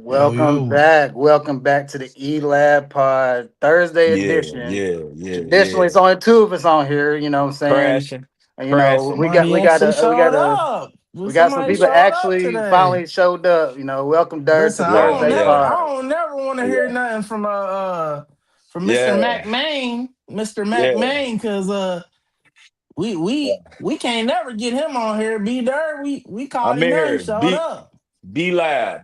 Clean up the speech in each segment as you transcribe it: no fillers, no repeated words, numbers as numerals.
Yo, Welcome yo. back. Welcome back to the E Lab Pod Thursday Yeah, edition. yeah, yeah, Traditionally, yeah. it's only two of us on here. You know what I'm saying? Crashing, And crashing. Somebody actually showed up. we got some Somebody people showed up actually today. finally showed up. Welcome Dirt to Listen, Yeah, Thursday yeah, I Pod. don't never want to hear yeah, nothing from Mr. yeah, McMain, Mr. yeah. McMain, because we can't never get him on here. B Dirt, we called I'm him in out. He here. showed B up.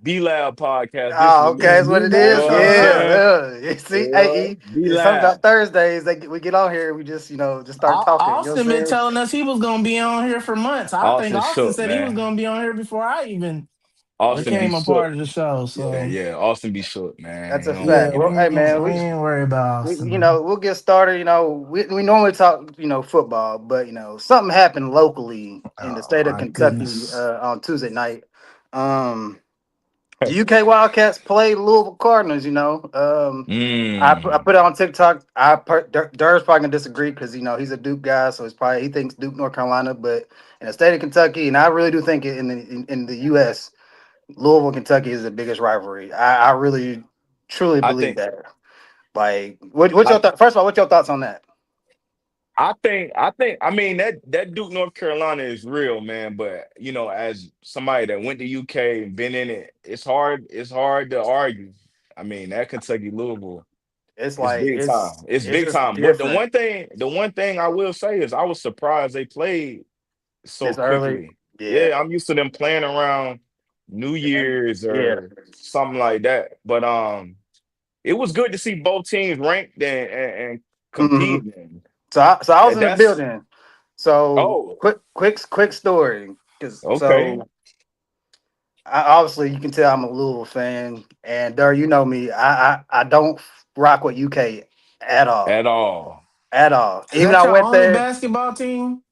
B Lab podcast this Oh, week. okay, Yeah, that's what B it You Dirt know is. what I'm showed Yeah, up. saying? yeah. See, Yeah, hey, B it's something Lab. about Thursdays. We get on here, we just just start talking. You know what Austin I'm been saying? telling us he was gonna be on here for months. I think Austin Austin Shook, said he was man. gonna be on here before I even Austin be became a shook. part of the show. Yeah, So yeah. Austin be shook, man. That's He a don't, yeah, fact. you Well, know. hey man, we ain't worried about Austin, man. we'll get started. We normally talk, football, but something happened locally in the Oh state of my Kentucky goodness. on Tuesday night. Um, the UK Wildcats played Louisville Cardinals. I Mm. put it on TikTok. Durr's probably gonna disagree because he's a Duke guy, so he thinks Duke, North Carolina, but in the state of Kentucky, and I really do think in the U.S. Louisville, Kentucky is the biggest rivalry. I really truly I believe think that. Like, what's I your first of all? What's your thoughts on that? I mean that Duke North Carolina is real, man. But as somebody that went to UK and been in it, it's hard to argue. I mean, that Kentucky Louisville It's is like big time. It's it's big just time. But the different. one thing, the one thing I will say is I was surprised they played so This early, quickly. yeah, Yeah, I'm used to them playing around New Year's yeah. or something like that. But it was good to see both teams ranked and hmm competing. so I was And in the that's building. So oh, quick story. Cause okay. obviously you can tell I'm a Louisville fan, and Dur, you know me. I don't rock with UK at all, At all. at all. Is Even that I your went only there. basketball team?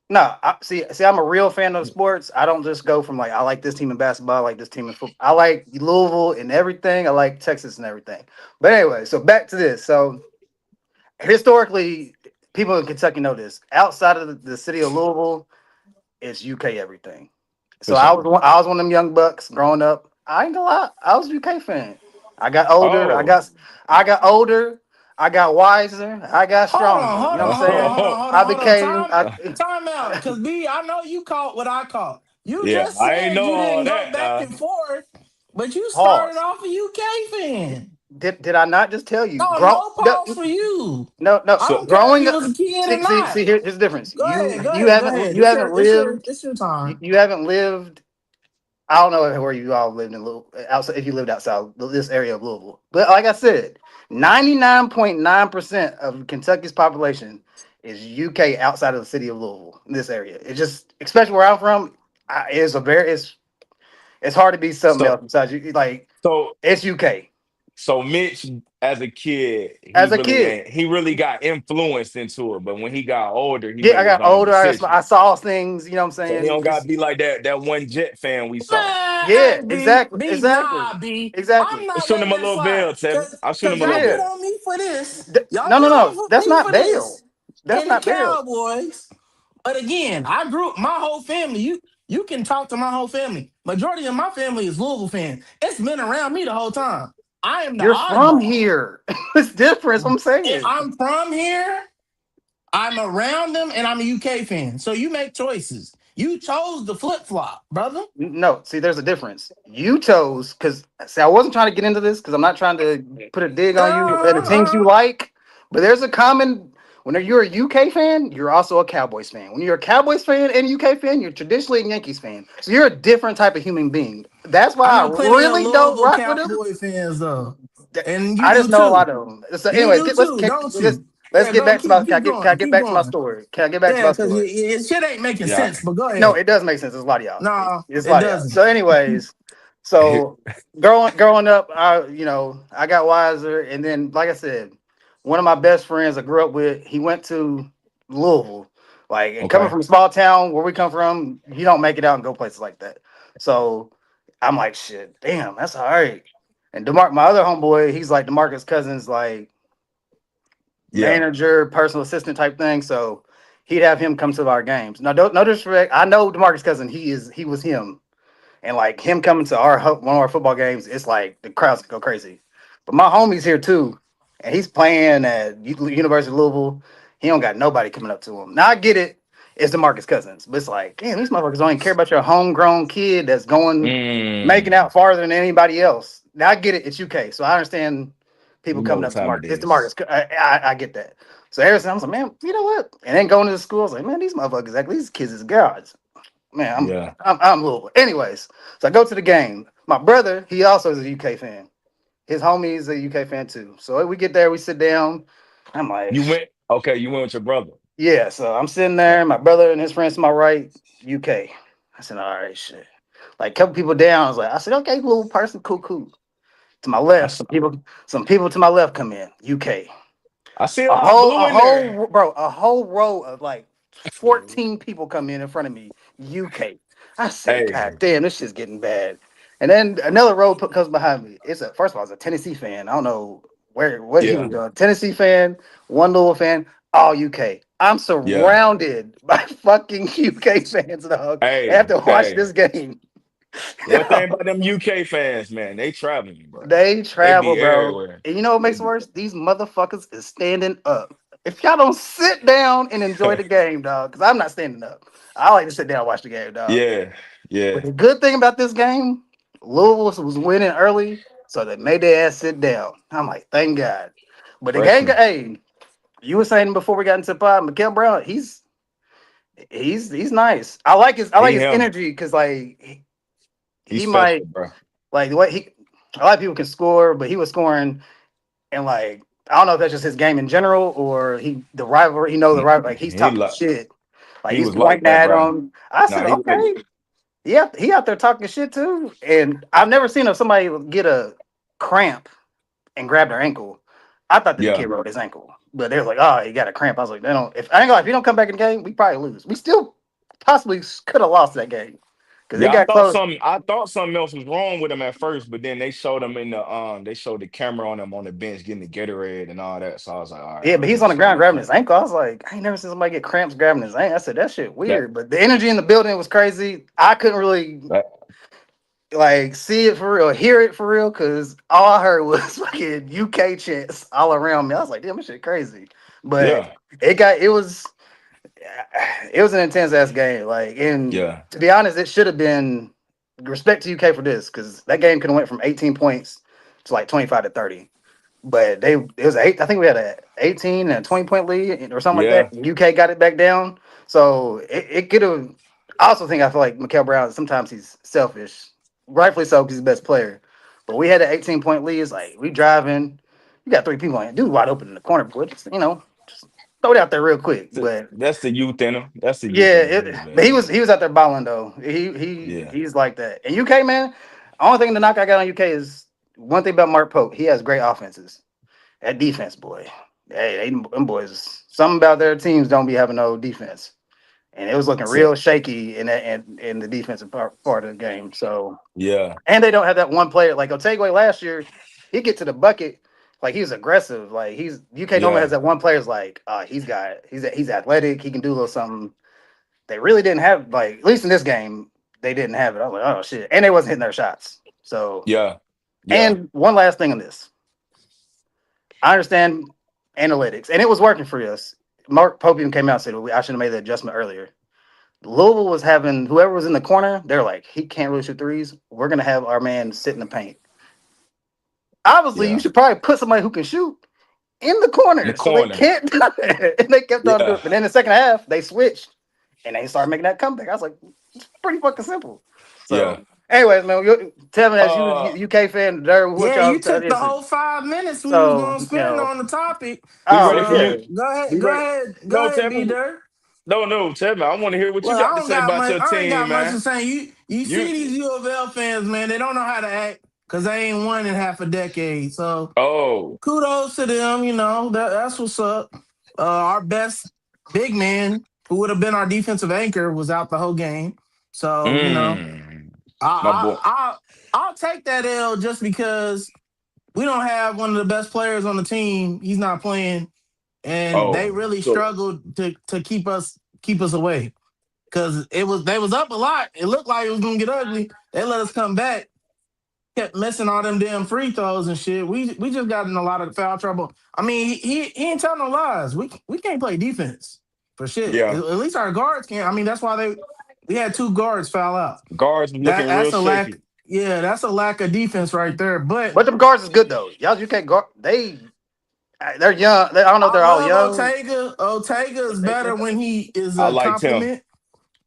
No, see, I'm a real fan of sports. I don't just go from like I like this team in basketball, I like this team in football. I like Louisville and everything. I like Texas and everything. But anyway, so back to this. So historically, people in Kentucky know this. Outside of the city of Louisville, it's UK everything. For So sure. I was one of them young bucks growing up. I ain't gonna lie, I was a UK fan. I got older. Oh. I got older. I got wiser. I got Hold on, stronger. You hold know what I'm on, hold on, saying? hold on, hold I on, hold on. became. Time, time out. Cause B, I know you caught what I caught. You Yeah, just I ain't said know you all didn't go that. back and forth, but you started Pause. off a UK fan. Did I not just tell you? No, no pause for you. No. I So don't care if Growing you up. was a kid or See. not. Here's the difference. Go ahead, go You ahead, go haven't ahead. you haven't lived. This your time. You haven't lived. I don't know where you all lived in Louisville, outside if you lived outside this area of Louisville. But like I said, 99.9% of Kentucky's population is UK outside of the city of Louisville in this area. It just, especially where I'm from, it's hard to be something else so besides you. Like so it's UK. so Mitch as a kid, As a kid, he really got influenced into it, but when he got older, he yeah, I made his got own older. I decisions. saw things. You know what I'm So he saying? don't gotta Just be like that one Jet fan we saw. Man, yeah, hey exactly, nah, B. I'm exactly. I'm not shooting letting him a that little slide. veil, Tevin. I'm shooting Cause him a little y'all get Yeah. veil. on me for this. Y'all No, get no, no. on That's me not for bail. this. That's And the not bail. Cowboys. But again, I grew my whole family. You can talk to my whole family. Majority of my family is Louisville fans. It's been around me the whole time. I am the You're from oddball. here. It's different. That's what I'm saying. I'm from here. I'm around them, and I'm a UK fan. So you make choices. You chose the flip flop, brother. No, see, there's a difference. You chose because see, I wasn't trying to get into this because I'm not trying to put a dig on you and the teams you Uh, like, but there's a common. When you're a UK fan, you're also a Cowboys fan. When you're a Cowboys fan and UK fan, you're traditionally a Yankees fan. So you're a different type of human being. That's why I I know plenty of really don't Louisville rock with them. Cowboy fans though, and you I just do know a lot too. of them. So, You anyways, do too, don't you? let's Yeah, get go back to keep my. keep Can I going, get keep back to my going. story? Can I get back to Yeah, my because story? shit ain't making Yeah. sense. But go No, ahead. it does make sense. There's a lot of y'all. No, It's a it lot of y'all. doesn't. So, anyways, so growing up, I got wiser, and then like I said, one of my best friends I grew up with, he went to Louisville. Like, and coming Okay. from a small town where we come from, you don't make it out and go places like that. So I'm like, shit, damn, that's all right. And my other homeboy, he's like Demarcus Cousins, like Yeah. manager, personal assistant type thing. So he'd have him come to our games. Now, no disrespect. I know Demarcus Cousins. He was him, and like him coming to our one of our football games, it's like the crowds go crazy. But my homie's here too, and he's playing at University of Louisville. He don't got nobody coming up to him. Now I get it, it's DeMarcus Cousins, but it's like, damn, these motherfuckers don't even care about your homegrown kid that's going making Mm. out farther than anybody else. Now I get it, it's UK, so I understand people You know coming what up to time Marcus. it It's is. DeMarcus. I get that. So ever since I was like, man, you know what? And then going to the school, I was like, man, these motherfuckers, like these kids is gods. Man, Yeah. I'm Louisville. Anyways, so I go to the game. My brother, he also is a UK fan. His homie is a UK fan too. So we get there, we sit down. I'm like, You went. Okay, you went with your brother. yeah. So I'm sitting Uh, there. My brother and his friends to my right, UK. I said, all right, shit. Like a couple people down. I said, okay, little person, cool, cool. To my I left, s- some people to my left come in, UK. I see a lot of blue in there. A whole row of like 14 people come in front of me, UK. I said, God Hey, damn, this shit's getting bad. And then another row comes behind me. It's a First of all, it's a Tennessee fan. I don't know what he was yeah, doing. Tennessee fan, one little fan, all UK. I'm yeah. surrounded by fucking UK fans, dog. I have Hey, to watch hey. this game. One thing about them UK fans, man, they traveling, bro. They They travel, be bro. everywhere. And you know what They makes it be. worse? These motherfuckers is standing up. If y'all don't sit down and enjoy the game, dog, because I'm not standing up. I like to sit down and watch the game, dog. Yeah, But yeah. the good thing about this game, Louisville was winning early, so they made their ass sit down. I'm like, thank God. But the game, Freshman. hey, you were saying before we got into the pod, Mikael Brown, he's nice. I like He his him. energy because like he He's might special, bro. like the way he a lot of people can score, but he was scoring. And like, I don't know if that's just his game in general or the rivalry. He know the rival. Like he's He talking like shit. Like he he's was like pointing that, at bro. him. I Nah, said, he like okay, yeah, he out there talking shit too. And I've never seen somebody get a cramp and grab their ankle. I thought that the kid yeah. broke his ankle, but they was like, oh, he got a cramp. I was like, they don't. If I ain't gonna, if you don't come back in the game, we probably lose. We still possibly could have lost that game because it Yeah, I got thought close. something. I thought something else was wrong with him at first, but then they showed him in the they showed the camera on him on the bench getting the Gatorade and all that. So I was like, all right, Yeah, but he's maybe on the ground something grabbing his different. ankle. I was like, I ain't never seen somebody get cramps grabbing his ankle. I said, that shit That weird. But the energy in the building was crazy. I couldn't really that like see it for real, hear it for real, because all I heard was fucking UK chants all around me. I was like, damn, this shit crazy. But yeah, it got it was an intense ass game. Like, and yeah, to be honest, it should have been respect to UK for this, because that game could have went from 18 points to like 25-30. But it was eight. I think we had a 18 and a 20-point lead or something like that. yeah. UK got it back down. So it could have. I also think I feel like Mikael Brown sometimes he's selfish, rightfully so because he's the best player. But we had an 18-point lead. It's like we driving. You got three people on it. Dude wide open in the corner, boy. Just, just throw it out there real quick. But That's the youth in him. That's the youth yeah, in him. He's but bad. he was out there balling though. Yeah, He's like that. And UK man, only thing to knock I got on UK is one thing about Mark Pope. He has great offenses. That defense, boy. Hey, them boys. Something about their teams don't be having no defense, and it was looking so, real shaky in that in the defensive part of the game. So, yeah, and they don't have that one player like Otegwe last year. He get to the bucket like he's aggressive. Like he's UK normally has yeah, that one player's like he's athletic. He can do a little something. They really didn't have like at least in this game they didn't have it. I was like, oh shit, and they wasn't hitting their shots. So, yeah, yeah. and one last thing on this. I understand analytics, and it was working for us. Mark Pope even came out and said, well, I should have made the adjustment earlier. Louisville was having whoever was in the corner, they're like, he can't really shoot threes. We're going to have our man sit in the paint. Obviously, you Yeah. should probably put somebody who can shoot in the In the corner so they corner. can't do it. And they kept on doing Yeah, it. But then in the second half, they switched and they started making that comeback. I was like, it's pretty fucking simple. yeah. So, anyways, man, tell me as you Uh, UK fan, Derek, what Yeah, y'all you tell took the this? whole 5 minutes we was So, gonna spend on the topic. we oh ready for yeah. So you? go We ahead, ready? go No, ahead, tell B me. Dirt. No, no, tell me. I want to hear what you Well, got to say about your I ain't team, got much to man. say. You You. see these U of L fans, man, they don't know how to act because they ain't won in half a decade. So Oh. kudos to them, that's what's up. Our best big man, who would have been our defensive anchor, was out the whole game. So, Mm, my I boy. I I I'll take that L just because we don't have one of the best players on the team. He's not playing, and they Oh, really so struggled to keep us away. because they was up a lot. It looked like it was gonna get ugly. They let us come back, kept missing all them damn free throws and shit. We just got in a lot of foul trouble. I mean, he ain't telling no lies. We can't play defense for shit. Yeah, At least our guards can. I mean, that's why we had two guards foul out. guards looking real That's a lack. shaky. Yeah, that's a lack of defense right there. But But them guards is good though. Y'all, you can't guard. They're young. I don't know if I they're all love young. Ortega. Ortega is better when he is I a liked him. compliment.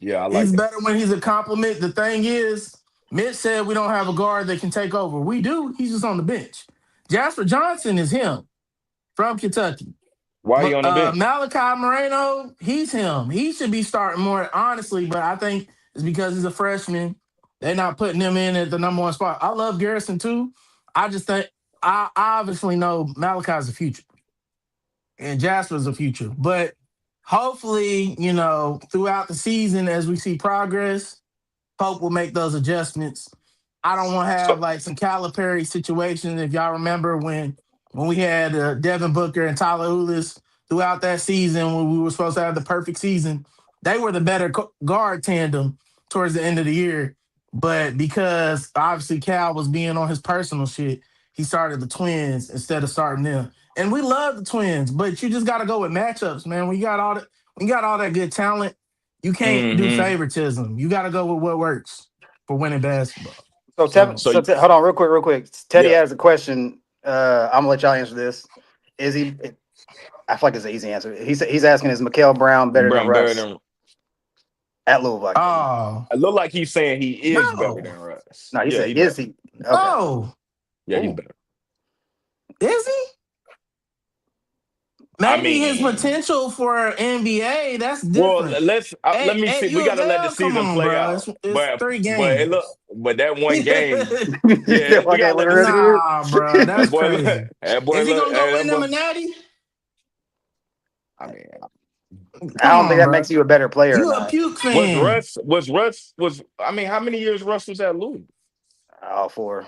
Yeah, I He's liked him. better when he's a compliment. The thing is, Mitch said we don't have a guard that can take over. We do. He's just on the bench. Jasper Johnson is him from Kentucky. Why he on the bench? Malachi Moreno, he's him. He should be starting more, honestly, but I think it's because he's a freshman. They're not putting him in at the number one spot. I love Garrison too. I just think I obviously know Malachi's the future and Jasper's the future. But hopefully, throughout the season, as we see progress, Pope will make those adjustments. I don't want to have So like some Calipari situations. If y'all remember when we had Devin Booker and Tyler Ulis throughout that season, when we were supposed to have the perfect season, they were the better guard tandem towards the end of the year. But because obviously Cal was being on his personal shit, he started the Twins instead of starting them. And we love the Twins, but you just got to go with matchups, man. When you got all that good talent, you can't do hmm favoritism. You got to go with what works for winning basketball. So, So, so Hold on, real quick. Teddy yeah, has a question. I'm gonna let y'all answer this. Is he? I feel like it's an easy answer. He's asking, is Mikael Brown better than Brown better Russ than. at Louisville? I guess. oh I look like he's saying he is better no, than Russ. No, he Yeah, said, he is better. he? Okay. no, Yeah, he's Ooh. better. is he? I Maybe his mean, potential for NBA, that's well, different. let me At see. We U got of to let the L, come season on, play bro. out. It's three But it look, games. but that one game, You yeah, still we like gotta that let the the rest of the year? Nah, bro, that that's boy look, crazy. that boy Is he look, gonna go hey, win that them boy. a natty? I mean, I Come don't think on, that bro. makes you a better player or You a not. puke fan. I mean, how many years Russ was at Louis? All four.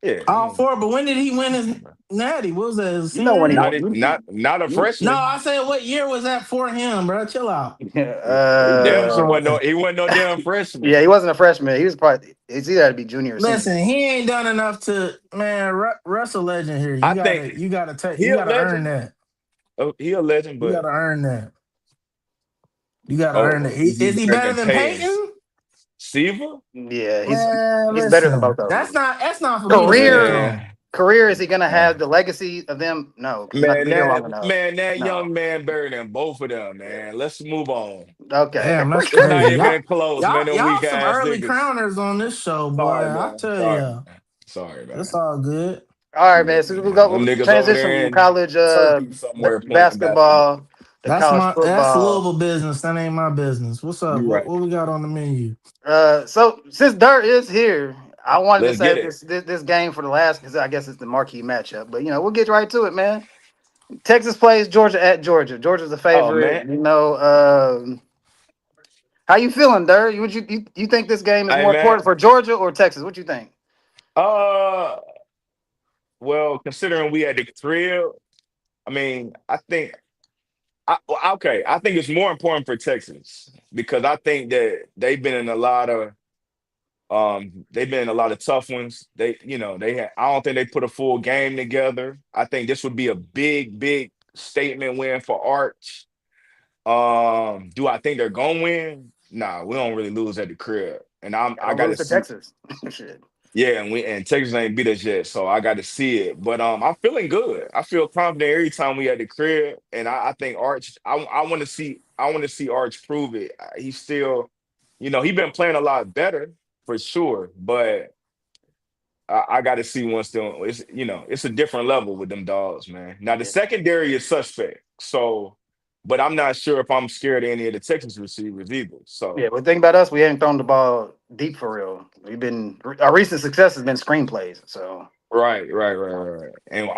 Yeah, I All mean, four, but when did he win come his on, bro. natty? What was that, his You know senior when he year? Not won. it, not a No, I freshman. said what year was that for him, bro? Chill out. Yeah, he damn sure Chill uh, wasn't no out. he wasn't no damn freshman. yeah, he wasn't a freshman. He was probably. It's either had to be junior or senior. Listen, he ain't done enough to man. Russ a legend here. I think he you a gotta earn legend. that. Oh, he a legend, You but gotta earn that. You gotta earn it. oh, is he Is he better better than than Peyton? Peyton? Seaver? Yeah, Man, he's better than listen. both of them. That's not for me to speak Career on. Man, career is he gonna uh, have the legacy of them? No, because he's not gonna man, be here long enough. that No. young man better than both of them, man. Let's move on. Okay. Damn, that's It's not crazy. even close, man. Them Y'all weak some ass early niggas. crowners on this show, boy. Sorry, I man. tell Sorry, you, man. Sorry, it's man. all good. All right, Yeah, man. So we man. Them go niggas over transition there from in college Turkey somewhere playing basketball. basketball to college That's football. Louisville business. That ain't my business. What's up? You right. What we got on the menu? So since Dirt is here, I wanted to Let's get save it. this game for the last because I guess it's the marquee matchup. But we'll get right to it, man. Texas plays Georgia at Georgia. Georgia's the Oh favorite. man. How you feeling, Dirt? You think this game is Hey more man. important for Georgia or Texas? What you think? Uh well, considering we had the crib, I mean, okay. I think it's more important for Texas because I think that they've been in a lot of tough ones. I don't think they put a full game together. I think this would be a big statement win for Arch. Do I think they're gonna win? Nah, we don't really lose at the crib. And I I don't gotta lose to see. Texas. Shit. Yeah, and Texas ain't beat us yet, so I got to see it. But I'm feeling good. I feel confident every time we at the crib, and I think Arch. I want to see Arch prove it. He's still, he been playing a lot better for sure, but I got to see once still. It's a different level with them dogs, man. Now the Yeah. secondary is suspect, so, but I'm not sure if I'm scared of any of the Texas receivers either. Yeah, So. but think about us. We haven't thrown the ball deep for real. Our recent success has been screenplays. So Right. And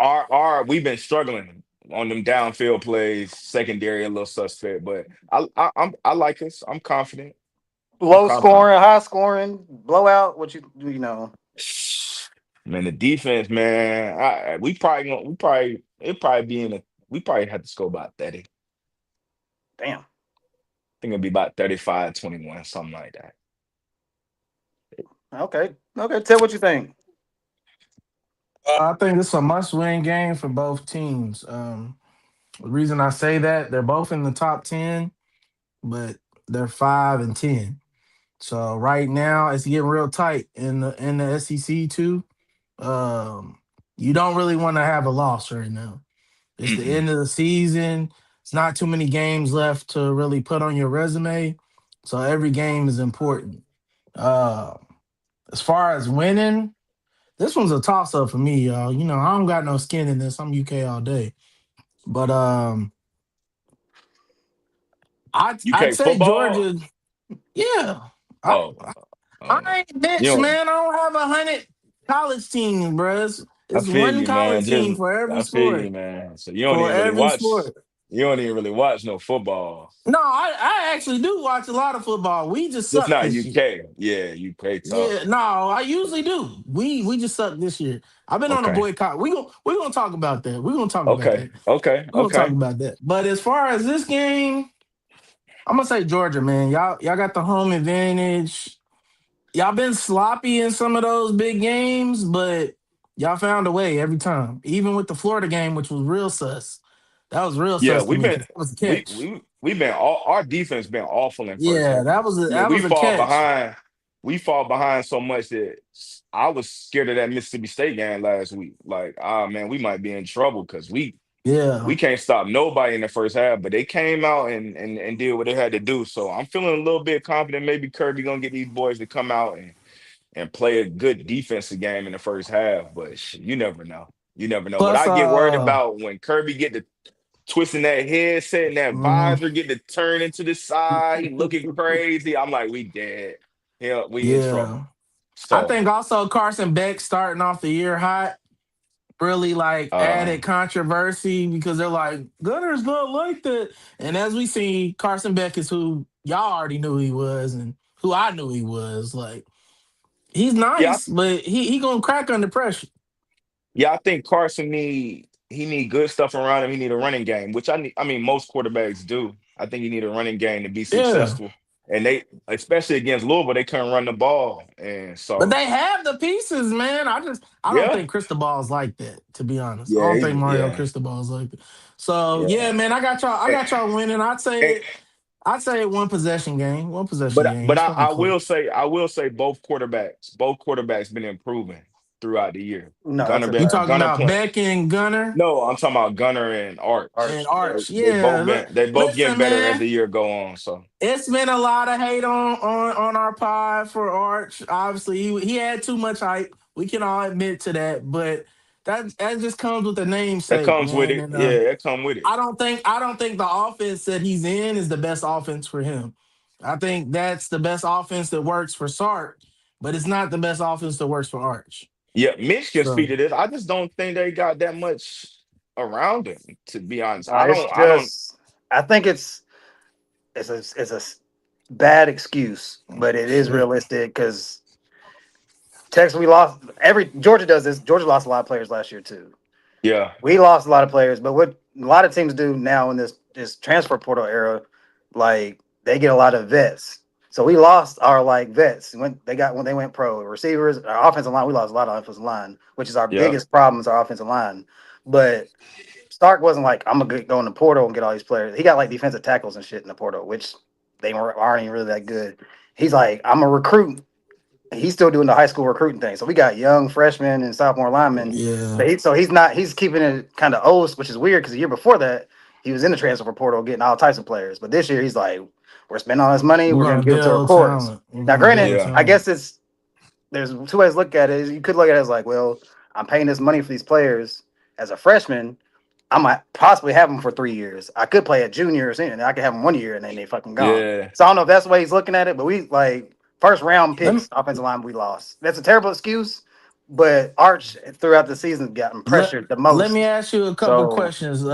we've been struggling on them downfield plays, secondary a little suspect, but I like us. I'm confident. I'm low confident. scoring, high scoring, blowout. What you know? Man, the defense, man. We probably gonna we probably it probably be in a we probably have to score about 30. Damn. think it'll be about 35-21, something like that. Okay. Okay. Tell what you think. I think it's a must-win game for both teams. The reason I say that, they're both in the top 10, but they're 5 and 10. So right now it's getting real tight in the SEC too. Um, you don't really want to have a loss right now. It's the Mm-mm. end of the season. It's not too many games left to really put on your resume. So every game is important. Uh, as far as winning, this one's a toss up for me, y'all. You know, I don't got no skin in this. I'm UK all day. But I'd UK say football? Georgia. Yeah, I, Oh, I ain't you bitch, know, man. I don't have 100 college teams, bruh. I It's feel one you, man. college team Just for every I feel you, sport. man. So you don't For even really every watch. sport. You don't even really watch no football. No, I actually do watch a lot of football. We just Just suck not this year. UK. Yeah, UK tough. Yeah, no, I usually do. We just suck this year. I've been on a Okay. boycott. We gonna talk about that. We're gonna talk about Okay. that. Okay. We're gonna talk Okay. about that. But as far as this game, I'm gonna say Georgia, man. Y'all got the home advantage. Y'all been sloppy in some of those big games, but y'all found a way every time. Even with the Florida game, which was real sus. That was real Yeah, sus to we've me been because that was a we catch. we we've been all our defense been awful in first Yeah, half. that was a Yeah, that we was a fall catch. behind. We fall behind so much that I was scared of that Mississippi State game last week. Like, ah man, we might be in trouble because we Yeah. can't stop nobody in the first half. But they came out and did what they had to do. So I'm feeling a little bit confident. Maybe Kirby gonna get these boys to come out and play a good defensive game in the first half. But you never know. You never know. But Plus, I get worried about when Kirby get to twisting that headset and that mhm. visor get to turn into the side. He looking crazy. I'm like, we dead. Yeah, we in Yeah. trouble. I So think also Carson Beck starting off the year hot really like uh added controversy because they're like, Gunner's not like that. And as we see, Carson Beck is who y'all already knew he was and who I knew he was. Like, he's yeah, nice, but he gonna crack under pressure. yeah, I think Carson need good stuff around him. He need a running game, which I mean most quarterbacks do. I think you need a running game to be Yeah. successful. And they especially against Louisville, they couldn't run the ball. And But so they have the pieces, man. I don't yeah, think Cristobal's like that, to be honest. I yeah, don't think Mario yeah, Cristobal's like that. So yeah, yeah. man, I And, got y'all winning. and I'd say one possession game. One possession But game. but It's I, gonna be I will close. say both quarterbacks been improving throughout the year. No, that's Gunner a You been fact. talking Gunner about playing. Beck and Gunner No, I'm talking about Gunner and Arch. and Arch. Yeah. Arch? They Yeah. both been they both getting Listen, better as man, the year go on. So it's been a lot of hate on our pod for Arch. Obviously, he had too much hype. We can all admit to that, but that just comes with the that namesake, comes with man. it. And Yeah, that come with it. I don't think the offense that he's in is the best offense for him. I think that's the best offense that works for Sark, but it's not the best offense that works for Arch. Yeah, Mitch can speak So to this. I just don't think they got that much around him, to be honest. No, it's I don't just. I think it's a bad excuse, but it is shit. realistic because Texas we lost every Georgia does this. Georgia lost a lot of players last year too. yeah, We lost a lot of players, but what a lot of teams do now in this transfer portal era, like they get a lot of vets. So we lost our like vets when they went pro receivers, our offensive line. We lost a lot of offensive line, which is our yeah. biggest problem is our offensive line. But Stark wasn't like I'm gonna go in the portal and get all these players. He got like defensive tackles and shit in the portal, which aren't even really that good. He's like I'm a recruit. He's still doing the high school recruiting thing. So we got young freshmen and sophomore linemen. Yeah. So he's keeping it kind of old, which is weird because the year before that he was in the transfer portal getting all types of players. But this year he's like, we're spending all this money, We're we're gonna gonna give it to our build cores. talent. We're Now, gonna build granted, Yeah. I talent. guess there's two ways to look at it. You could look at it as like, well, I'm paying this money for these players as a freshman. I might possibly have them for 3 years. I could play a junior or something. I could have them 1 year and then they fucking gone. Yeah. So I don't know if that's the way he's looking at it, but we like first round Let me, picks, offensive line, we lost. That's a terrible excuse, but Arch throughout the season gotten let, pressured the let me most. ask you a couple So questions,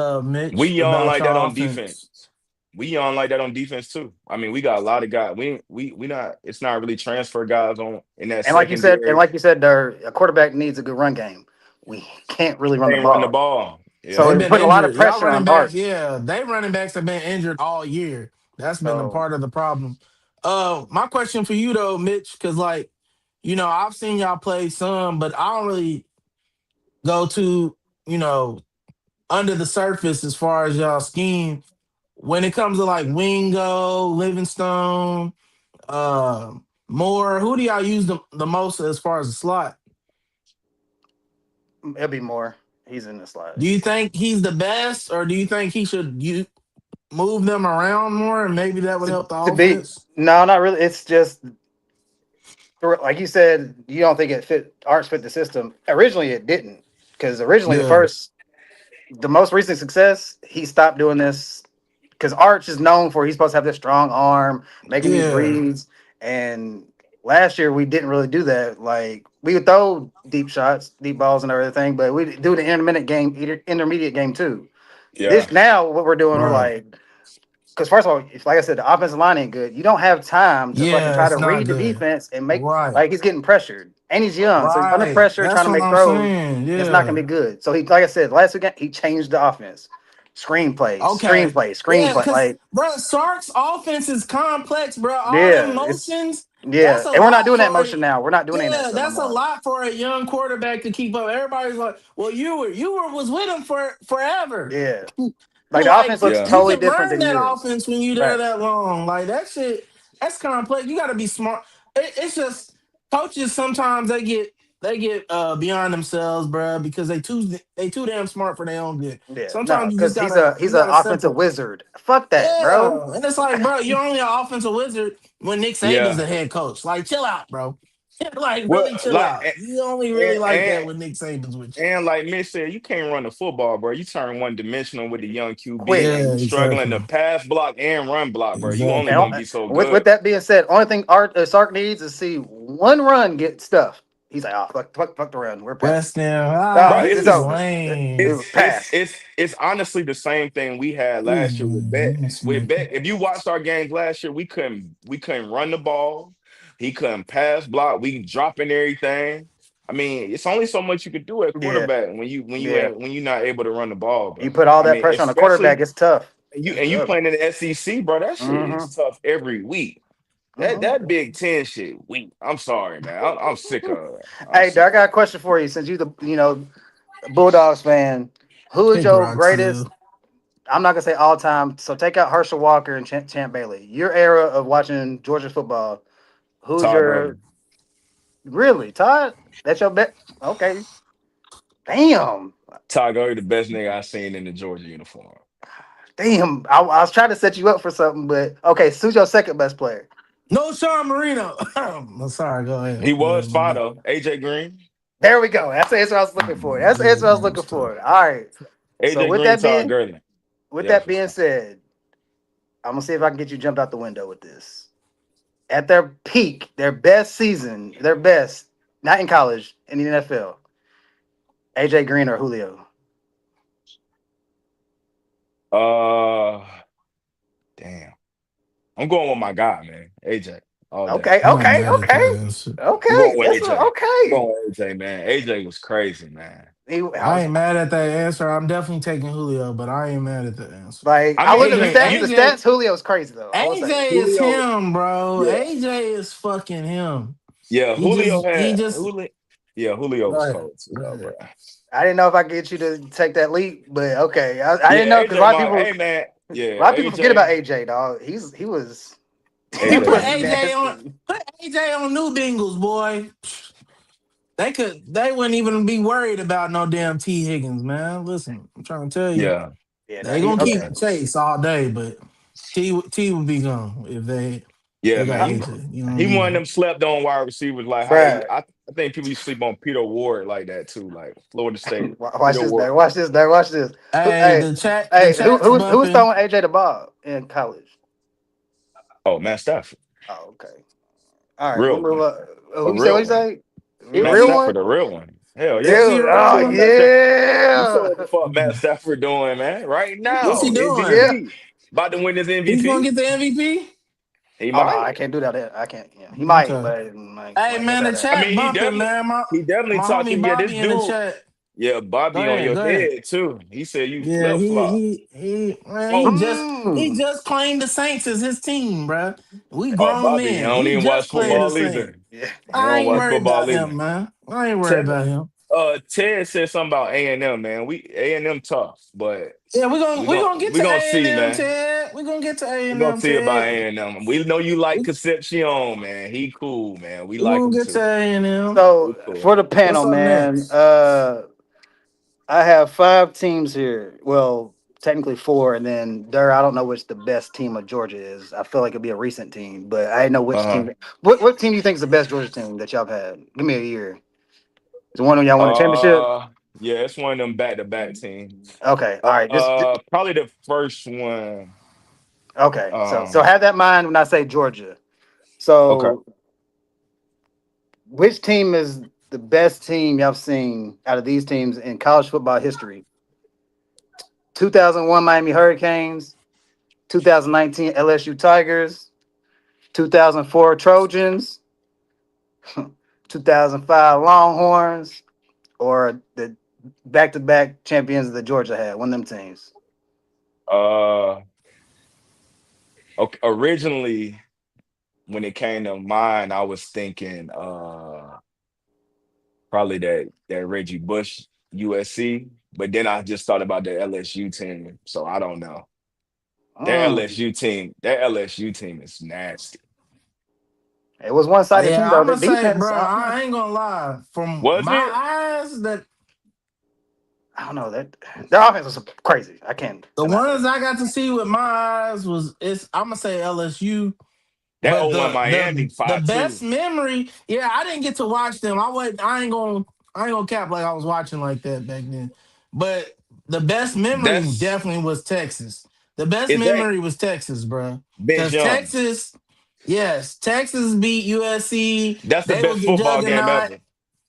We Mitch, young about like that your on defense. offense. We young like that on defense too. I mean, we got a lot of guys. We not. It's not really transfer guys on in that and secondary. like you said, there a quarterback needs a good run game. We can't really run the Can't run the ball. ball. So Yeah, They've it been put a lot of injured. Y'all pressure running on backs, Arch. yeah. They running backs have been injured all year. That's been a So part of the problem. My question for you though, Mitch, because like, I've seen y'all play some, but I don't really go to, you know, under the surface as far as y'all scheme. When it comes to like Wingo, Livingstone, uh, Moore, who do y'all use the most as far as the slot? it'll be more. He's in the slot. Do you think he's the best, or do you think he should you move them around more, and maybe that would To help the to be offense? no, not really. It's just like you said. You don't think it fit Arts fit the system. Originally, it didn't because originally Yeah, the most recent success he stopped doing this because Arch is known for he's supposed to have this strong arm, making these yeah, reads. And last year we didn't really do that. Like we would throw deep shots, deep balls, and everything, but we do the intermediate game too. Yeah, This now what we're doing, we're right. like, because first of all, if like I said, the offensive line ain't good. You don't have time to fucking Yeah, try to it's not read the good. defense and make Right, like he's getting pressured and he's young, so he's under right. pressure trying That's to what make I'm throws. saying. It's not gonna Yeah. be good. So he, like I said, last weekend he changed the offense. Okay. Yeah, Screenplay. because Like bro, Sark's offense is complex, bro. All yeah, them motions, that's yeah, a and we're not lot doing that for motion it. now. We're not doing any of that Yeah, stuff no that's a more. lot for a young quarterback to keep up. Everybody's like, "Well, you were was with him for forever." Yeah, like the Like offense looks yeah, you totally can different learn than that yours. offense when you there Facts. that long. Like that shit, that's complex. You got to be smart. It's just coaches sometimes they get beyond themselves, bro, because they too damn smart for their own good. Yeah, no, Sometimes you just because gotta he's you an gotta offensive separate. wizard. Fuck that, bro. Yeah, and it's like, bro, you're only an offensive wizard when Nick Saban's yeah. the head coach. Like, chill out, bro. Like, Well, really chill like out. You only really and like that and, when Nick Saban's with you. and like Mitch said, you can't run the football, bro. You turn one dimensional with the young QB, Quick. and Yeah, you struggling exactly, to pass block and run block, bro. You only And gonna exactly. be so with good. that being said, only thing Sark needs is see one run get stuff. He's like, oh fuck the run. We're That's passing. them. Bro, Ah, It's he's over. lame. it's It it's pass. it's it's honestly the same thing we had He's last year with lame. Bet. Let me With smack Bet, him. if you watched our games last year, we couldn't run the ball. He couldn't pass block. We dropping everything. I mean, it's only so much you could do at Yeah, quarterback yeah. when you're not able to run the ball, You bro. put all I that mean, pressure on the quarterback. especially It's tough. It's you tough. playing in the SEC, bro. That shit is Mm-hmm. tough every week. That Mm-hmm. Big Ten shit weak. I'm sorry, man. I'm sick of it. I'm Hey, sick Doug, I of got a it. question for you. Since you the Bulldogs fan, who is Pick your greatest? Roxy. I'm not gonna say all time. So take out Herschel Walker and Champ Bailey. Your era of watching Georgia football. Who's Todd your Gurley. really Todd? That's your bet. Okay. Damn. Todd Gurley, the best nigga I seen in the Georgia uniform. Damn. I was trying to set you up for something, but okay. Who's your second best player? No, Sean Marino. I'm sorry. Go ahead. He Go was ahead, my fine bad. though. AJ Green. There we go. That's the answer I was looking for. That's the answer I was looking It's tough. for. All right. So AJ Green, Todd Gurley. with Yeah, that for being sure. said, I'm gonna see if I can get you jumped out the window with this. At their peak, their best season, their best, not in college, in the NFL, AJ Green or Julio. Uh damn. I'm going with my guy, man. AJ. All day. Okay, I'm not okay, mad at okay, that answer. I'm going okay. with That's AJ. I'm okay. going with AJ, man. AJ was crazy, man. I I was ain't mad at that answer. I'm definitely taking Julio, but I ain't mad at the answer. like, I I mean, looked at the AJ, stats. The AJ, stats, Julio's crazy though. I will say. AJ is Julio, him, bro. yeah. AJ is fucking him. Yeah, He just Julio go was ahead. cold too, Go though, ahead. bro. I didn't know if I could get you to take that leap, but okay. I didn't Yeah, know because AJ my hey man. a Yeah, lot of people forget about AJ. AJ, dog. He was he Man, AJ put was was AJ on nasty. put AJ on New Bengals, boy. They wouldn't even be worried about no damn T. Higgins, man. Listen, I'm trying to tell you, yeah. Yeah, no, they he gonna okay. keep Chase all day, but T would be gone if Yeah, they got man. AJ. You don't He need one of him. them slept on wide receivers like how they Bruh. I think people used to sleep on Peter Ward like that too, like Florida State. Watch Peter this, Ward. Doug. Watch this, Doug. Watch this. Hey, Hey, the hey, chat's who was bumping. throwing AJ the ball in college? Oh, Matt Stafford. Oh, okay. All right, we'll Real move one. up. A Who you say? What real you one. say? Is Matt Real he Stafford, one? a real one. Hell is yeah. he Dude, a You real oh saw what one? Matt Stafford you saw yeah. what the fuck Matt Stafford doing, man. Right What's he now. doing? Yeah. MVP. About to win his He's gonna MVP. get the MVP? He Oh no, might. I can't do that. I can't. Yeah, he might, Okay. but like, Hey ain't man, the that. I chat mean, bumping, man. he definitely My taught homie them, yeah, this Bobby in the dude. chat. Yeah, Go Bobby on ahead, your go ahead. head too. He said you Yeah, flip flop. man, Oh, he Mm. just claimed the Saints as his team, bruh. We oh, grown Bobby, he men. don't He even watch just played the football Saints. either. Yeah. He I don't ain't watch worried about football either. him, man. I ain't worried Ted, about him. Ted said something about A&M, man. We A&M tough, but Yeah, we we gonna gonna get we to gonna A and see, M, man. Ted. We gonna get to A We and gonna M, see about Ted. A&M. We know you like We Concepcion, man. He cool, man. We we like gonna him get to too. A and M. He So cool. for the panel, What's up man, next? I have 5 teams here. Well, technically 4, and then I don't know which the best team of Georgia is. I feel like it'd be a recent team, but I didn't know which Uh-huh. team. What team do you think is the best Georgia team that y'all have had? Give me a year. Is it one of y'all won a championship? Uh, yeah, it's one of them back-to-back teams. Okay, all right. Probably the first one. Okay. So Um, have that in mind when I say Georgia. okay. So which team is the best team y'all seen out of these teams in college football history? 2001 Miami Hurricanes, 2019 LSU Tigers, 2004 Trojans, 2005 Longhorns, or the back-to-back champions that Georgia had. One of them teams. Uh, okay. Originally, when it came to mine, I was thinking probably that Reggie Bush USC, but then I just thought about the LSU team, so I don't know. Mm. That LSU team is nasty. It was one-sided too, Yeah, though. I'm The gonna say, defense, bro. I don't know. I ain't gonna lie. From Was my it? eyes, that I don't know that their offense was crazy. I can't the deny ones that. I got to see with my eyes was it's. I'm gonna say LSU. That But 01 Miami the 5-2. best memory, yeah, I didn't get to watch them. I ain't gonna cap like I was watching like that back then. But the best memory That's definitely was Texas. The best is that memory was Texas, bro. Vince Cause Young. Texas, yes, Texas beat USC. That's the They best was the football game juggernaut. ever.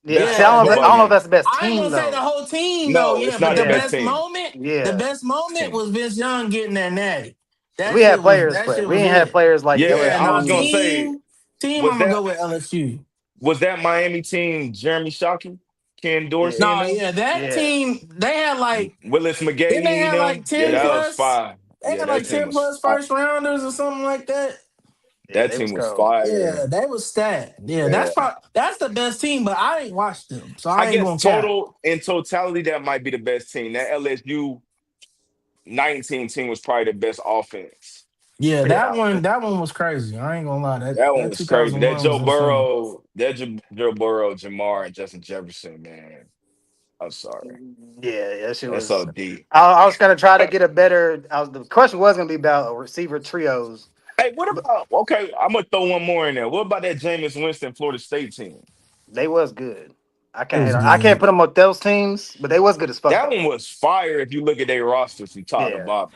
Yeah, Best see, fucking Yeah, I football don't know if game. that's the best I ain't team gonna say the though. whole team though. No, Yeah, it's but not the the Yeah, best best team. moment, the yeah. best moment Team. was Vince Young getting that natty. Because we had players That play. shit We was ain't had it. players like Yeah, Yeah, I no was gonna LSU. say, team. was I'm gonna that go with LSU. was that Miami team Jeremy Shockey, Ken Yeah, Dorsey and No, them? yeah, that yeah, team. They had like Willis then they McGahee and had like them? Yeah, ten that was plus. fire. They Yeah, had like that team 10 was plus fire. first rounders or something like that. yeah. That They team was was cold. Yeah, fire. they was stacked. Yeah, Yeah. that's the best team, but I ain't watched them, so I I ain't guess gonna cap. total in totality, that might be the best team. That LSU 19 team was probably the best offense. Yeah, Yeah, that one was crazy. I ain't gonna lie. That one That was crazy. 2001 was insane. Joe Burrow, Jamar, and Justin Jefferson, man. I'm sorry. yeah. That shit That's was. OD. I was gonna try to get a better. The question was gonna be about receiver trios, Hey, what but about okay? I'm gonna throw one more in there. What about that Jameis Winston Florida State team? they was good. It was I can't good. put them with those teams, but they was good as fuck That though. one was fire if you look at their rosters from top to Yeah, bottom.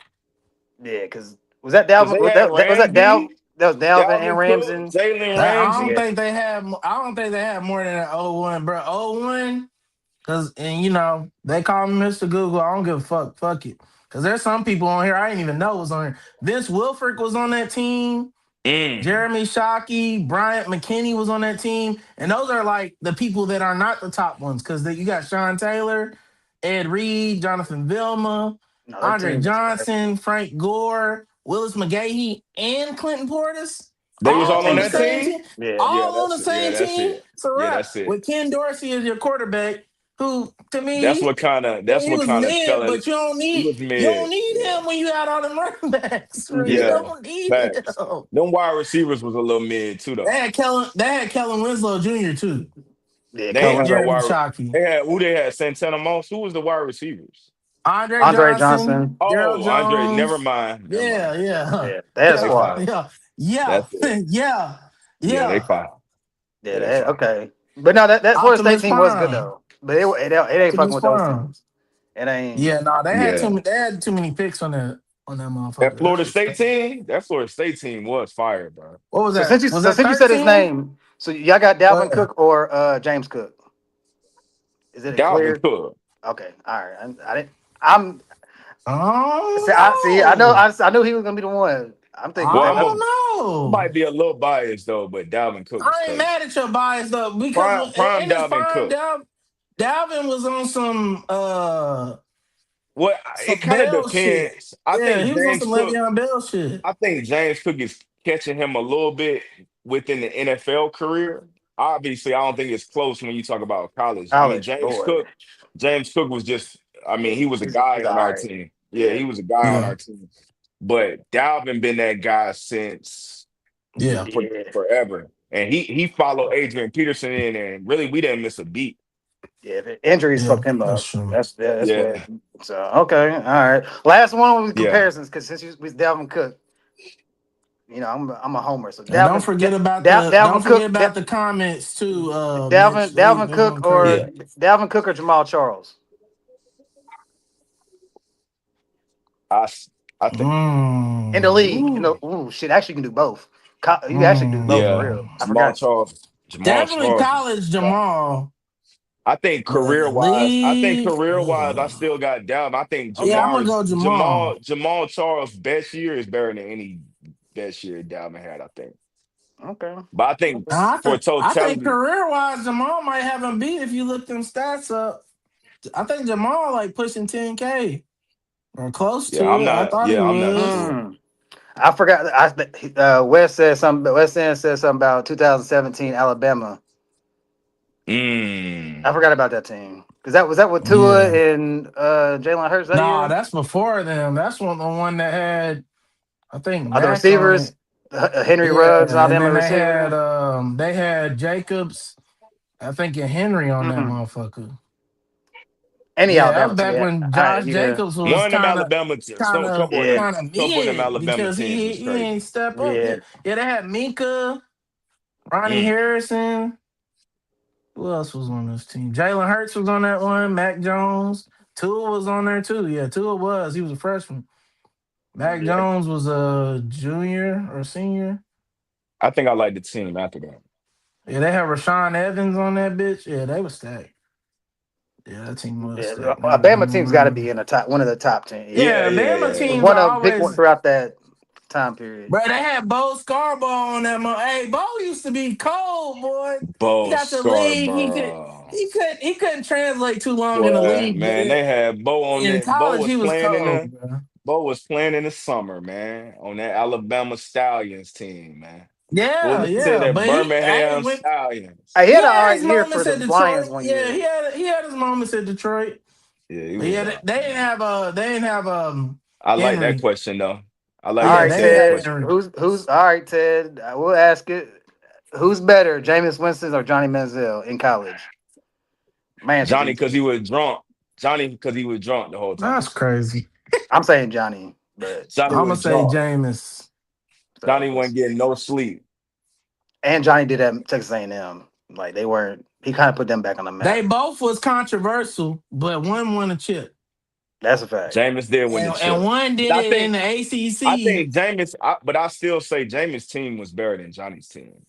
yeah. Because was that Because Dalvin? they had Was that Dal? Ramsey, That was Dalvin and Dalvin Cook, Ramsey. Jalen I don't Ramsey. think they had. I don't think they had more than an 0-1, bro. 0-1, cause and they call me Mr. Google. I don't give a fuck. Fuck it. Cause there's some people on here I didn't even know was on here. Vince Wilfork was on that team. Mm. Jeremy Shockey, Bryant McKinney was on that team, and those are like the people that are not the top ones because you got Sean Taylor, Ed Reed, Jonathan Vilma, No, that Andre team was crazy. Johnson, Frank Gore, Willis McGahee, and Clinton Portis, They Yeah, was that all all on on the team. that same team? team, Yeah, Yeah, all on the yeah, same that's team. it. It's a Yeah, wrap. that's it. With Ken Dorsey as your quarterback, who to That's me what kind of he was fell mid, in. but He was you don't mid. need Yeah. him when you had all them running backs. Bro. You yeah. Yeah. don't need Facts. him. Them wide receivers was a little mid too though. They had Kellen Winslow Jr. too, Yeah, They ain't and have no Jeremy wide. Shockey, They had who they had Santana Moss. Who was the wide receivers? Andre Andre Johnson, Johnson. Gerald Oh, Andre. Never Jones. mind. Never mind. Yeah, yeah, Yeah, they had a They yeah, squad. fine. yeah, yeah, That's it. yeah, Yeah, they yeah. fine. Yeah, Yeah, they they fine. okay. But no, that Florida State Optimus team was good Prime, though. But it ain't fucking Optimus with those Prime. teams. It ain't. Yeah, no, Yeah. they had too many picks on that That motherfucker. That Florida shit was State crazy. team. That Florida State team was fire, bro. What was that? Was So that since you said his 13? name, so y'all got Go Dalvin ahead. Cook or James Cook? Is it Dalvin clear? Cook. Okay, all right. I didn't. I'm see. I know. Oh no, I knew he was gonna be the one. I'm thinking. Well, I I'm a don't I know. might be a little biased though, but Dalvin Cook was I ain't crazy. mad at your bias though, because Prime in his Dalvin prime, Cook. Dalvin was on Well, some it kind of Bell shit. depends. I Yeah, think he was on James some Cook. Le'Veon Bell shit. I think James Cook is catching him a little bit within the NFL career. Obviously, I don't think it's close when you talk about college. I mean, College boy. James Cook was just, I mean, he was a He's guy all on our right. team. Yeah, Yeah. he was a guy on Yeah, our team. But Dalvin been that guy since yeah, Yeah. forever. And he followed Adrian Peterson in, and really we didn't miss a beat. Yeah, the injuries yeah. fucked him That's up. true. That's what. Yeah, So okay, all right. Last one with yeah. comparisons because since you with Dalvin Cook, I'm a homer. So And don't forget about Dalvin Cook, the comments too, Dalvin Mitch. Dalvin They going Cook or Yeah. crazy. Dalvin Cook or Jamal Charles. I s- I think In the league. Ooh, Shit, actually you can do both. You actually can do both for yeah, real. I Jamal forgot. Charles. Jamal Definitely Charles is college yeah. Jamal, I but think the league. career wise, I still got down. I think Yeah, I'm gonna go Jamal. Jamal Charles' best year is better than any best year Dalvin had. I think, Okay. but I think Okay. for I think totality, career wise, Jamal might have him beat if you look them stats up. I think Jamal like pushing 10K or close yeah, to it. I thought he I'm not was. sure. I forgot. Wes said something. West End said something about 2017 Alabama. I Mm, forgot about that team because that with Tua Yeah. and Jalen Hurts that Nah, year. that's before them. That's the one that had I think The Mac on receivers, it. Henry Yeah, Ruggs and all and them then at receiver. they had Jacobs, I think, and Henry on that Mm. motherfucker. Any Yeah, that was Alabama team. back Yeah, when Josh yeah, Jacobs was one of them kind of Alabama, kind of yeah, kind of couple of them mid Alabama because teams was he crazy. ain't step up yeah. yet. Yeah, they had Minka, Ronnie Mm. Harrison. Who else was on this team? Jalen Hurts was on that one. Mac Jones. Tua was on there too. Yeah, Tua was. He was a freshman. Mac Yeah. Jones was a junior or senior. I think I like the team after that. Yeah, they had Rashawn Evans on that bitch. Yeah, they was stacked. Yeah, that team was Yeah, stacked. Alabama team's got to be in the top, one of the top 10. Yeah, Yeah, yeah, Bama yeah, yeah. teams One are of pick one always. throughout that time period. Bro, they had Bo Scarborough on that. Hey, Bo used to be cold, boy. He Bo got the league. Scarborough. He couldn't translate too long in the Boy, league, but man, they had Bo on in that. college he was cold, bro. Bo was playing in the summer, man, on that Alabama Stallions team, man. What Yeah, was it? yeah, That but Birmingham when Stallions. He he had an all had right his year for moments the at Detroit. Lions one Yeah, year. he had his moments at Detroit. Yeah, he But was yeah, all right, they didn't man. have I like that Henry. question though. I like All Yeah, that right, they Ted had Ted. question. Henry. Who's all right, Ted? I will ask it. Who's better, Jameis Winston or Johnny Manziel in college? My answer's Johnny, easy. because he was drunk. Johnny, because he was drunk the whole time. That's crazy. I'm saying Johnny, but Johnny I'm gonna was say drunk. Jameis. Johnny so wasn't getting no sleep. and Johnny did that at Texas A&M. Like they weren't. He kind of put them back on the They map. both was controversial, but one won a chip, That's a fact. Jameis did win the and chip. one But did it in the ACC. But I still say Jameis' team was better than Johnny's team.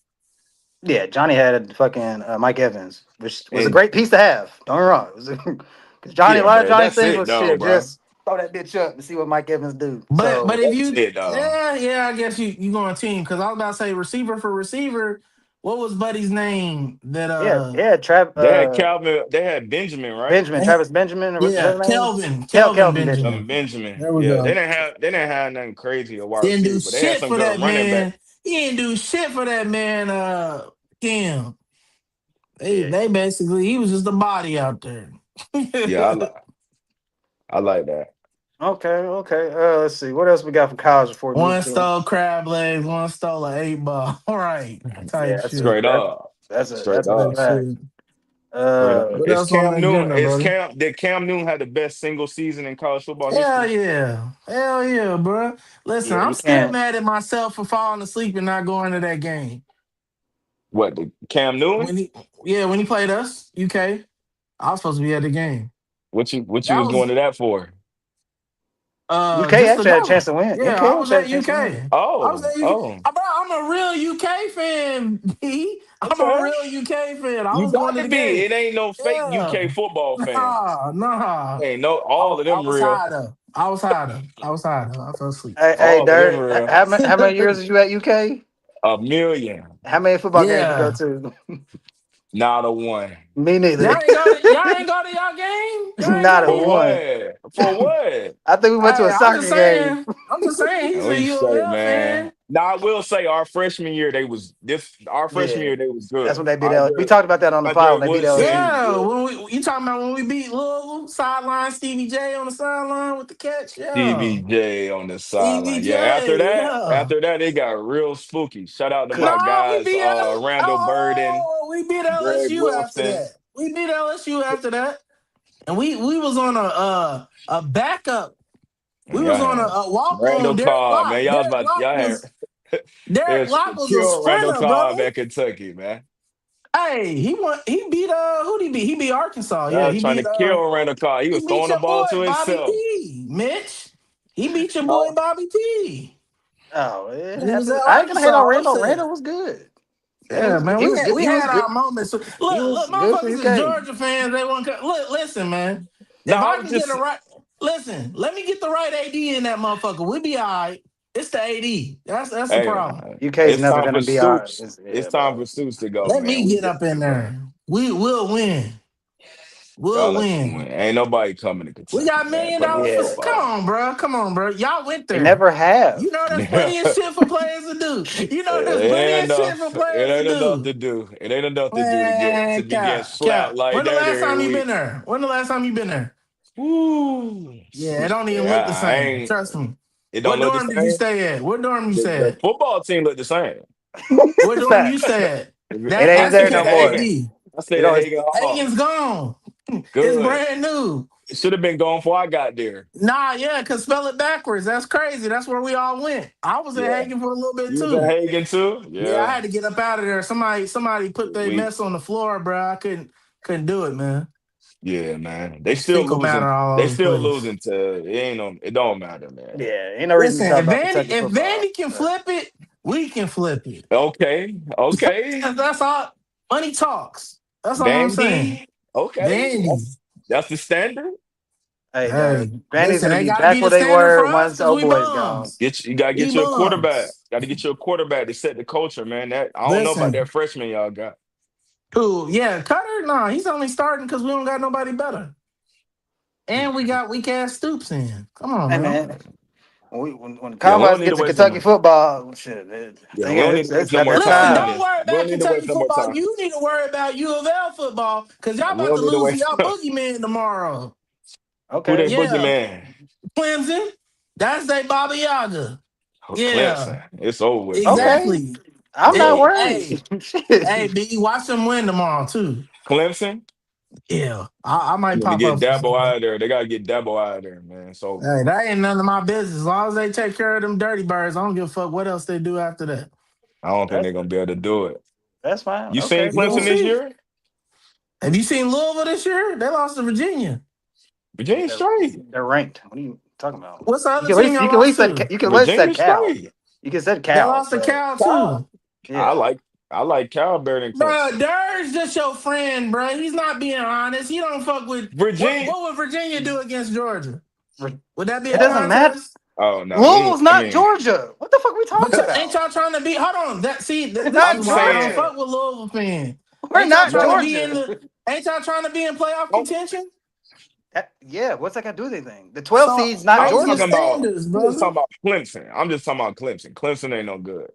Yeah, Johnny had a fucking Mike Evans, which was a And great piece to have. Don't get me wrong. Because Johnny, a yeah, lot of but Johnny's that's things it was though, shit. bro. Just throw that bitch up and see what Mike Evans do. But So if That's you it though. yeah, I guess you going team because I was about to say receiver for receiver. What was Buddy's name? That yeah, They had Benjamin, right? Benjamin, Travis Benjamin, or what's his yeah, name? Kelvin Kelvin Benjamin. Benjamin. Benjamin. There we Yeah, go. they didn't have nothing crazy at wide Didn't do receiver, but they had shit some for good that running back. man. He didn't do shit for that man. Cam. Yeah. They basically he was just a body out there. Yeah, I like that. Okay. Let's see. What else we got for college before we move One to? stole crab legs, one stole an 8 ball. All right, type Yeah, shit. Straight up. Straight that's a Type up. fact. shit. Straight up. What Is else on the Cam Newton agenda, brother? did Cam Newton have the best single season in college football Hell history? yeah. Hell yeah, bro. Listen, Yeah, I'm you still can't. mad at myself for falling asleep and not going to that game. What, the Cam Newton? When when he played us, UK, I was supposed to be at the game. What you That was going was to that for? UK just to actually had a go. chance to win. Yeah, UK I was actually had at a chance to win. UK. I was Oh, at UK. oh, Bro, I'm a real UK fan, B. I'm a okay. real UK fan. I You was going got to to the be. game. It ain't no fake Yeah. UK football fans. Nah. Ain't no all of I them was real. high though. I was high though. I fell asleep. Hey, All of them Dirt. real. How many years was you at UK? A million. How many football games you go Yeah. to? Not a one. Me neither. Y'all ain't go to y'all ain't go to y'all game. Y'all ain't Not go a For there. one. what? For what? I think we went to a Hey, I'm soccer just game. saying. I'm just saying. And He's a we U of say, L man. fan. Now I will say our freshman year they was this. Our freshman Yeah, year they was that's good. when they beat L. We talked about that on the pod Andre when they beat Woodson, LSU. Yeah, yeah, when we you talking about when we beat Louisville, sideline Stevie J on the sideline with the catch. Yeah, DBJ on the Stevie sideline. Yeah, J. Yeah. after that, it got real spooky. Shout out to my Could No, we guys, beat L. Randall Burden, We beat Greg LSU after Wilson. that. We beat LSU after that, and we was on a backup. We And was y'all on had a walk on Randall Derek Cobb, Locke. man. Y'all had Derek it's Locke was a kill Randall sprinter, brother. Cobb at Kentucky, man. Hey, he beat who did he beat? He beat Arkansas. Yeah, Y'all trying to kill Randall Cobb. He he was beat throwing the your ball to boy Bobby himself. P. Mitch. He beat your boy Oh, Bobby P. Oh, it And he had was at to. I ain't gonna hate on Arkansas Randall. upset. Randall was good. He Yeah, was man, he was good. we He was had good. our moments. Look, He was good for his motherfuckers is game. Georgia fans. They want to look. Listen, man. no, If I I was can get just a right, listen. Let me get the right AD in that motherfucker. We'll be all right. It's the AD. That's the hey, problem. UK's it's never time gonna for be all right. Stoops. It's Yeah, time bro. for Stoops to go, Let man. me We get got up in to go. there. We'll win. Y'all We'll let them win. win. Ain't nobody coming to We Kentucky, got man, million playing no dollar. Yeah, Come football. on, bro. Come on, bro. Y'all went they there. never have. You know there's plenty of it shit for players to do. You know there's plenty ain't of shit for enough. It players to ain't enough do. to do. It ain't enough to do to Man, be getting slapped cap. like When the that last every time you been week. there? When the last time you been there? Woo. Yeah, it don't even Yeah, look the I same. ain't. Trust me. It don't What look the dorm did you same. stay at? What dorm you stay The at? football team look the same. What dorm you Facts. stay at? It ain't I That's there stayed no at more. Hagen. KD. I It stayed at always Hagen Hall. Hagen's gone. It's Good. brand new. It should have been gone before I got there. Nah, yeah, cause spell it backwards. That's crazy. That's where we all went. I was at Yeah. Hagen for a little bit You was at too. Hagen too? Yeah, I Yeah. had to get up out of there. Somebody put their We mess on the floor, bro. I couldn't do it, man. Yeah, man. They There's still fecal matter losing. all They over the still place. losing to it ain't no it don't matter, man. yeah. Ain't no reason to Listen, talk about Kentucky If football. Vandy can flip it, we can flip it. Okay, okay. That's all. Money talks. That's all I'm saying. Vandy. Okay. Vandy. That's the standard. Hey, dog. Hey, Vandy's listen, gonna they be got to back be where the they standard for were us once because old we boy's gone. bums. You gotta We get you a quarterback. bums. Gotta get you a quarterback to set the culture, man. That I don't know about that Listen, freshman y'all got. who? Yeah, Cutter. Nah, he's only starting because we don't got nobody better, and we got weak ass Stoops in. Come on, Hey man. man, when the Yeah, we don't combines need get to to waste no Kentucky more. football, shit, Yeah, we don't need to it's waste no about more that time Listen, on time. don't this. worry We don't about need to waste Kentucky no more football. time. You need to worry about U of L football because y'all We about don't to need to lose to waste y'all boogeyman tomorrow. who they Okay, Yeah, boogeyman. Clemson. That's they Baba Yaga. Yeah, Clemson. It's over with for them. okay, exactly. I'm not worried. Hey, Shit. B, watch them win tomorrow too. Clemson. Yeah, I I might need to pop get up for Daboll something. out of there. They gotta get Daboll out of there, man. It's over. Hey, that ain't none of my business. As long as they take care of them dirty birds, I don't give a fuck what else they do after that. I don't think That's they're gonna be able to do it. that's fine. You seen Okay, We gonna Clemson cool. this see. year? Have you seen Louisville this year? They lost to Virginia. Virginia They're, straight. they're ranked. What are you talking about? What's the other team You y'all can at lost least to? you can at least Virginia set Cal. straight. You can set They Cal, lost to but Cal Cal. too. I yeah. like I like Cal better than Bro, Clemson. Durr's just your friend, bro. He's not being honest. He don't fuck with Virginia. what would Virginia do against Georgia? Would that be It a doesn't matter. contest? Oh no, we ain't, Louisville's I not mean, Georgia. What the fuck are we But talking ain't about? y'all trying to be? Hold on. We're This not I'm is why I don't saying Georgia. fuck with Louisville fans. We're Ain't y'all not trying no. to be in Georgia. the? Ain't y'all trying to be in playoff I'm, contention? Yeah, what's that got to do with anything? The 12 So seed's not I'm raise your talking Georgia. about. standards, I'm just brother. talking about Clemson. I'm just talking about Clemson. Clemson ain't no good.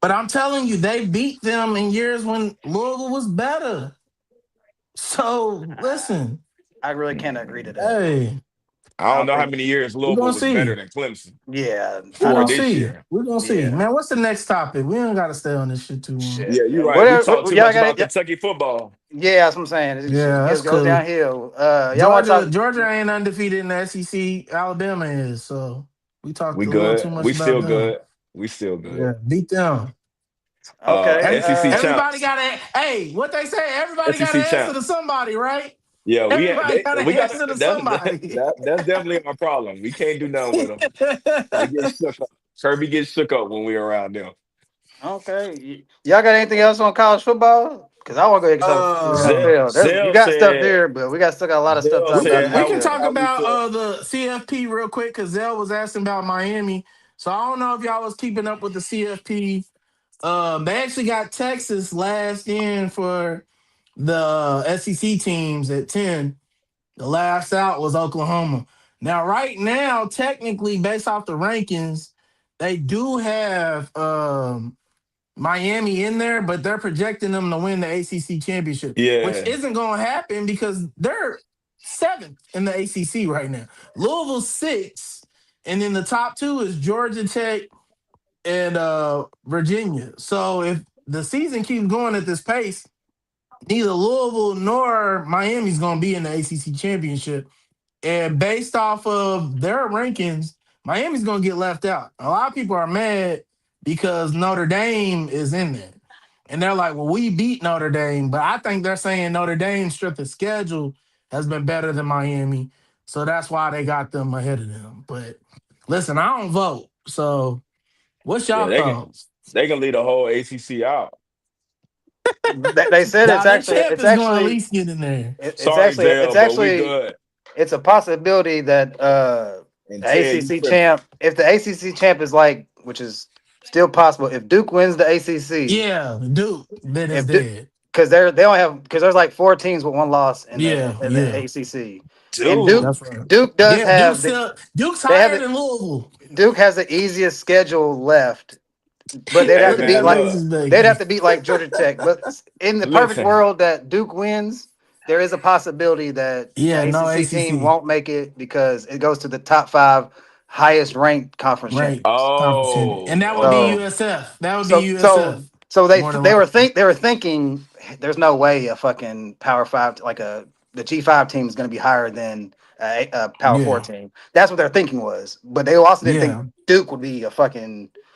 But I'm telling you, they beat them in years when Louisville was better. So listen, I really can't agree to Mm, that. hey, I I don't don't know how think. many years we're Louisville gonna was better see. than Clemson Yeah, We're I or gonna don't. this see. year. We're gonna see. Yeah, Man, what's the next topic? We don't gotta stay on this shit too long. shit. Yeah, you're right. We Whatever. talk too Y'all much got about it. Yeah, Kentucky football. yeah, that's what I'm saying. Yeah, It that's goes cool. downhill. Y'all want to talk? Georgia ain't undefeated in the SEC. Alabama is. So we talked We a little too good. much We about still them. good. We still good. Yeah, beat them. Okay. SEC Everybody champs. got to. Hey, what they say? Everybody got to SEC answer to champs. somebody, right? Yeah, Everybody got to we got answer to that, somebody. that's definitely our problem. We can't do nothing with them. They get shook up. Kirby gets shook up when we around them. Okay. Y'all got anything else on college football? Because I want to go ahead and talk uh, NFL. You Zell got stuff said there, but we got still got a lot of stuff to Zell talk about said in the we can how talk NFL. how we about feel. the CFP real quick because Zell was asking about Miami. So I don't know if y'all was keeping up with the CFP. They actually got Texas last in for the SEC teams at 10. The last out was Oklahoma. Now, right now, technically, based off the rankings, they do have Miami in there, but they're projecting them to win the ACC championship, which Yeah, isn't going to happen because they're seventh in the ACC right now. Louisville sixth, and then the top two is Georgia Tech and Virginia. So if the season keeps going at this pace, neither Louisville nor Miami's going to be in the ACC championship. And based off of their rankings, Miami's going to get left out. A lot of people are mad because Notre Dame is in there. And they're like, well, we beat Notre Dame. But I think they're saying Notre Dame's strength of schedule has been better than Miami. So that's why they got them ahead of them. But listen, I don't vote. So what's yeah, y'all thoughts? they can lead the whole ACC out. They said Now, that champ is going to at least get in there. Sorry, Zell, but we good. it's a possibility that And the Ted, you ACC tripping. champ, if the ACC champ is like, which is still possible, if Duke wins the ACC, Yeah, Duke, then it's if Duke, dead. because they only have because there's like 4 teams with 1 loss in Yeah, the yeah. ACC, and Dude, That's right. Duke does Yeah, have Duke's they have higher than Louisville. Duke has the easiest schedule left, but they'd have hey Look to at beat man, that like look, lazy they'd have bacon. to beat like Georgia Tech. But in the perfect listen. world that Duke wins, there is a possibility that the Yeah, no ACC team ACC won't make it because it goes to the top 5 highest ranked conference rank champions. conference champion, and that Oh, would be So okay. USF. That would be so so USF so more than likely. they were thinking there's no way a fucking Power 5 like the G5 team is going to be higher than a Power 4 Yeah, team. That's what their thinking was. But they also didn't think yeah. Duke would be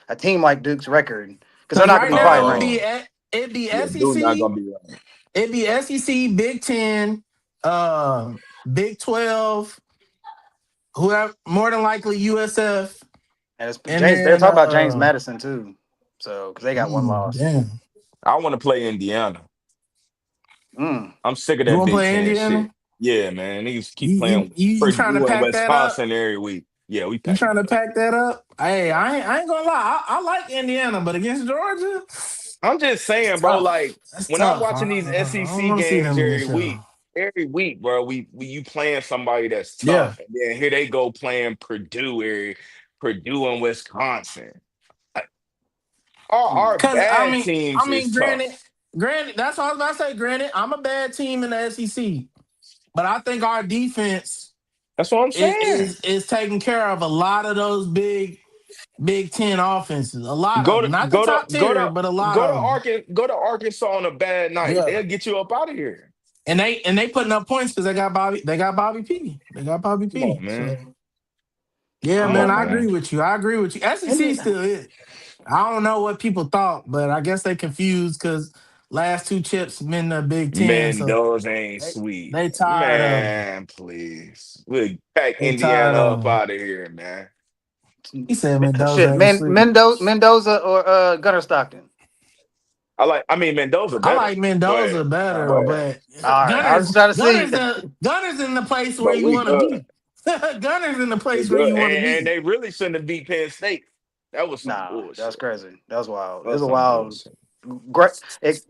a team like Duke's record because they're Because not going right to be now probably it would ranked. be Oh, it'd be yeah, dude, not SEC, gonna be right. it'd be SEC, Big Ten, Big 12, whoever more than likely USF, And it's and James. They're then talking about James Madison too. So because they got 1 loss. damn. I want to play Indiana. Mm. I'm sick of You that want to Big play Ten shit. Indiana? Yeah, man. Niggas keep You playing trying to Purdue and pack that up? Wisconsin every week. Yeah, we You packed trying it to up. pack that up? Hey, I ain't gonna lie. I like Indiana, but against Georgia, I'm just it's saying, bro. tough. Like That's when I'm tough. watching these I don't SEC want to see games them against y'all. every week, bro. We you playing somebody that's Yeah, tough, and then here they go playing Purdue and Wisconsin. Like, our Mm. because bad teams is granted, tough. That's what I was about to say. Granted, I'm a bad team in the SEC, but I think our defense That's what I'm saying. is taking care of a lot of those Big Ten offenses. A lot of Go them, to not the go to top go tier, to but a lot of them. Go to Arkansas on a bad night. Yeah. They'll get you up out of here. And they putting up points because they got Bobby P. They got Bobby Come on, P. So man. yeah, Come man, on, I Uh, agree man. with you. I agree with you. SEC and still it. I don't know what people thought, but I guess they confused because last 2 chips been the Big Ten, Man, so those ain't they sweet. they tired of them. Man, please. We'll pack They tired Indiana of up them. out of here, man. He said Mendoza shit, ain't sweet. Mendoza or Gunnar Stockton. I mean Mendoza I better, like Mendoza but better, but but All right, I was just trying to see. Gunner's in the place where but you we want to good. be. Gunner's in the We place where good. you want to And be. they really shouldn't have beat Penn State. That was some Nah, that's bullshit. crazy. That was wild. That It was was a some wild. bullshit. Great.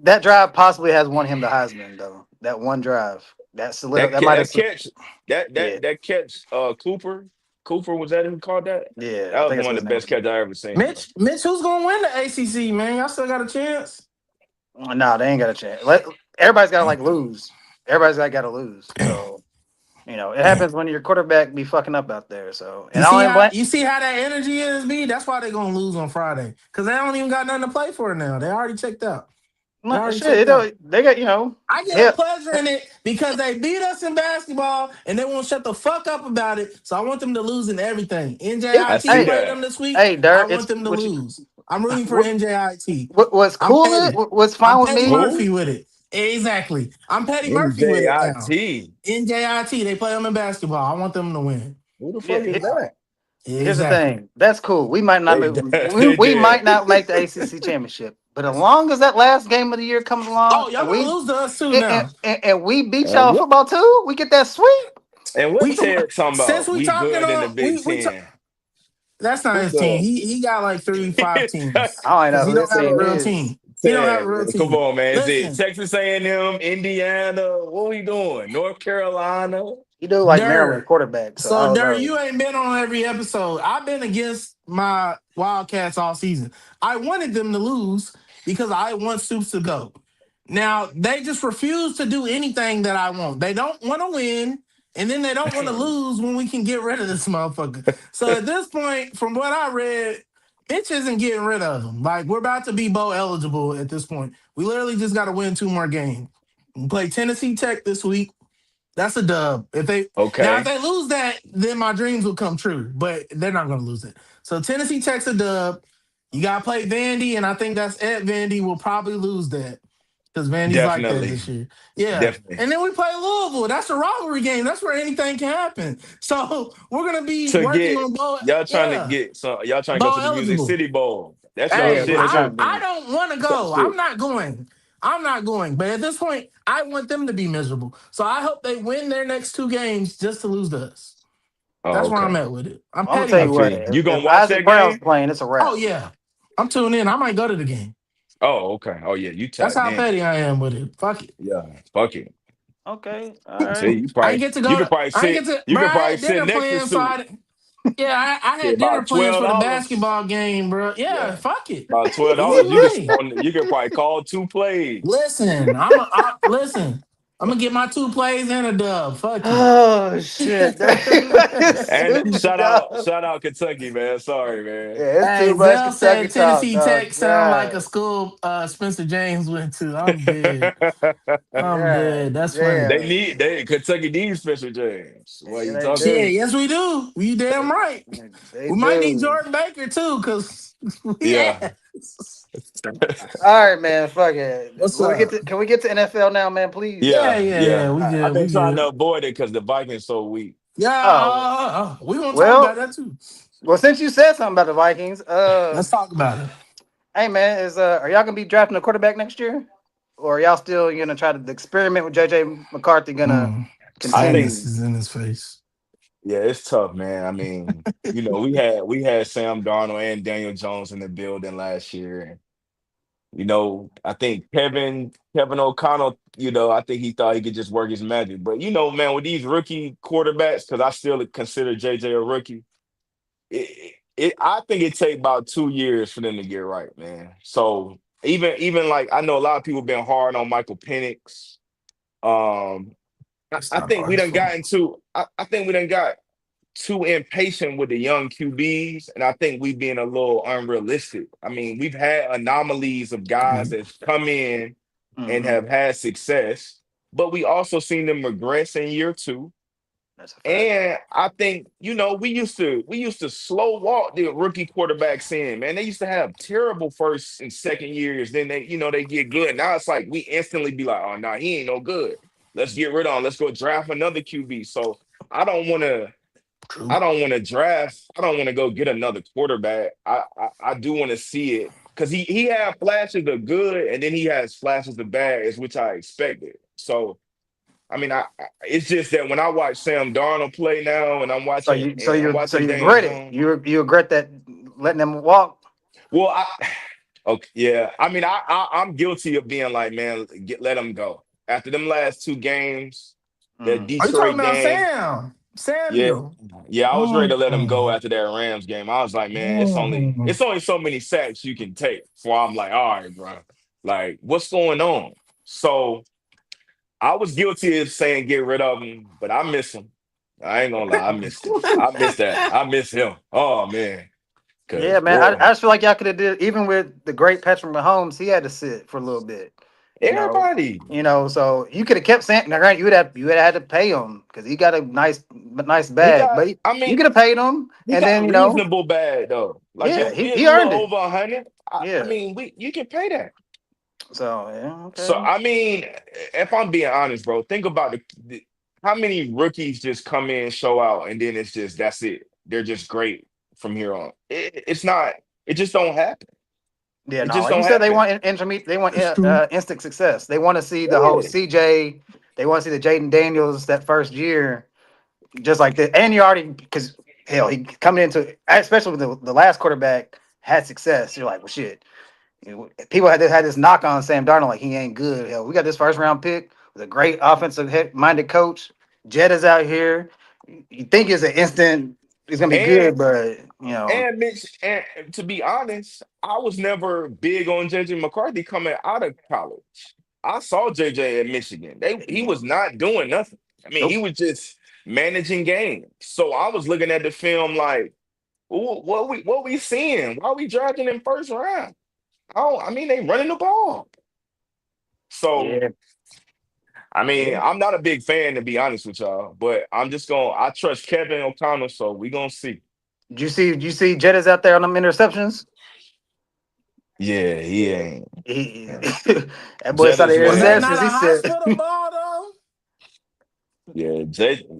That drive possibly has won him the Heisman though. That one drive. That might have. That catch, Yeah, that catch, Cooper. Cooper, was that who called that? yeah. That I was think that's one what of his the name best was. catches I ever seen, bro. Mitch, who's gonna win the ACC, man? Y'all still got a chance. Nah, they ain't got a chance. Everybody's got to like lose. Everybody's got to lose. So it happens when your quarterback be fucking up out there. So and I don't blame. You see how that energy is, B? That's why they're gonna lose on Friday. Because they don't even got nothing to play for now. They already checked out. They already Shit, checked out. they got I get a hell. pleasure in it because they beat us in basketball and they won't shut the fuck up about it. So I want them to lose in everything. I see NJIT Hey, played them that. this week. hey, I Dirk. want It's them to what you. lose. I'm rooting for What, NJIT. what's I'm cool? petty. What's I'm fine with Petty me? Murphy Who? with it. Exactly. I'm Petty Murphy with it now. NJIT. NJIT, they play them in basketball. I want them to win. Who the fuck Yeah. is that? Here's the Exactly. thing. That's cool. We might not They make they we did. might not make the ACC championship, but as long as that last game of the year comes along Oh, y'all gonna lose to us too now. and we beat y'all in What? football too, we get that sweep. And what We Ted talking since about? we We talking good in the on Big Ten. that's not Who his team. good? He got like 3 5 teams I don't because know he who don't his have a team real is. team. He don't have a saying, real man. Come team. on, man. Is it Listen, Texas A&M, Indiana? What we doing? North Carolina? You do like Maryland Dirt. quarterback, so I So don't Dirt, know. you ain't been on every episode. I've been against my Wildcats all season. I wanted them to lose because I want Stoops to go. Now they just refuse to do anything that I want. They don't want to win, and then they don't want to lose when we can get rid of this motherfucker. So at this point, from what I read, Mitch isn't getting rid of him. Like we're about to be bowl eligible at this point. We literally just got to win two more games. We play Tennessee Tech this week. That's a dub. If Okay, they lose that, then my dreams will come true. But they're not going to lose it. So Tennessee Tech's a dub. You got to play Vandy, and I think that's at Vandy. We'll probably lose that because Vandy's like that definitely, this year. Yeah, definitely. and then we play Louisville. That's a rivalry game. That's where anything can happen. So we're gonna be To working get on bowl. y'all trying to Yeah, get some. Y'all trying to go bowl to the Music eligible. City Bowl. That's y'all Yeah, Hey, we shit were I trying too. to I do. don't want to That's y'all go. shit. I'm not going. I'm not going. But at this point, I want them to be miserable. So I hope they win their next two games just to lose to us. Oh, That's where I'm okay. at with it. I'm I'm gonna petty tell I you with what. feel you. you. You If gonna watch Isaac that Brown's game? playing, it's a Oh wrap. yeah, I'm tuning in. I might go to the game. Oh, okay. Oh yeah, you That's tapped how in. petty I am with it. Fuck it. Yeah, fuck it. Okay, all See, right. I ain't get to you go could to. probably I ain't sit get to, you bro. could I probably had sit dinner next to plans, so Soup. yeah, I Shit, had dinner about plans twelve for the dollars. basketball game, bro. Yeah, Yeah, fuck it. about twelve Easy dollars. money. You could probably call two plays. Listen, listen. I'm gonna get my two plays and a dub. Fuck it. Oh shit, that's And stupid dog. shout out Kentucky, man. Sorry, man. Yeah, it's Hey, too much Zell Kentucky said talk, Tennessee dog. Tech sound like a God, school Spencer James went to. I'm dead. I'm God, dead. That's funny. damn. They Kentucky needs Spencer James. What Yeah, you they talking about? Shit, do. yes we do. You damn right. They We might need do. Jordan Baker too, cause we Yeah. ass. All right, man. Fuck it. What's up? Can we get to NFL now, man? Please. Yeah, Yeah, yeah, yeah. yeah. We All right. I've good. We been trying to good. avoid it because the Vikings so weak. Yeah, Oh we gonna talk about well. that too. Well, since you said something about the Vikings, Let's talk about it. hey man, is are y'all gonna be drafting a quarterback next year, or are y'all still gonna try to experiment with JJ McCarthy? Gonna I Sadness think continue? is in his face. yeah, it's tough, man. I mean, we had Sam Darnold and Daniel Jones in the building last year. And I think Kevin O'Connell, I think he thought he could just work his magic. But man, with these rookie quarterbacks, because I still consider JJ a rookie, I think it take about 2 years for them to get right, man. So even like I know a lot of people been hard on Michael Penix. Um, I, It's I not think all we his done fault. got into I think we done got too impatient with the young QBs, and I think we being a little unrealistic. I mean, we've had anomalies of guys Agreed. that come in and Hmm. have had success, but we also seen them regress in year two. That's a fact. And I think, we used to slow walk the rookie quarterbacks in, man. They used to have terrible first and second years. Then they get good. Now it's like we instantly be like, oh no, he ain't no good. Let's get rid of him. Let's go draft another QB. So I don't want to. True. I don't want to draft. I don't want to go get another quarterback. I do want to see it because he had flashes of good and then he has flashes of bad, is which I expected. So I mean, it's just that when I watch Sam Darnold play now, and I'm So watching you Daniel regret it. Jones. You regret that letting them walk. Well, okay, yeah. I mean, I'm guilty of being like, man, let him go after them last two games, the Mm. Are you talking Detroit about game. Sam? Yeah, Samuel. yeah. I was ready to let him go Mm. after that Rams game. I was like, man, it's only Mm. it's only so many sacks you can take. Before I'm like, all right, bro, like what's going on? So I was guilty of saying get rid of him, but I miss him. I ain't gonna lie, I missed him. I miss that. I miss him. Oh man, Yeah, because man. boy, I just feel like y'all could have did even with the great Patrick Mahomes. He had to sit for a little bit. You know. everybody, So you could have kept saying. Now, granted, you would have had to pay him because he got a nice he bag. got. But I you mean, could have paid him, he and got then reasonable bad though. Like yeah, it, he, it's he a little earned it. over 100. I Yeah. mean, you can pay that. So yeah, So okay. I mean, if I'm being honest, bro, think about how many rookies just come in, show out, and then it's just that's it. They're just great from here on. It's not. It just don't happen. Yeah, It no, just like you don't said, they happen. want intermediate. They want It's true. instant success. They want to see the whole Yeah. CJ. They want to see the Jaden Daniels that first year, just like that. And you already because hell, he coming into especially with the last quarterback had success. You're like, well, shit. People had this knock on Sam Darnold like he ain't good. Hell, we got this first round pick with a great offensive minded coach. Jed is out here. You think it's an instant? It's gonna be And good, but and Mitch, and to be honest, I was never big on JJ McCarthy coming out of college. I saw JJ at Michigan. He was not doing nothing. I mean, he nope. was just managing games. So I was looking at the film like, what we seeing? Why are we drafting in first round? Oh, I mean, they running the ball. So Yeah, I mean, yeah. I'm not a big fan to be honest with y'all, but I trust Kevin O'Connell, so we gonna see. Did you see Jed is out there on them interceptions? Yeah, he Yeah. ain't. That boy saw the Jettas Was that went. not interceptions. He a said, hospital ball though? Yeah,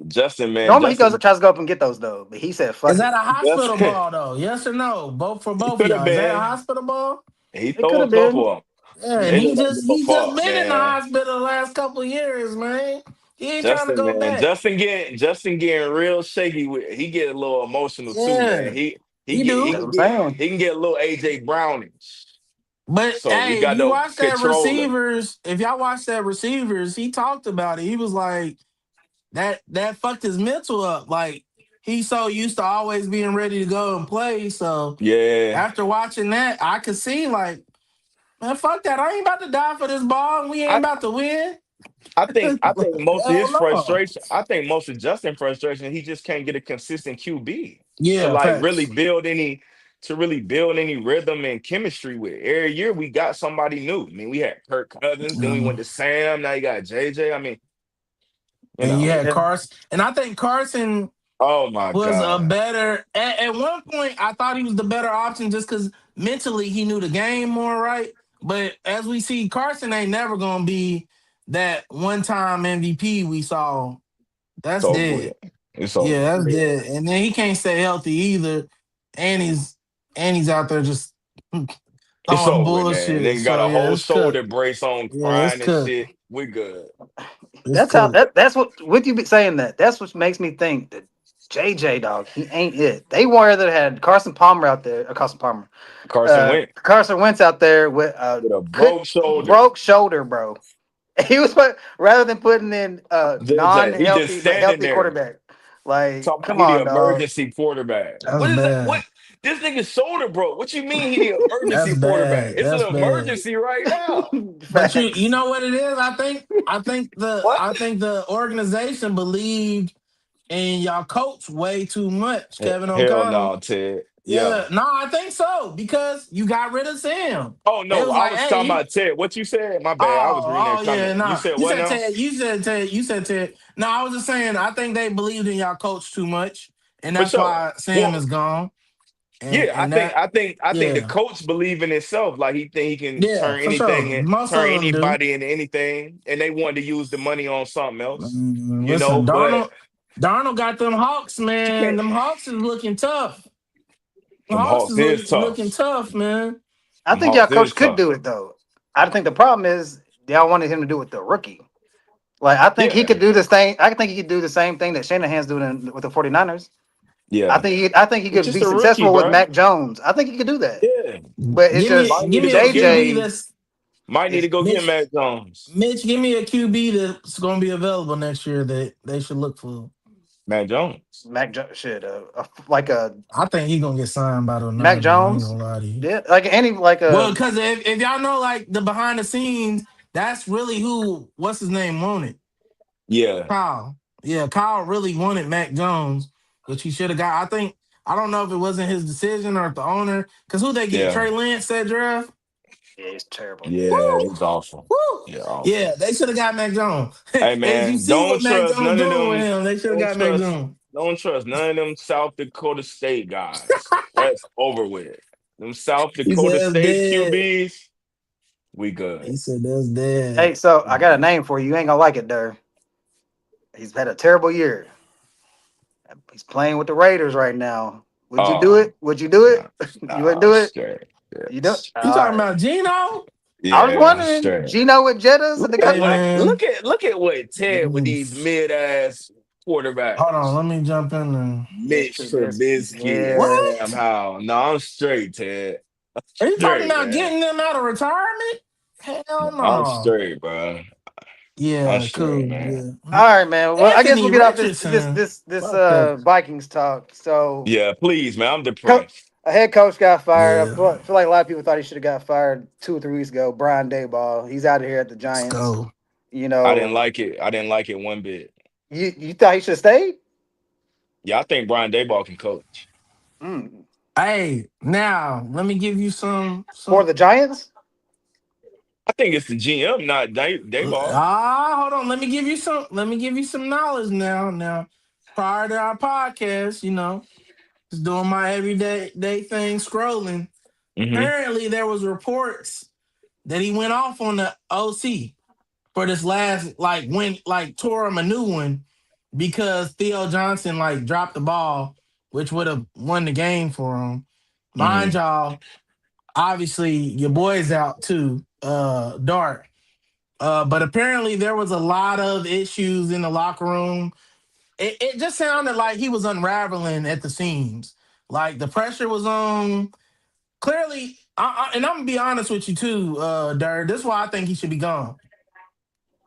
Justin, man, normally he goes Justin, and tries to go up and get those though, but he said, Is "Fuck that it." a hospital Justin, ball though? Yes or no? Both for he both of could have y'all. Is that a been. hospital ball? He It could throw a have been. couple of them. Yeah, and They Yeah. look like give a he just fuck, been in the man. hospital the last couple of years, man. He ain't trying to Justin, go man, back. Justin getting real shaky with. He get a little emotional too, man. Yeah, He he get That's what do. I'm saying. he can get a little AJ Brownish. But So we hey, if got you to watch that control him. receivers, if y'all watch that receivers, he talked about it. He was like that fucked his mental up. Like he's so used to always being ready to go and play. So Yeah, after watching that, I could see like, man, fuck that. I ain't about to die for this ball, and we ain't I about to win. I think most of Hell his no. frustration. I think most of Justin frustration. He just can't get a consistent QB to Yeah, like facts. really build any rhythm and chemistry with. Every year we got somebody new. I mean, we had Kirk Cousins, then we went Um, to Sam. Now you got JJ. I mean, you and you know. had Yeah. Carson, and I think Carson Oh my was a God. better. At one point, I thought he was the better option just because mentally he knew the game more, right? But as we see, Carson ain't never gonna be that one-time MVP we saw. It's That's over dead. with. It's over. Yeah, that's Yeah. dead. And then he can't stay healthy either, and he's out there just It's throwing over with, man. bullshit. They got So a yeah, whole it's cooked. shoulder brace on, Yeah, it's crying and cooked. shit. We good. It's That's how cooked. that's what with you be saying that. That's what makes me think that JJ dog, he ain't it. They wanted to had Carson Palmer out there, Carson Palmer. Carson Wentz Carson Wentz out there with a with a good broke shoulder. broke shoulder, bro. He was rather than putting in a JJ, he just non-healthy but standing healthy there. quarterback. Like, Talking about come he the on, dog. emergency quarterback. That's What is that? What bad. this nigga's shoulder broke? What you mean he the That's emergency quarterback? bad. It's an That's bad. emergency right now. But you Facts. know what it is? What? I think the organization believed in y'all coach way too much, Kevin Hell O'Connell. no, Ted. Yeah, Yeah. no, I think so because you got rid of Sam. Oh They no, was I like, was hey, talking about Ted. What you said? My bad. I was reading oh that yeah, comment. You no. said You what said now? Ted, you said Ted. No, I was just saying I think they believed in y'all coach too much, and For that's sure. why Sam Well, is gone. yeah, And that I think the yeah. coach believe in himself. Like he think he can Yeah, for sure. Most turn of them do. anybody into anything, and they wanted to use the money on something else, you know. Listen, But Darnold got them Hawks, you man. can't. Them Hawks is looking tough. Them Them Hawks Hawks is is looking tough. tough, man. I Them think y'all Hawks coach is could tough. do it though. I think the problem is y'all wanted him to do it with the rookie. Like I think he Yeah, could do this thing. I think he could do the same thing that Shanahan's doing with the 49ers. yeah. I think he It's could just be a rookie, successful with bro. Mac Jones. I think he could do that. Yeah, But it's might just need Give to me a go get him. QB JJ that's Might need to is go get Mitch. Matt Jones. Mitch, give me a QB that's going to be available next year that they should look for. Matt Jones. Mac Jones shit. Like a I think he's gonna get signed by the Mac Niners. I ain't Jones. gonna lie to you. Yeah, like any like Well, a because if y'all know like the behind the scenes, that's really who what's his name wanted. Yeah, Kyle. Yeah, Kyle really wanted Mac Jones, which he should have got. I don't know if it wasn't his decision or if the owner, because who they get? yeah, Trey Lance that draft? yeah, it's terrible. yeah. Woo! It's awful. Woo! Yeah, awful. Yeah, they should have got Mac Jones. Hey As you man, see what Mac Jones doing with him, they should have don't got Mac trust Jones. don't trust none of them South Dakota State guys. That's over with. Them South He said Dakota that's State dead. QBs, we good. He said that's dead. Hey, so I got a name for you. You ain't gonna like it, there. He's had a terrible year. He's playing with the Raiders right now. Would you do Oh, it? Would you do nah, it? You wouldn't nah, do it. straight. You do. Yes. You All talking right. about Gino? I was Yeah, wondering, straight. Gino with Jettas and the Hey Look man, at what let Ted with me these mid ass hold on. quarterbacks. Let me jump in there. Mitch Mitch Trubisky. Trubisky and Yeah. Sam What? Howell. No, I'm straight, Ted. Are you talking Straight, about man. getting them out of retirement? Hell I'm no. straight, bro. I'm Yeah, straight, cool. man. Yeah. All right, man. Well, I guess Anthony we'll get off this Richardson. this Fuck that. Vikings talk. So, Yeah, please, man. I'm co- depressed. a head coach got fired. Yeah. Feel like a lot of people thought he should have got fired 2 or 3 weeks ago. Brian Daboll. He's out of here at the Let's Giants. go. You I didn't know, like it. I didn't like it one bit. you thought he should have stayed? Yeah, I think Brian Daboll can coach. Mm. Hey, now let me give you For some the Giants? I think it's the GM, not Dayball. hold on. Let me give you some knowledge now. Now, prior to our podcast, just doing my everyday day thing scrolling. Hmm. Apparently there was reports that he went off on the OC for this last tore him a new one because Theo Johnson dropped the ball, which would have won the game for him. Mind Hmm. y'all, obviously your boy's out too, Dart. But apparently there was a lot of issues in the locker room. It just sounded like he was unraveling at the seams. Like the pressure was on. Clearly, and I'm gonna be honest with you too, Dart. This is why I think he should be gone.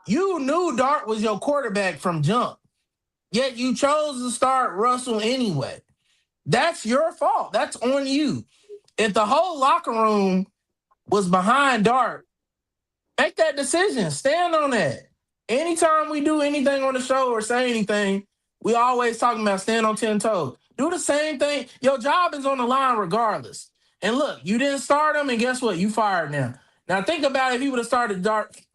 You knew Dart was your quarterback from jump, yet you chose to start Russell anyway. That's your fault. That's on you. If the whole locker room was behind Dart, make that decision. Stand on that. Anytime we do anything on the show or say anything, we always talking about stand on 10 toes. Do the same thing. Your job is on the line regardless. And look, you didn't start him, and guess what? You fired now. Now think about if he would have started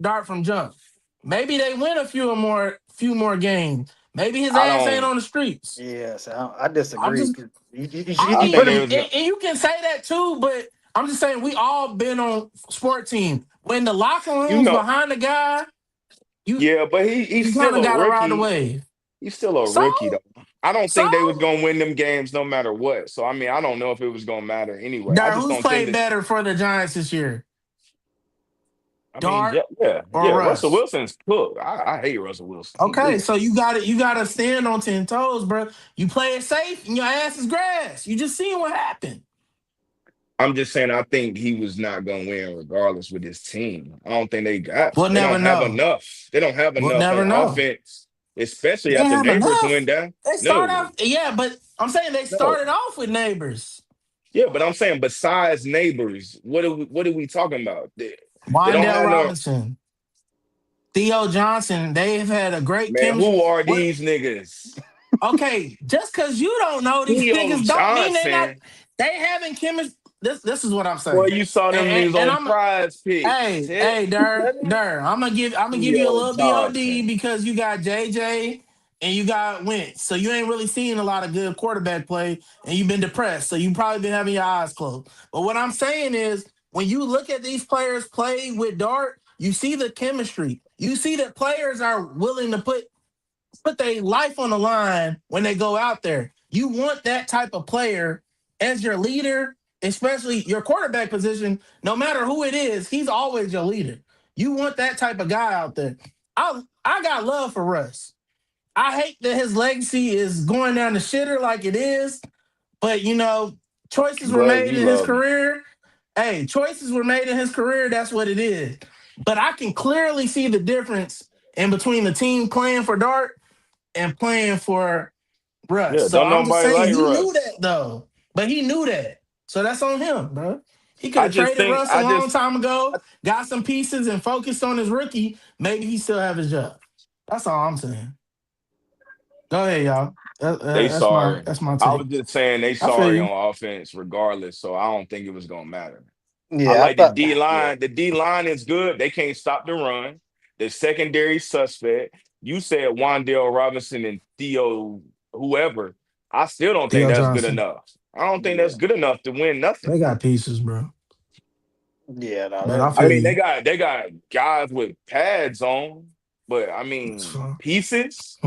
Dart from jump. Maybe they win a few more games. Maybe his I ass ain't don't. on the streets. Yes, I I'm disagree. just I You think put they him. was gonna. and you can say that too, but I'm just saying we all been on sport team. When the locker You room's know. behind the guy, you Yeah, but he's you kind still of a got to ride the rookie. wave. He's still a So, rookie though. I don't so, think they was gonna win them games no matter what. So I mean, I don't know if it was gonna matter anyway. I Dart, just who's don't think played that. better for the Giants this year? I mean, Dart yeah, yeah, or yeah. Russell Russ? Wilson's cooked. I hate Russell Wilson. He Okay, losing. so you gotta stand on 10 toes, bro. You play it safe and your ass is grass. You just seen what happened. I'm just saying. I think he was not gonna win regardless with his team. I don't think they got. We'll They never don't have know. enough. They don't have We'll enough never on know. offense, especially They didn't after have neighbors enough. went down. They start No, off, yeah, but I'm saying they no. started off with neighbors. Yeah, but I'm saying besides neighbors, what are we talking about? They don't Wandale have no Robinson, Theo Johnson, they've had a great man. chemistry. Who are What? these niggas? Okay, just because you don't know these Theo niggas don't mean they not. Johnson. They having chemistry. This is what I'm Boy, saying. you saw And, them and, niggas and on I'm prize picks. hey, Dur, That Dur. I'm gonna give you a Theo little BOD Johnson. because you got JJ and you got Wentz, so you ain't really seen a lot of good quarterback play, and you've been depressed, so you probably been having your eyes closed. But what I'm saying is, when you look at these players play with Dart, you see the chemistry. You see that players are willing to put their life on the line when they go out there. You want that type of player as your leader, especially your quarterback position. No matter who it is, he's always your leader. You want that type of guy out there. I got love for Russ. I hate that his legacy is going down the shitter like it is, but choices I'm were glad made you in his love him. career. Hey, choices were made in his career. That's what it is. But I can clearly see the difference in between the team playing for Dart and playing for Russ. Yeah, So don't I'm just nobody saying like he knew that Russ. though. But he knew that. So that's on him, bro. He could I have just traded think Russ a I long just time ago, got some pieces and focused on his rookie. Maybe he still have his job. That's all I'm saying. Go ahead, y'all. they That's my sorry. that's my I take. was just saying they I feel sorry you. on offense regardless, so I don't think it was gonna matter. I Yeah, I like the thought. D Yeah, line. The D line is good. They can't stop the run. The secondary suspect. You said Wandale Robinson and Theo, whoever. I still don't think Theo that's good Johnson. enough. I don't think that's yeah, good enough to win nothing. They got pieces, bro. yeah. No, But I I feel mean, they you. got they got guys with pads on, but I That's mean fine. pieces.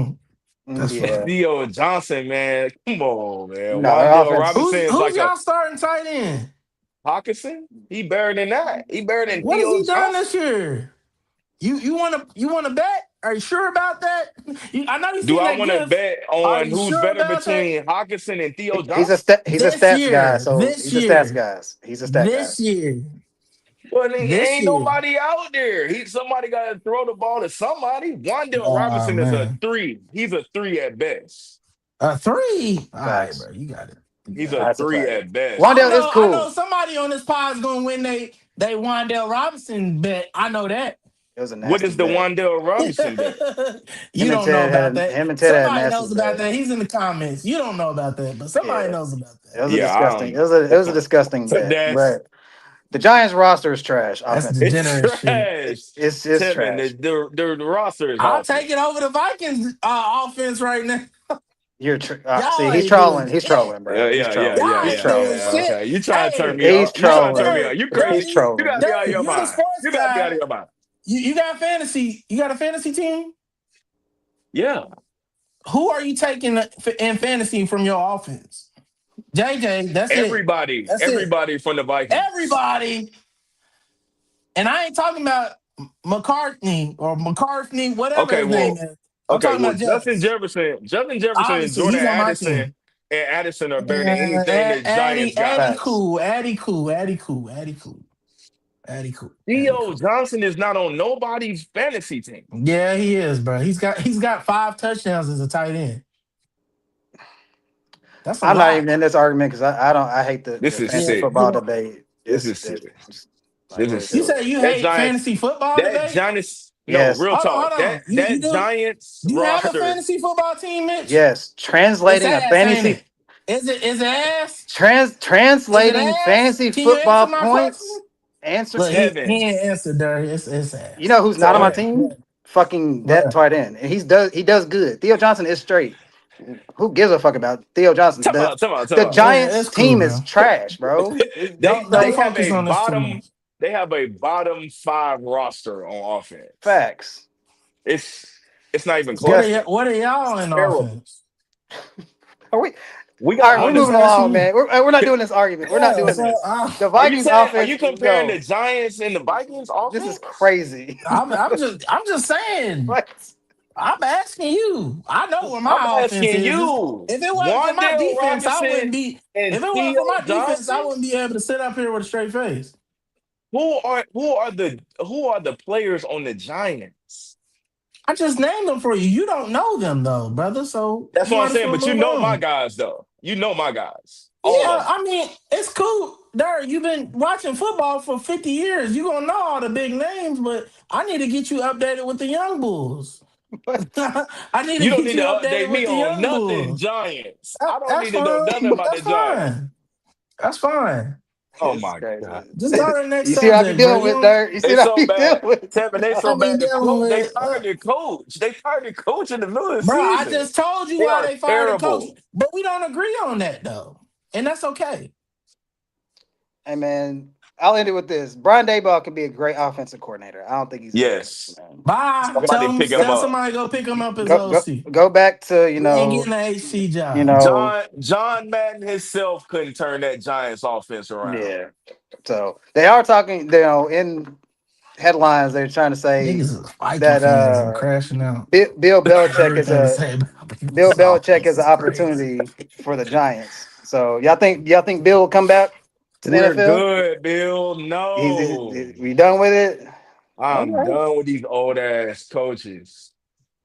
That's yeah. fine. Theo Johnson, man, come on, man. No, their Wandale offense. Robinson Who's is who's like a y'all starting tight end? Hawkinson. He better than that. He better than What has Theo he done Johnson. this year? You want to bet? Are you sure about that? I know you Do seen I that want to GIF. bet Are on you who's sure better about that? between Hawkinson and Theo He's a Johnson? he's a This stats guy, year, so this he's a stats year, guy. He's a stat guy. this year, Well, this ain't year. nobody out there. Somebody got to throw the ball to somebody. Wandale Oh Robinson is a man, three. He's a three at best. a three. All right, Facts. bro, you got it. You He's got a it. That's a three fact. at best. Wandale is I know cool. somebody on this pod is gonna win. They Wandale Robinson bet. I know that. It was a What nasty is the bet. Wandale Robinson bet? You don't know about that. Him and Ted had a Somebody nasty knows about bet. that. He's in the comments. You don't know about that, but somebody Yeah, knows about it that. was a Yeah, I disgusting. don't It was a know. disgusting So bet. that's But the Giants roster is trash That's offensively. it's degenerate shit. trash. It's Tevin, trash. the roster is I'll awful. take it over the Vikings offense right now. See, Y'all he's ain't doing trolling. He's shit. trolling, Yeah, bro. He's yeah, yeah, trolling. yeah, Y'all He's ain't yeah, doing trolling, yeah. bro. shit. Okay, you trying to turn Hey, me He's off? You trying to turn me trolling. off? You Dirty, He's crazy? You trolling. got to be out of Dirty, your you the mind. sports You got to be out of guy. your mind. You got fantasy. You got a fantasy team. Yeah, Who are you taking in fantasy from your offense? JJ, that's it. everybody, That's it. everybody from the Vikings. Everybody. And I ain't talking about McCartney, whatever Okay, his name well, is. I'm okay, talking well, about Jefferson. Justin Jefferson, and Obviously, Jordan he's on my Addison team. and Addison are better than anything the Giants got. Addy Facts. cool, Addy cool, Addy cool, Addy cool, Addy cool, Addy Theo cool. Johnson is not on nobody's fantasy team. Yeah, he is, bro. He's got 5 touchdowns as a tight end. That's a I'm not lot. even in this argument because I hate This the is fantasy Yeah, sick. you football don't. debate. This is sick. It's like This what are we is You sick. doing? say you That hate Giants, fantasy football that debate? Giants, no, Yes, real talk. Hold on. You That do? Giants Do you have a roster. fantasy football team, Mitch? yes. It's Translating a ass, ain't fantasy it? Is it ass? Is it translating ass? fantasy Can you answer football my points. question? Answer. Look, he Tevin, ain't answered, Dirty. It's You know ass. who's not on my Tevin. team? Fucking that What? tight end. And he does good. Theo Johnson is straight. Who gives a fuck about Theo Johnson? Come on, come on, come The on. Yeah, Giants it's cool, team is bro. trash, bro. They Don't So have focus a on this too bottom. much. They have a bottom five roster on offense. facts. It's it's not even What are close. Disgusting. what are y'all It's in terrible. offense? Are we We all got right, we're I'm one. just moving asking along, you. man. We're not doing this argument. We're not Yeah, doing so this. The Are you Vikings saying? Are offense, you comparing the yo, Giants and the Vikings this is offense? crazy. I'm just saying. What? I'm asking you. I know where I'm my offense asking is. you. If it wasn't for my Wandale defense, I Robinson wouldn't be. and If it wasn't Theo for my defense, I Johnson. wouldn't be able to sit up here with a straight face. Who are the players on the Giants? I just named them for you. You don't know them though, brother. So That's you what I'm might as saying. well But you move know my on. guys, though. You know my guys, all Yeah, of them. I mean, it's cool. Derek, you've been watching football for 50 years. You're gonna know all the big names, but I need to get you updated with the young bulls. What? I need to You don't get need you to update updated with me the on young nothing bulls. Giants. I don't That's need to know fine. nothing about the That's Giants. fine. That's fine. Oh This is my God. crazy. Just go to the next You see what I be subject, bro. dealing You with, don't Dirk? You see They what I so be dealing bad. with? Tevin, they so I be bad. dealing They with fired the coach. They fired the coach in the middle of the bro. I season. just told you They why are they fired a coach, terrible. but we don't agree on that though. And that's okay. Hey man, I'll end it with this. Brian Daboll can be a great offensive coordinator. I don't think he's a head coach, Yes. man. Bye. Go Somebody pick him Tell up. somebody go pick him up as go go, OC. go back to He ain't getting an HC you job. know John Madden himself couldn't turn that Giants offense around. yeah. So they are talking, in headlines. They're trying to say Niggas is Viking that fans and crashing out. Bill Belichick is Everything to a say about Bill this Belichick offense is an is crazy. opportunity for the Giants. So y'all think Bill will come back to the We're NFL? good, Bill. He's No. we done with it. I'm Okay. done with these old ass coaches.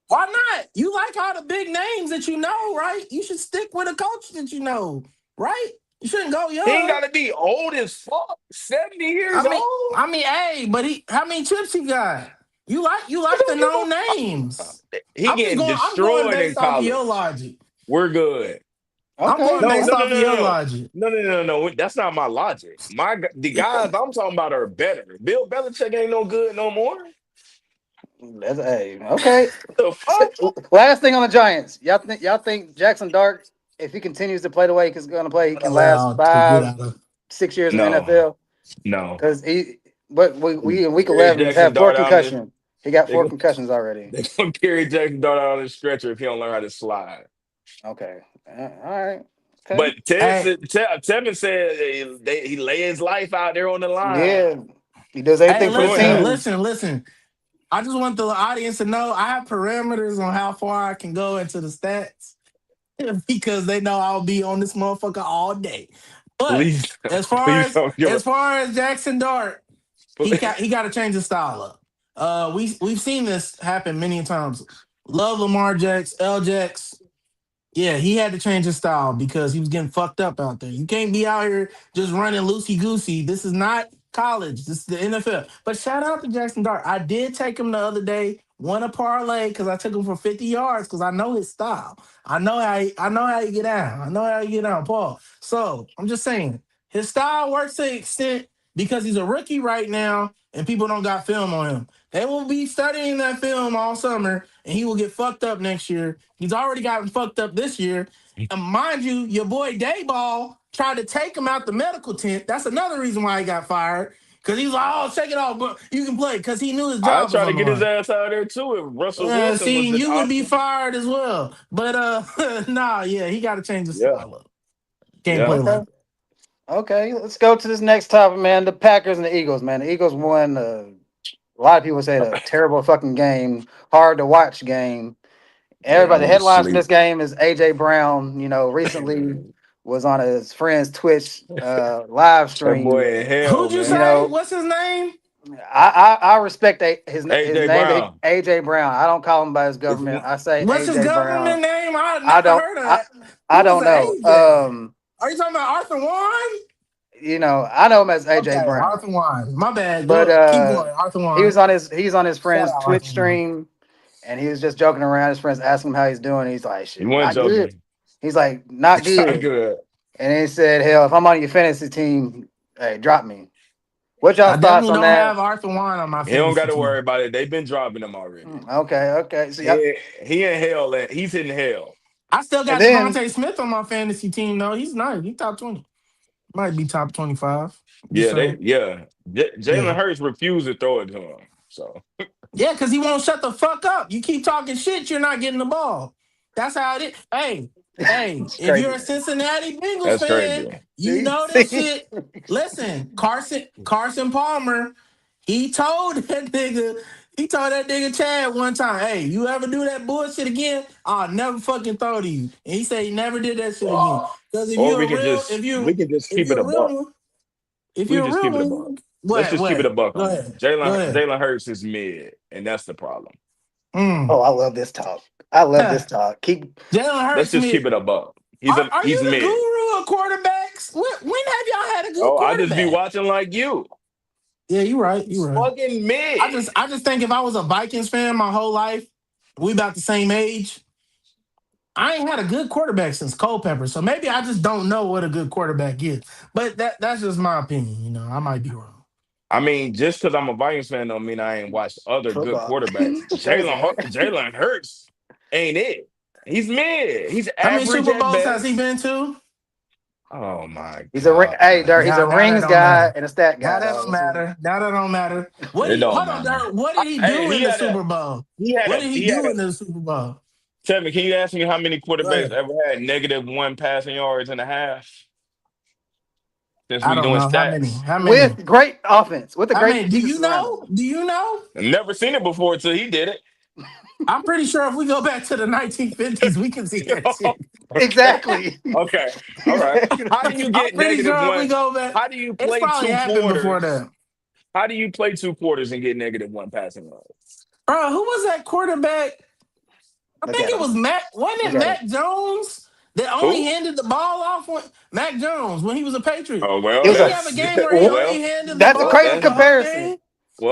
Why not? You like all the big names that you know, right? You should stick with a coach that you know, right? You shouldn't go He ain't young. gotta be old as fuck. 70 years I mean, old? hey, but how many chips he got? You I like the don't give known a fuck. names. He getting I'm going destroyed in based off of your college. logic. We're good. I'm Okay. going No, based no, no, off of no, no, your no. logic. No. That's not my logic. The guys I'm talking about are better. Bill Belichick ain't no good no more. Hey, okay. The fuck? Last thing on the Giants. Y'all think Jackson Dart, if he continues to play the way he's going to play, he can last Well, to get five, out of 6 years in the No, NFL? no. Because but we in week Carry 11 Jackson have four Dart out in concussions. He got they four go concussions already. they gonna carry Jackson Dart out on the stretcher if he don't learn how to slide. Okay. All right. Okay. But hey, Tevin said he lay his life out there on the line. Yeah. He does hey, anything for the Doing listen, that. team. listen, listen. I just want the audience to know I have parameters on how far I can go into the stats because they know I'll be on this motherfucker all day. But Please, as far please as don't give as far as Jackson Dart, a. he got to change his style up. We've seen this happen many times. Love Lamar Jacks, L Jacks. Yeah, he had to change his style because he was getting fucked up out there. You can't be out here just running loosey goosey. This is not college. This is the NFL. But shout out to Jackson Dart. I did take him the other day, won a parlay because I took him for 50 yards because I know his style. I know how you get out. I know how you get out, Paul. So I'm just saying his style works to an extent because he's a rookie right now and people don't got film on him. They will be studying that film all summer and he will get fucked up next year. He's already gotten fucked up this year. And mind you, your boy Daboll tried to take him out the medical tent. That's another reason why he got fired. Because he was like, oh, shake it off, but you can play. Because he knew his I job was try to on the get his line. ass out of there too. If Russell Wilson was See, an you would be option, fired as well. But nah, yeah, he got to change his yeah, style up. Can't yeah. play Okay. like that. Okay, let's go to this next topic, man. The Packers and the Eagles, man. The Eagles won. A lot of people say a terrible fucking game, hard to watch game. Yeah, I Everybody, the went to headlines from sleep. this game is AJ Brown. Recently was on his friend's Twitch live That boy stream. in hell, Who'd you You man. say? know, What's his name? I respect his AJ name, Brown. AJ Brown. I don't call him by his It's government. I say What's his AJ Brown. government name? I I never don't. heard of I that. I Who is don't the know. AJ? Are you talking about Arthur Warren? I know him as AJ Okay, Brown. Arthur Warren. My bad. But Go keep going. Arthur Warren. he's on his Shout friend's out Twitch Arthur Warren. stream, and he was just joking around. His friends asking him how he's doing. He's like, You "Shit, weren't not good." joking. He's like, "Not It's not good." good. And he said, "Hell, if I'm on your fantasy team, hey, drop me." What I y'all's thoughts definitely on don't that? have Arthur Warren on my He don't got fantasy to worry team. about it. They've been dropping him already. Okay, okay. So, He he in hell. He's in hell. I still and got then Devontae Smith on my fantasy team, though. He's nice. He top 20. Might be top 25. Just Yeah, saying. Jalen Yeah. Hurts refused to throw it to him. So Yeah, because he won't shut the fuck up. You keep talking shit, you're not getting the ball. That's how it is. Hey, it's if you're a crazy. Cincinnati Bengals that's fan, crazy. you See, know this see, shit. Listen, Carson Palmer, he told that nigga Chad one time, hey, you ever do that bullshit again? I'll never fucking throw to you. And he said he never did that shit again. Because if Or you're a real, we can just if keep it you're a a real buck. one, if We can you're a just real keep it a buck. one, Let's what, just keep it a what? buck Go on it. ahead. Go ahead. Jalen Hurts is mid, and that's the problem. Mm. oh, I love this talk. I love this talk. Keep Jalen Let's Hurts, just me. keep it a buck. Are He's you the mid. guru of quarterbacks? When have y'all had a good Oh, I just be quarterback? watching like you. Yeah, you're right. He's You're right. fucking mid. I just think if I was a Vikings fan my whole life, we about the same age. I ain't had a good quarterback since Culpepper, so maybe I just don't know what a good quarterback is. But that's just my opinion. I might be wrong. I mean, just because I'm a Vikings fan don't mean I ain't watched other good football. quarterbacks. Crazy, right? Jalen Hurts ain't it. He's mid. He's How many average Super at Bowls has he best. been to? Oh my He's a God. hey, Dirk. He's a Now that rings don't guy matter. and a stat Now guy, that dog. don't matter. Now that don't matter. It don't Hold on, matter. Dirk? What did he Hey, do in the Super Bowl? What did he he had do a in the Super Bowl? tell me, can you ask me how many Go quarterbacks ahead. ever had negative one passing yards and a half since I we don't doing know how many. stats? How many? With great offense, with a How great many? Do defense you surrounding know? him. Do you know? I've never seen it before until he did I'm pretty sure if we go back to the 1950s, we can see that it. shit. Exactly. Okay. All right. How do you I'm get pretty negative sure if we one? go back, How do you it's play probably two happened before quarters? that. How do you play two quarters and get negative one passing yards? Bro, who was that quarterback? I Look think at it him. was Mac. Wasn't Look it at him. Mac Jones that only Who? handed the ball off? Mac Jones when he was a Patriot. Oh It well, was Didn't he a have a that's game where he only well, handed the that's a well ball crazy off that the whole comparison. game?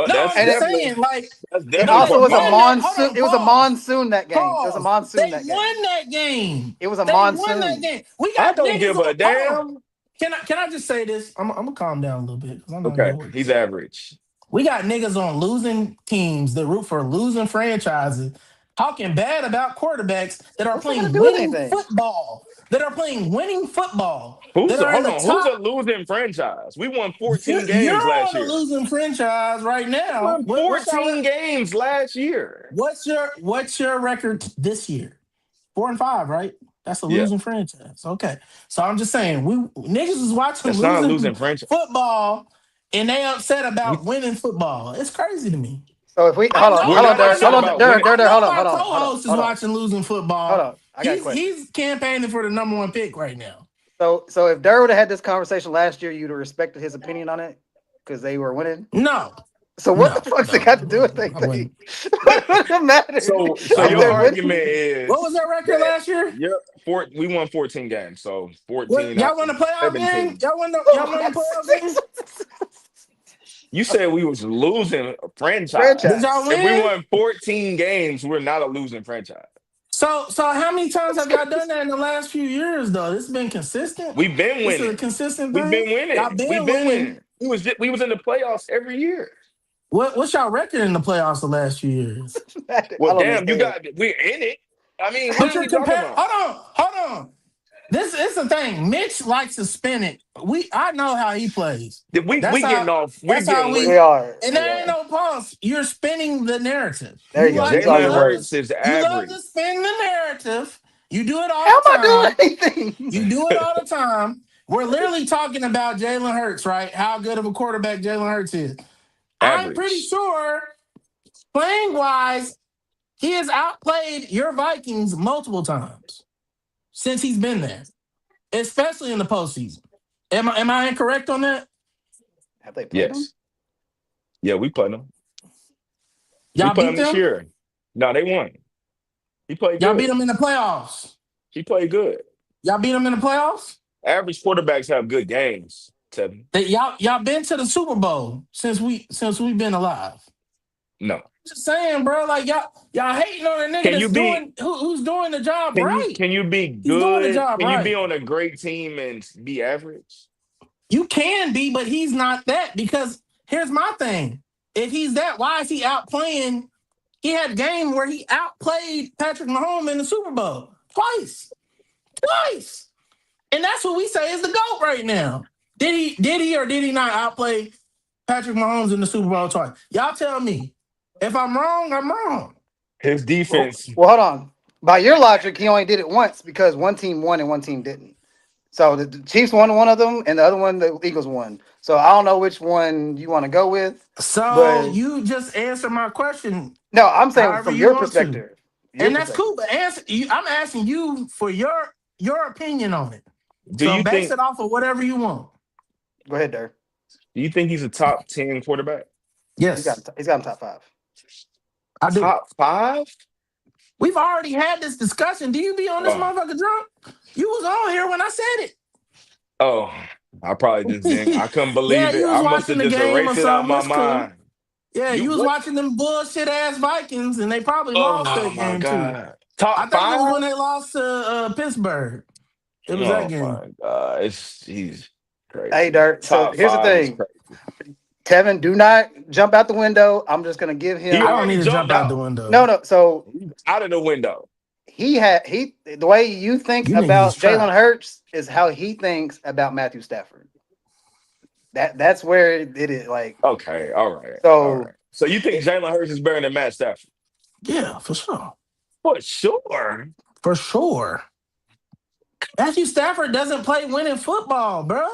No, I'm And just it saying, like, that's it no, also definitely was a hold monsoon. on, It was a pause. monsoon that game. It was a Pause. monsoon They that game. won that game. It was a They won that monsoon. game. We I got don't niggas give a on. Hold on. damn. Can I just say this? I'm gonna calm down a little bit because I know Okay, you're working. he's average. We got niggas on losing teams that root for losing franchises talking bad about quarterbacks that are What's that got to playing do with winning anything? football, that are playing winning football, that are in Hold the on? Who's a top. losing franchise? We won 14 You're games last on a year. losing franchise right We now. won What's your 14 games last year. what's your record this year? 4-5, right? That's a Yeah, losing franchise. Okay. So I'm just saying, we niggas is watching that's not a losing losing franchise. football and they upset about winning football. It's crazy to me. So if we I hold know, on, We're hold on, not Derek, upset hold on, about Derek, winning. Derek, I hold know on, our hold on, hold on, co-host is hold on, watching losing hold football. on. I got a question. He's campaigning for the #1 pick right now. So if Derek would have had this conversation last year, you'd have respected his opinion on it because they were winning. No, So what the no, fuck's it no, got to do with I anything? wouldn't. What does it matter? So I If your they're wouldn't. argument winning, What is was their record that last year? we won 14 games, so What 14 out y'all won of a playoff game? 17. Y'all won a playoff game? You said we was losing a Did franchise. y'all franchise. If we win? won 14 games, we're not a losing franchise. So how many times have y'all done that in the last few years though? This has been consistent. We've been This is a winning. consistent We've thing. been Y'all winning. We've been been winning. winning. We was in the playoffs every year. What's y'all record in the playoffs the last few years? I Well, don't damn, understand. we're in it. I mean, what But are you're we talking comparing. about? Hold on. This is the thing. Mitch likes to spin it. I know how he plays. We That's getting how. off. We're That's how getting We we. way. are. And We there ain't are. no pause. You're spinning the narrative. There you go. He's You Jalen already love won. Hurts this. is You love to average. spin the narrative. You do it all How am the I doing time. anything? You do it all the time. We're literally talking about Jalen Hurts, right? How good of a quarterback Jalen Hurts is. I'm pretty Average. sure, playing wise, he has outplayed your Vikings multiple times since he's been there, especially in the postseason. Am I incorrect on that? Have they played him? Yes. Yeah, we played them. We Y'all played beat them this them? year. No, they won. He played Y'all beat good. them in the playoffs. He played good. Y'all beat them in the playoffs? Average quarterbacks have good games, Tevin. Y'all been to the Super Bowl since we've been alive. No. Just saying, bro. Like y'all hating on a nigga Can you that's be doing who's doing the job can you right. can you be He's doing the good? job Can you be right. on a great team and be average? You can be, but he's not that because here's my thing. If he's that, why is he outplaying? He had a game where he outplayed Patrick Mahomes in the Super Bowl twice. Twice. And that's what we say is the GOAT right now. Did he or did he not outplay Patrick Mahomes in the Super Bowl twice? Y'all tell me. If I'm wrong, I'm wrong. His Well, defense. well, hold on. By your logic, he only did it once because one team won and one team didn't. So the Chiefs won one of them, and the other one the Eagles won. So I don't know which one you want to go with, So but you just answer my question no, I'm saying however from you your want to. perspective. Your And that's perspective. cool, but I'm asking you for your opinion on it. Do So you base think it off of whatever you want. Go ahead, Derek. do you think he's a top 10 quarterback? Yes, He's got him top five. I do. Top five? We've already had this discussion. Do you be on this Oh, motherfucker drunk? You was on here when I said oh, I probably just didn't. it. I couldn't Yeah, believe it. you was I must watching have the just game or erased it out something. my It's cool. mind. Yeah, You you was what? watching them bullshit ass Vikings, and they probably lost Oh that my game too. God. I Top think it was five? when they lost to Pittsburgh. It was that Oh game. my God. He's Hey, crazy. Derek. So Top here's the five is thing, crazy. Tevin. Do not jump out the window. I'm just gonna give He I him. don't need already to jump jumped out the out. window. No. So He's out of the window. he the way you think You niggas is about Jalen trapped. Hurts is how he thinks about Matthew Stafford. That's where it is. Like Okay. All right. All so, right. So you think Jalen Hurts is better than Matt Stafford? Yeah, for sure. For sure. For sure. Matthew Stafford doesn't play winning football, bro.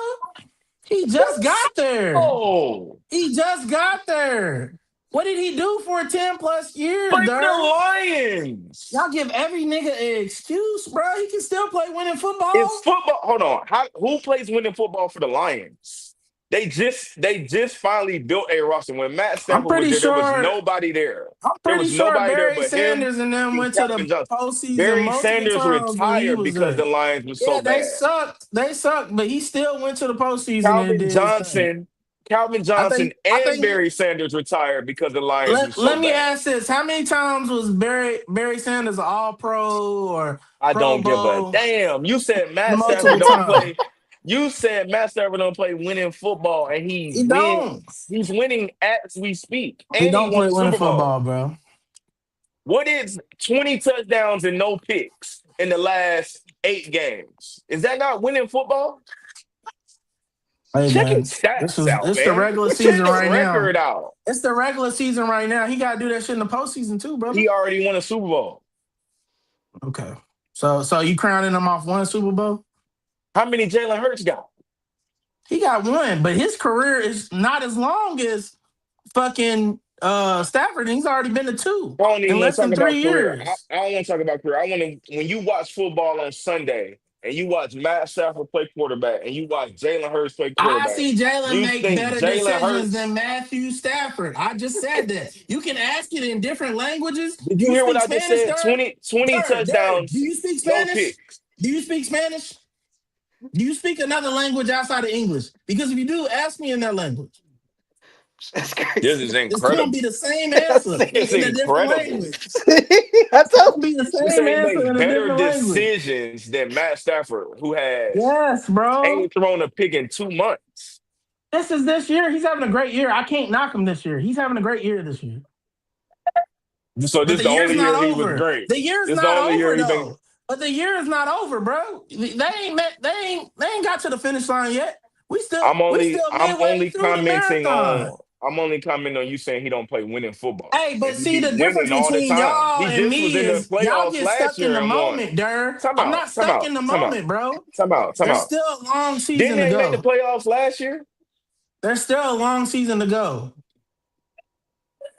He just That's got there. so. He just got there. What did he do for 10 plus years, Play for the Dirk? Lions. Y'all give every nigga an excuse, bro. He can still play winning It's football. football. Hold on. Who plays winning football for the Lions? They just finally built a roster. When Matt I'm Stafford was pretty there, there was sure. nobody there. I'm There pretty was sure nobody there Barry but him Sanders and them and went to Calvin the Johnson. postseason Barry multiple Sanders times when he retired was because the there. Lions was so Yeah, they bad. sucked. They sucked, but he still went to the postseason and Calvin did his thing. Johnson, Calvin I Johnson, think. I and think. Barry Sanders retired because the Lions was so Let me bad. ask this: how many times was Barry Sanders an All Pro or I Pro don't give a Bowl? damn. You said Matt Stafford Multiple don't times. play. You said Matt Stafford don't play winning football, and he He don't. wins. He's winning as we speak, He and he don't won play a winning Super Bowl. football, bro. What is 20 touchdowns and no picks in the last 8 games? Is that not winning football? Hey Check man, his stats out, it's the man. regular Check season his right now. record out. It's the regular season right now. He gotta do that shit in the postseason too, brother. He already won a Super Bowl. Okay. So you crowning him off one Super Bowl? How many Jalen Hurts got? He got one, but his career is not as long as fucking Stafford, and he's already been to 2 I don't in even want less to talk than 3 about career. years. I don't want to talk about career. I want to when you watch football on Sunday and you watch Matt Stafford play quarterback and you watch Jalen Hurts play I quarterback. see Do Jalen you make think better Jalen decisions Hurts? than Matthew Stafford. I just said that. You can ask it in different languages. Did Do you you hear what speak I just Spanish, said? Dirk? 20 Dirk, do touchdowns, you speak no Spanish? picks. Do you speak Spanish? Do you speak another language outside of English? Because if you do, ask me in that language. That's This crazy. is It's going to be incredible. the same That's answer It's it. in a different incredible. language. I It's told going to be the You same say he answer makes in a better different language. decisions than Matt Stafford, who has Yes, bro. ain't thrown a pick in 2 months. This is this year. He's having a great year. I can't knock him this year. He's having a great year this year. So But this the the year's only not year he was over. great. The year's This the not only year over he been. though. But the year is not over, bro. They ain't got to the finish line yet. We still I'm midway only through the commenting marathon. on I'm only commenting on you saying he don't play winning football. Hey, but And he see be the difference winning all the between time. y'all He and just was me in the is y'all playoffs get last stuck in year the and won. moment, Dur. Time I'm out, not time stuck out, in the time out, moment, bro. time out, time There's out. still a long Didn't season to they make the go. playoffs last year? There's still a long season to go.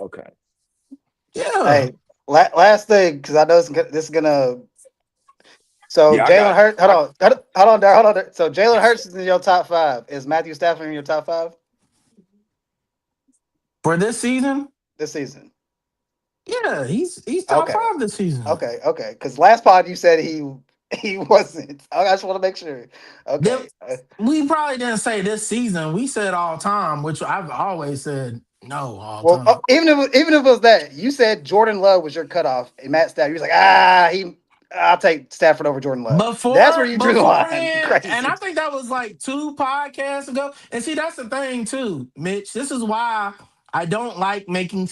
Okay. Yeah. Hey, last thing, because I know this is gonna. So Yeah, Jalen Hurts, I hold on, there, hold on. There. So Jalen Hurts is in your top 5. Is Matthew Stafford in your top 5 For this season, this season? yeah, he's top Okay, 5 this season. okay. Because last pod you said he wasn't. I just want to make sure. Then Okay. we probably didn't say this season. We said all time, which I've always said no all Well, time. even if it was that, you said Jordan Love was your cutoff, and Matt Stafford, you was like, I'll take Stafford over Jordan Love. That's where you drew the line. Beforehand, and I Crazy. think that was like 2 podcasts ago. And see, that's the thing too, Mitch. This is why I don't like making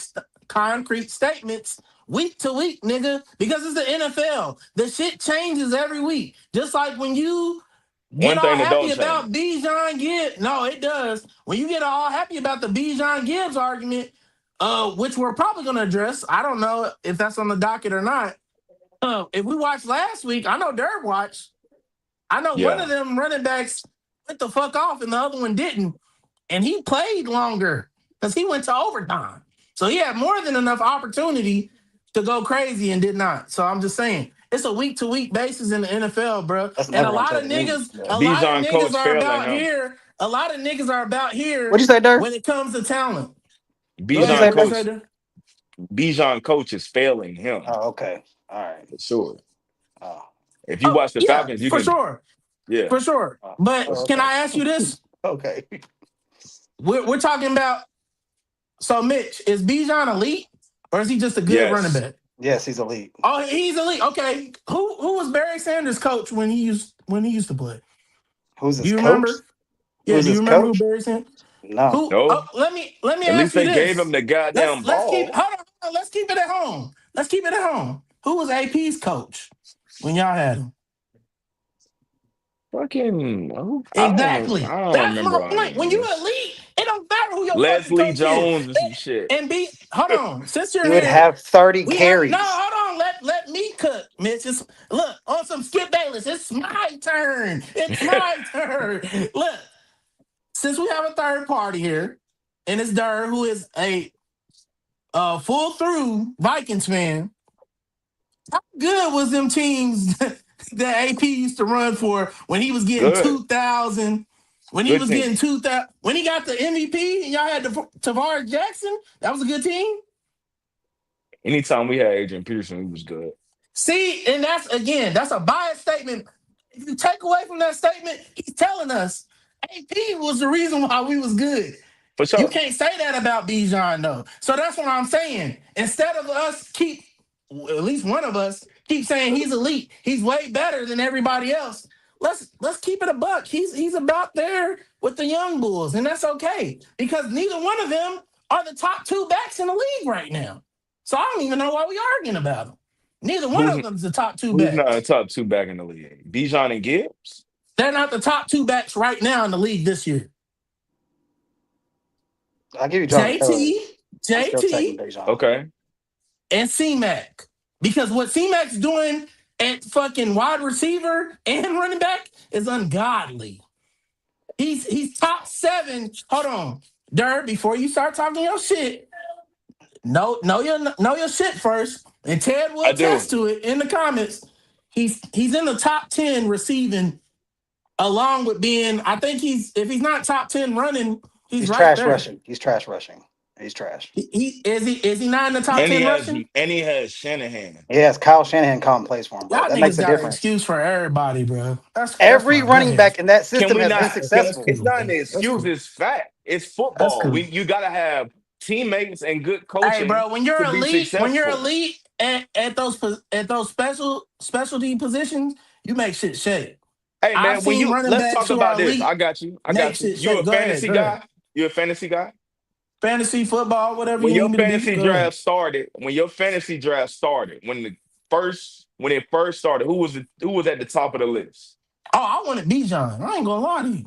concrete statements week to week, nigga, because it's the NFL. The shit changes every week. Just like when you get one all thing that happy don't about change. Bijan Gibbs. No, it does. When you get all happy about the Bijan Gibbs argument, which we're probably going to address. I don't know if that's on the docket or not. If we watched last week, I know Dirk watched. I know one Yeah. of them running backs went the fuck off and the other one didn't. And he played longer because he went to overtime. So he had more than enough opportunity to go crazy and did not. So I'm just saying, it's a week to week basis in the NFL, bro. That's And never gonna change me. Yeah. a lot of Bijan niggas coach are failing about him. here. A lot of niggas are about What'd here you say, Dirk? when it comes to talent. Go What'd you ahead. say, Bijan What you Dirk? say coach there? Bijan coach is failing him Oh, okay. All right. for sure. Oh, If you Oh, watch the yeah, Falcons, you for can sure. yeah. For sure. But can okay. I ask you this? Okay. We're talking about. So, Mitch, is Bijan elite or is he just a good running Yes. back? Yes, he's elite. Oh, he's elite. Okay. Who was Barry Sanders' coach when he used to play? Who's Do his you coach? remember? Yeah, Who's do you his remember who coach? Barry Sanders? No. Who? Oh, No. let me At ask least you they gave him this. the Let's goddamn let's keep ball. hold on. Let's keep it at home. Let's keep it at home. Who was AP's coach when y'all had him? Fucking Exactly. I don't That's my remember all point. them When you niggas. elite, it don't matter who your fucking Leslie coach is. Jones and some shit. And be hold on. Since you're He would here, have 30 we have no. carries. Hold on. Let me cook, Mitch. Look on some Skip Bayless. It's my turn. It's my turn. Look, since we have a third party here, and it's Durr, who is a full through Vikings fan. How good was them teams that AP used to run for when he was getting Good. 2,000? When he Good was getting team. 2,000, when he got the MVP and y'all had Tavares Jackson, that was a good team. Anytime we had Adrian Peterson, he was good. See, and that's a biased statement. If you take away from that statement, he's telling us AP was the reason why we was good. For You sure. can't say that about Bijan though. So that's what I'm saying. Instead of us at least one of us keep saying he's elite, he's way better than everybody else. Let's keep it a buck. He's about there with the young bulls, and that's okay because neither one of them are the top 2 backs in the league right now. So I don't even know why we arguing about them. Neither one Who's of them's the top two who's not a backs. top two back in the league? Bijan and Gibbs? They're not the top 2 backs right now in the league this year. I'll give you Jonathan Taylor. JT, I'm still taking JT, Dejan. Okay. and C-Mac. Because what C-Mac's doing at fucking wide receiver and running back is ungodly. He's top 7. Hold on. Dirt, before you start talking your shit, know your shit first, and Ted will I do. attest to it in the comments. He's in the top 10 receiving, along with being. I think if he's not top 10 running, he's He's right trash there. rushing. He's trash rushing. He's trash. He not in the top And 10 rushing? he has Shanahan. Yes, Kyle Shanahan calling plays for him, bro. Y'all That makes niggas a got an difference. excuse for everybody, bro. That's Every fine. Go running ahead. back in that Can system we has been not? That's successful. It's cool, not an bro. That's excuse. cool. It's fact. It's That's football. cool. You gotta have teammates and good Hey, coaching bro, when you're to be elite, successful. at those specialty positions, you make shit shake. Hey I've man, when seen you running let's backs talk who are about this. elite I got you. I make got you. shit You shake. a Go ahead. fantasy Go ahead. guy? You a fantasy guy? Fantasy football, whatever When you your need me to be. fantasy Go ahead. draft started, when it first started, who was at the top of the list? Oh, I wanted Bijan. I ain't gonna lie to you.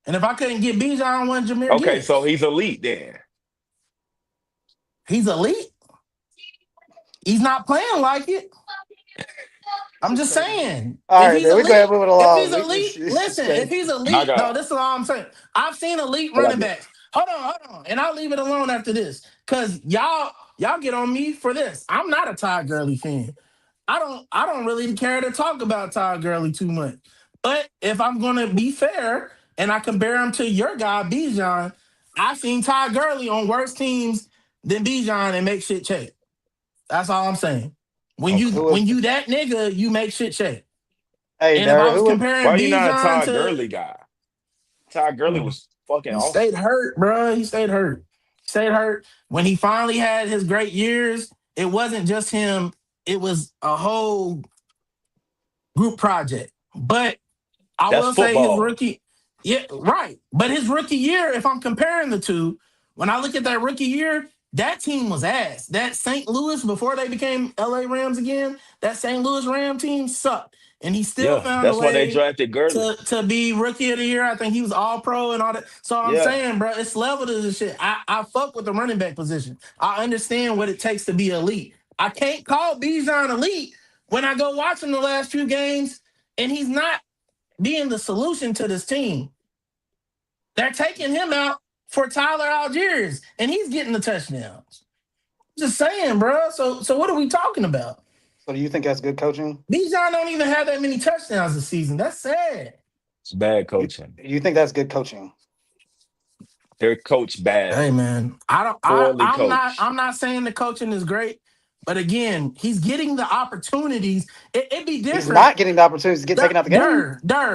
And if I couldn't get Bijan, I wanted Jameer Okay, so Gibbs. he's elite then. He's elite. He's not playing like it. I'm just saying. All right, man. We go ahead and move it along. It's Listen, if crazy. he's I elite, no, got this is all I'm saying. I've seen elite I got running backs. Hold on. And I'll leave it alone after this. Cause y'all get on me for this. I'm not a Todd Gurley fan. I don't really care to talk about Todd Gurley too much. But if I'm gonna be fair and I compare him to your guy, Bijan, I've seen Todd Gurley on worse teams than Bijan and make shit shake. That's all I'm saying. When okay. you Who was? when you that nigga, you make shit shake. Hey, And if I Derek. was Who was? comparing Why you not a Bijan Todd to, Gurley guy? Todd Gurley was fucking he stayed awesome. hurt, bro. He stayed hurt. Stayed hurt. When he finally had his great years, it wasn't just him. It was a whole group project. But I That's will say his football. rookie, yeah, right. But his rookie year, if I'm comparing the two, when I look at that rookie year, that team was ass. That St. Louis, before they became LA Rams again, that St. Louis Ram team sucked. And he still Yeah, found a that's why they way drafted Gurley. to be rookie of the year. I think he was all pro and all that. So I'm Yeah. saying, bro, it's level to this shit. I fuck with the running back position. I understand what it takes to be elite. I can't call Bijan elite when I go watch him the last few games and he's not being the solution to this team. They're taking him out for Tyler Algiers, and he's getting the touchdowns. Just saying, bro. So what are we talking about? So do you think that's good coaching? Bijan don't even have that many touchdowns this season. That's sad. It's bad You coaching. you think that's good coaching? They're coached Hey badly, man, I don't. poorly I'm not. coached. I'm not saying the coaching is great, but again, he's getting the opportunities. It'd be He's different. not getting the opportunities to get taken out the game.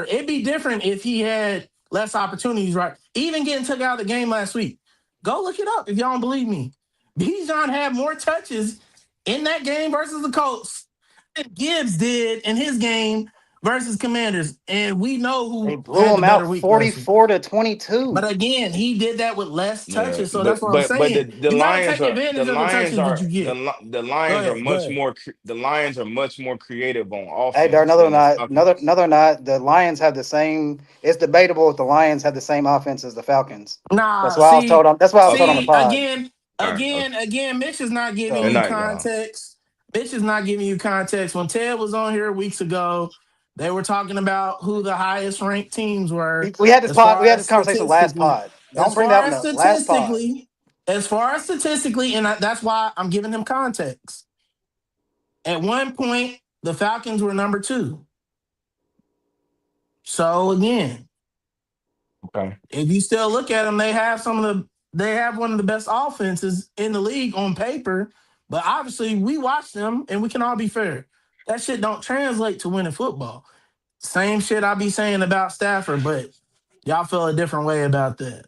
It'd be different if he had less opportunities, right? Even getting took out of the game last week. Go look it up if y'all don't believe me. Bijan had more touches in that game versus the Colts than Gibbs did in his game versus Commanders. And we know They who blew had the him out better week last week. 44-22. But again, he did that with less Yeah, touches. So that's what I'm but saying. the You got to Lions take are advantage of the touches that you get. The Go Lions are ahead. Go much ahead. more the Lions are much more creative on Hey, there offense another than the night, another Falcons. another night. The Lions have the same. It's debatable if the Lions have the same offense as the Falcons. That's Nah, why I was told. That's why I was told on the Okay, pod. again, all right, okay. Mitch is not giving Good So you night, y'all. context. Mitch is not giving you context. When Ted was on here weeks ago, they were talking about who the highest ranked teams were we had this as pod. We far had as this conversation last statistically. pod. Don't As bring that far up in as the last pod. statistically, and that's why I'm giving him context. At one point, the Falcons were number 2. So again, Okay. if you still look at them, they have one of the best offenses in the league on paper. But obviously, we watch them, and we can all be fair. That shit don't translate to winning football. Same shit I be saying about Stafford, but y'all feel a different way about that.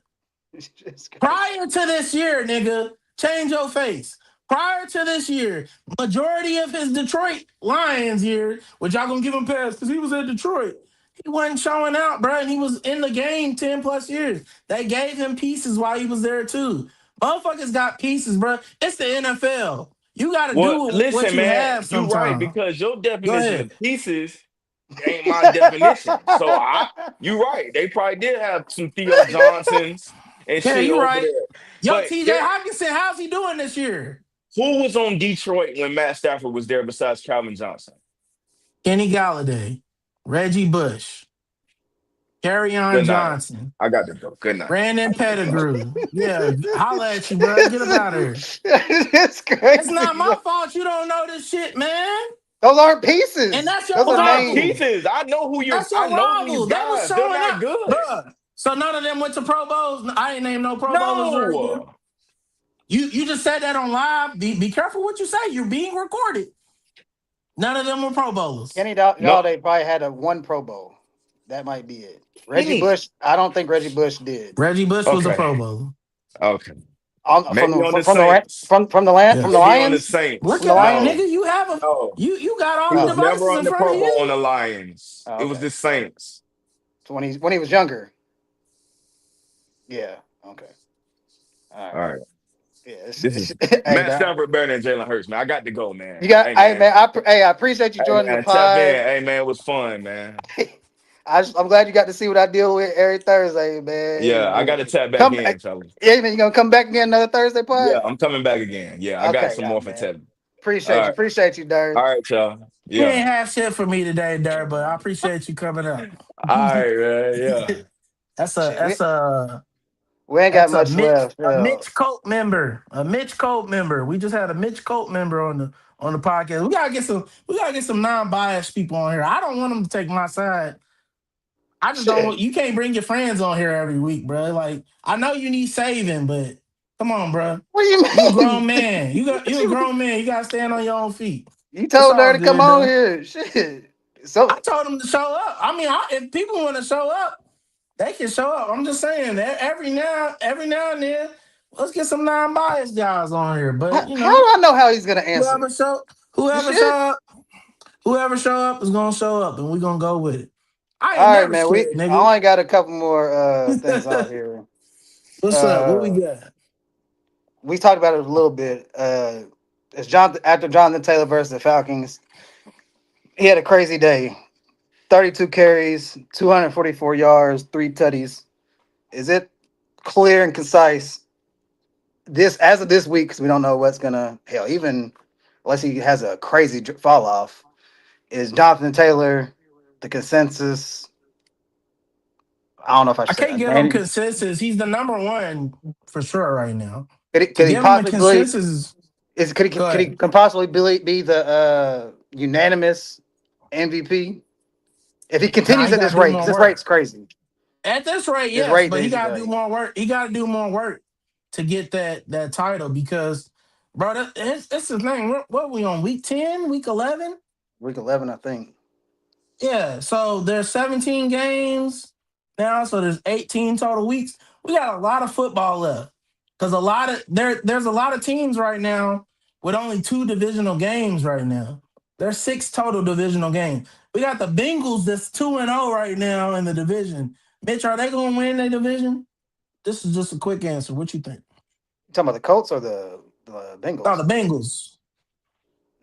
It's crazy. Prior to this year, nigga, change your face. Prior to this year, majority of his Detroit Lions year, which y'all gonna give him pass because he was at Detroit. He wasn't showing out, bro, and he was in the game 10 plus years. They gave him pieces while he was there too. Motherfuckers got pieces, bro. It's the NFL. You got to Well, do what listen, you man, have you right sometimes. because your Go definition ahead. of pieces ain't my definition. So you right. They probably did have some Theo Johnsons and Yeah, shit you over right. there. Yo, But TJ there, Hawkinson, how's he doing this year? who was on Detroit when Matt Stafford was there besides Calvin Johnson? Kenny Galladay, Reggie Bush. Carryon Good night. Johnson, I got to go. Good night. Brandon I got to go. Pettigrew. Yeah, holla at you, bro. Get up out of here. It's It's not crazy. my fault you don't know this shit, man. Those aren't And pieces. that's your Those Those are are names. rival. pieces. I know who you're. That's I your know these rival. They was guys. They're showing not up, good. bro. So none of them went to Pro Bowls. I ain't named no Pro Bowlers right here. No. You just said that on live. Be careful what you say. You're being recorded. None of them were Pro Bowlers. Kenny No. Galladay probably had a one Pro Bowl. That might be it. Reggie Any. Bush, I don't think Reggie Bush did. Reggie Bush was a Okay. Pro Bowler. Okay. From Maybe the on the from the Saints. from Yeah. the Maybe on the Lions, Look Saints. from the at hey Lions. No. nigga, No. you got all He the was Oh, never devices on in the front Pro of Bowl on you. the Lions. It was okay. the Saints. So when he was younger, yeah. Okay. All All right. right. Yeah. This is Hey, Matt Stafford better than Jalen Hurts, man. I got to go, you man. got. Hey, Hey man. man, I appreciate you Hey, joining the man. Tap in. pod. Hey, man. It was fun, man. I'm glad you got to see what I deal with every Thursday, man. Hey, Yeah, I got to man. tap back Come, in, fellas. yeah, man. You gonna come back again another Thursday Yeah, pod? I'm coming back again. Yeah, I got Okay, some yeah, more for man. Tevin. All right. Appreciate you, All Dirk. right, y'all. You Yeah. ain't have shit for me today, Dirt, but I appreciate you coming up. All right, man. Yeah. that's a Shit, that's a we ain't got that's a much Mitch left. a Yeah. Mitch Colt member. A Mitch Colt member. We just had a Mitch Colt member on the podcast. We gotta get some non-biased people on here. I don't want them to take my side. I just don't Shit. want you can't bring your friends on here every week, bro. Like I know you need saving, but come on, bro. What do you You a grown mean? man. What You a grown man. You gotta stand on your own feet. you It's told her all to come good on though. here? Shit. I So told them to show up. I mean, if people want to show up, they can show up. I'm just saying that every now and then, let's get some non-biased guys on here. But you how know, do I know how he's gonna whoever answer? show whoever show Shit. up, whoever show up is gonna show up, and we're gonna go with it. I ain't All right, never man. scared, I nigga. only got a couple more things out here. What's up? What we Uh, got? we talked about it a little bit. It's John after Jonathan Taylor versus the Falcons. He had a crazy day. 32 carries, 244 yards, three tutties. Is it clear and concise this as of this week? Because we don't know what's gonna hell even unless he has a crazy fall off. Is Jonathan Taylor the consensus? I don't know if I I should say can't that. give him Danny. consensus. He's the number one for sure right now. To Could he give him a possibly consensus, go could he ahead. can possibly be the unanimous MVP if he Nah, continues he at got this to do rate? 'Cause more this work. rate's crazy. At this rate, This yes, rate but he is gotta do like more work. He gotta do more work to get that title because, bro, that's the thing. What we on week 10, week 11? week 11, I think. Yeah. So there's 17 games now, so there's 18 total weeks. We got a lot of football left because there's a lot of teams right now with only two divisional games right now. There's six total divisional games. We got the Bengals that's 2-0 right now in the division. Mitch, are they gonna win their division? This is just a quick answer. What you think? You talking about the Colts or the Oh, Bengals? the Bengals.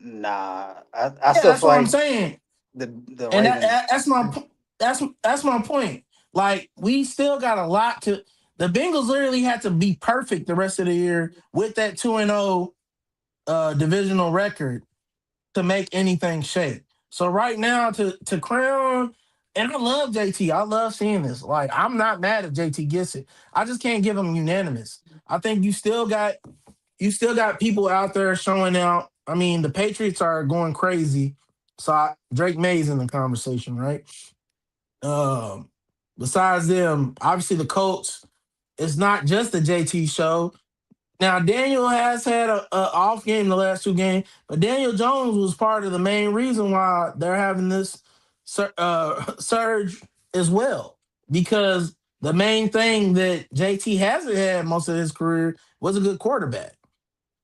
Nah, I Yeah, still that's feel what I'm like saying. the And Ravens. that's my point. Like we still got a lot to. The Bengals literally had to be perfect the rest of the year with that 2-0 divisional record to make anything shake. So right now to crown, and I love JT. I love seeing this. Like I'm not mad if JT gets it. I just can't give him unanimous. I think you still got people out there showing out. I mean, the Patriots are going crazy. So Drake May's in the conversation, right? Um, Besides them, obviously the Colts. It's not just the JT show. Now Daniel has had a off game the last two games, but Daniel Jones was part of the main reason why they're having this surge as well. Because the main thing that JT hasn't had most of his career was a good quarterback.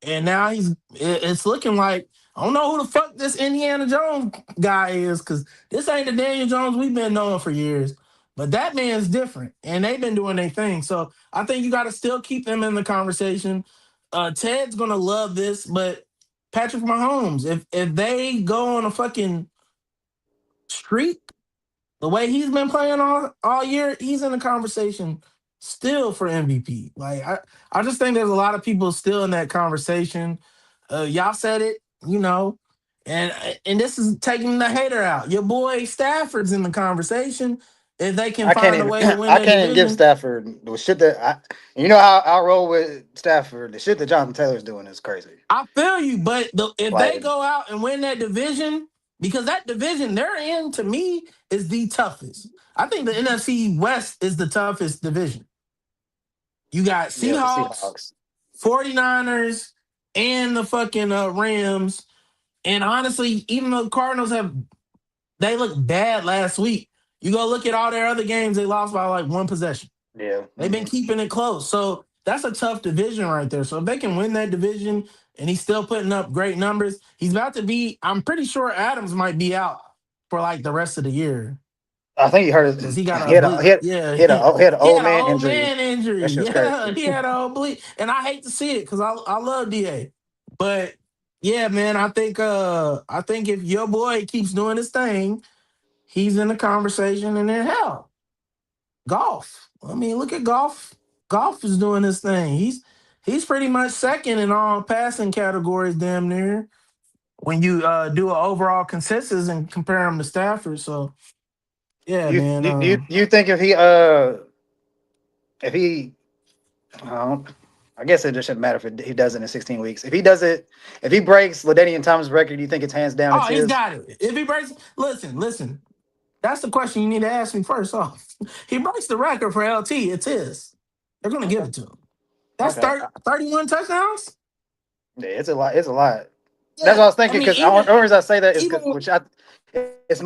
And now it's looking like I don't know who the fuck this Indiana Jones guy is because this ain't the Daniel Jones we've been knowing for years. But that man's different, and they've been doing their thing. So I think you got to still keep them in the conversation. Ted's gonna love this, but Patrick Mahomes, if they go on a fucking streak the way he's been playing all year, he's in the conversation still for MVP. Like I just think there's a lot of people still in that conversation. Y'all said it, you know, and this is taking the hater out. Your boy Stafford's in the conversation. if they can I can't find a even way to win I that can't even give division. Stafford the shit that you know how I roll with Stafford. The shit that Jonathan Taylor's doing is crazy. I feel you, but if they Like, go out and win that division, because that division they're in to me is the toughest. I think the NFC West is the toughest division. You got yeah, the Seahawks, Seahawks. 49ers, and the fucking Rams. And honestly, even though the Cardinals they looked bad last week, you go look at all their other games, they lost by like one possession. Yeah. They've been keeping it close. So that's a tough division right there. So if they can win that division and he's still putting up great numbers, he's about to be, I'm pretty sure Adams might be out for like the rest of the year I think you heard because it. he got a oblique. Yeah, He had an he old had an man old injury. man injury. That shit's Yeah, crazy. he had an oblique. And I hate to see it because I love DA. But yeah, man, I think if your boy keeps doing his thing, he's in the conversation and then hell. Golf. I mean, look at golf. Golf is doing this thing. He's pretty much second in all passing categories, damn near. When you do an overall consensus and compare him to Stafford, so yeah, man. You think if he um, I guess it just shouldn't matter if he does it in 16 weeks. If he does it, if he breaks Ladainian Thomas' record, do you think it's hands down it's Oh, he's his? got it. If he breaks, listen. That's the question you need to ask me first off. He breaks the record for LT. It's his. They're gonna give Okay. it to him. That's Okay. 31 touchdowns. Yeah, it's a lot. It's a lot. That's Yeah, what I was I thinking mean, because the only reason I say that is even because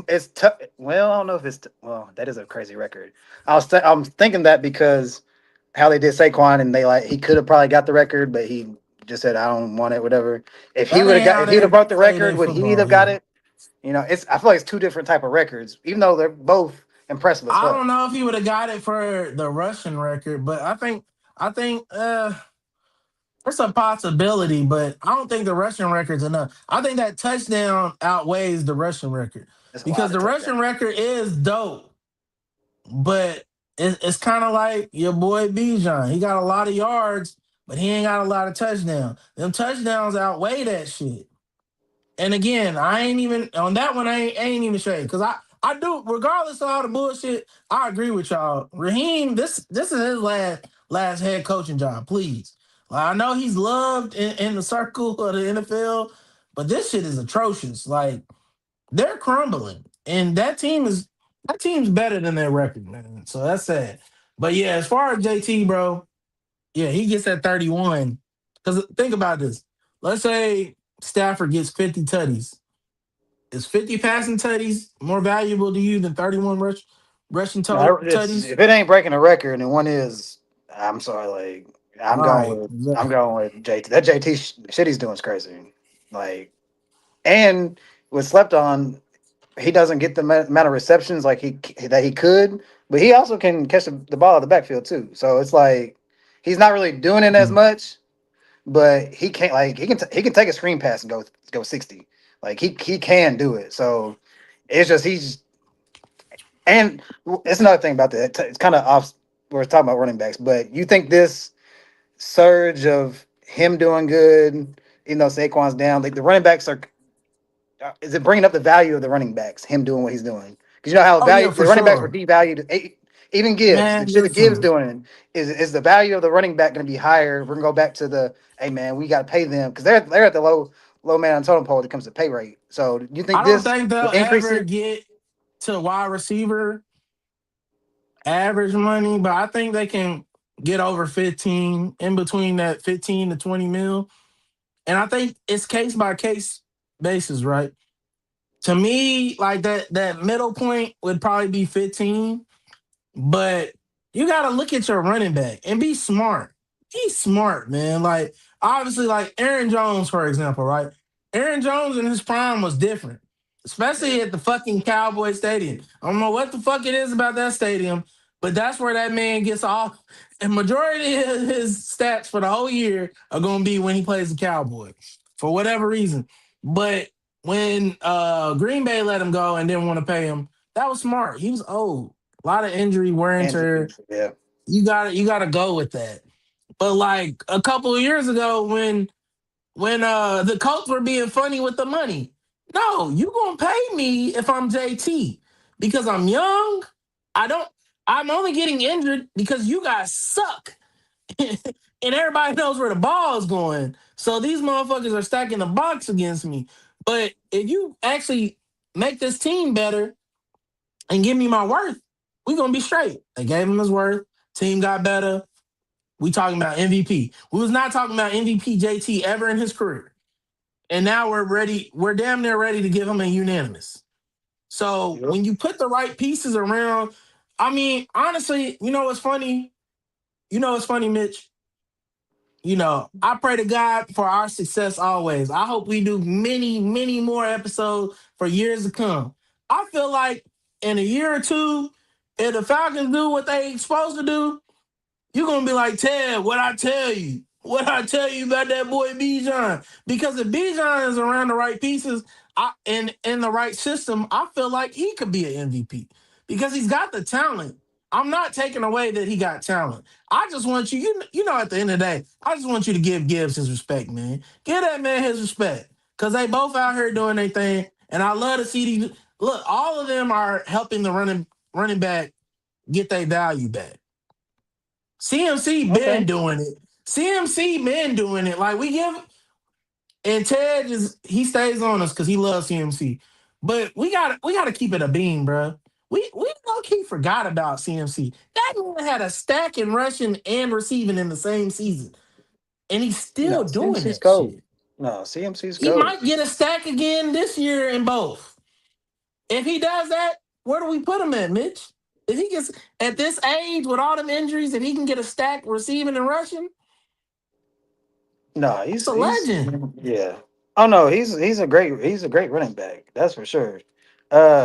it's tough. Well, I don't know if well, that is a crazy record. I'm thinking that because how they did Saquon and they like he could have probably got the record, but he just said I don't want it, whatever. that ain't how If he would they have broke the play record, their would he football. have got Yeah. it? You know, it's I feel like it's two different type of records, even though they're both impressive as I fuck. don't know if he would have got it for the Russian record, but I think it's a possibility, but I don't think the Russian record's enough. I think that touchdown outweighs the Russian record It's a because lot of the Russian touchdowns. record is dope, but it's kind of like your boy Bijan. He got a lot of yards, but he ain't got a lot of touchdowns. Them touchdowns outweigh that shit. And again, I ain't even on that one. I ain't even shade because I do regardless of all the bullshit. I agree with y'all. Raheem, this is his last head coaching job. Please, like, I know he's loved in the circle of the NFL, but this shit is atrocious. Like they're crumbling, and that team's better than their record, man. So that's sad. But yeah, as far as JT, bro, yeah, he gets that 31. Because think about this. Let's say Stafford gets 50 tutties. Is 50 passing tutties more valuable to you than 31 rushing No, it's tutties? if it ain't breaking a record and one is, I'm sorry, like Right. I'm going with JT. That JT shit he's doing is crazy. Like and was slept on. He doesn't get the amount of receptions like that he could, but he also can catch the ball out of the backfield too. So it's like he's not really doing it as Mm. much, but he can't like he can take a screen pass and go 60. Like he can do it. So it's just he's and it's another thing about that. It's kind of off. We're talking about running backs, but you think this surge of him doing good, even though Saquon's down, like the running backs are is it bringing up the value of the running backs? Him doing what he's doing because you know how Oh yeah, value for the running backs were sure. devalued. Even Gibbs, the Man, shit that Gibbs listen. doing is the value of the running back going to be higher? We're gonna go back to the hey man, we got to pay them because they're at the low man on totem pole when it comes to pay rate. So do you think I don't this think will they'll increase ever it? get to wide receiver average money, but I think they can get over 15 in between that 15 to 20 mil. And I think it's case by case basis, right? To me, like that middle point would probably be 15, but you gotta look at your running back and be smart. Be smart, man. Like obviously, like Aaron Jones, for example, right? Aaron Jones in his prime was different, Yeah, especially at the fucking Cowboy Stadium. I don't know what the fuck it is about that stadium, but that's where that man gets off. And majority of his stats for the whole year are gonna be when he plays the Cowboys for whatever reason. But when Green Bay let him go and didn't want to pay him, that was smart. He was old, a lot of injury, wear and and tear. yeah, You gotta go with that. But like a couple of years ago, when the Colts were being funny with the money, no, you gonna pay me if I'm JT because I'm young. I don't. I'm only getting injured because you guys suck, and everybody knows where the ball is going. So these motherfuckers are stacking the box against me. But if you actually make this team better and give me my worth, we gonna be straight. They gave him his worth. Team got better. We talking about MVP. We was not talking about MVP JT ever in his career. And now we're ready. We're damn near ready to give him a unanimous. So Yep. when you put the right pieces around, I mean, honestly, you know what's funny? You know what's funny, Mitch? I pray to God for our success always. I hope we do many, many more episodes for years to come. I feel like in a year or two, if the Falcons do what they supposed to do, you're gonna be like, Ted, what I tell you? What I tell you about that boy Bijan? Because if Bijan is around the right pieces and in the right system, I feel like he could be an MVP because he's got the talent. I'm not taking away that he got talent. I just want at the end of the day, I just want you to give Gibbs his respect, man. Give that man his respect. Because they both out here doing their thing. And I love to see these. Look, all of them are helping the running back get their value back. CMC been Okay. doing it. CMC been doing it. Like we give and Ted he stays on us because he loves CMC. But we gotta keep it a beam, bro. We low key forgot about CMC. That man had a stack in rushing and receiving in the same season, and he's No, still doing CMC's that gold. shit. No, CMC's He gold. might get a stack again this year in both. If he does that, where do we put him at, Mitch? If he gets at this age with all them injuries, if he can get a stack receiving and rushing, No, it's a he's legend. yeah. Oh no, he's a great running back. That's for sure.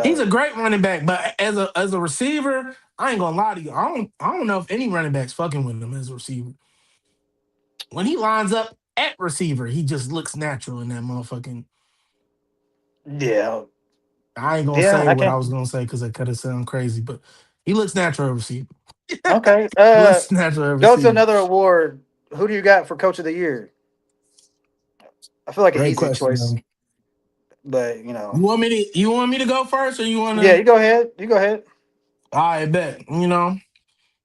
He's Uh, a great running back, but as a receiver, I ain't gonna lie to you. I don't know if any running backs fucking with him as a receiver. When he lines up at receiver, he just looks natural in that motherfucking. yeah, I ain't gonna yeah. say I what I can't. was gonna say because it could have sound crazy, but he looks natural at receiver. Okay. He looks natural at Go to receiver. another award. Who do you got for Coach of the Year? I feel like an Great easy question, choice, though. but You want me to go first, or you want yeah. to? You go ahead. You go ahead. I bet.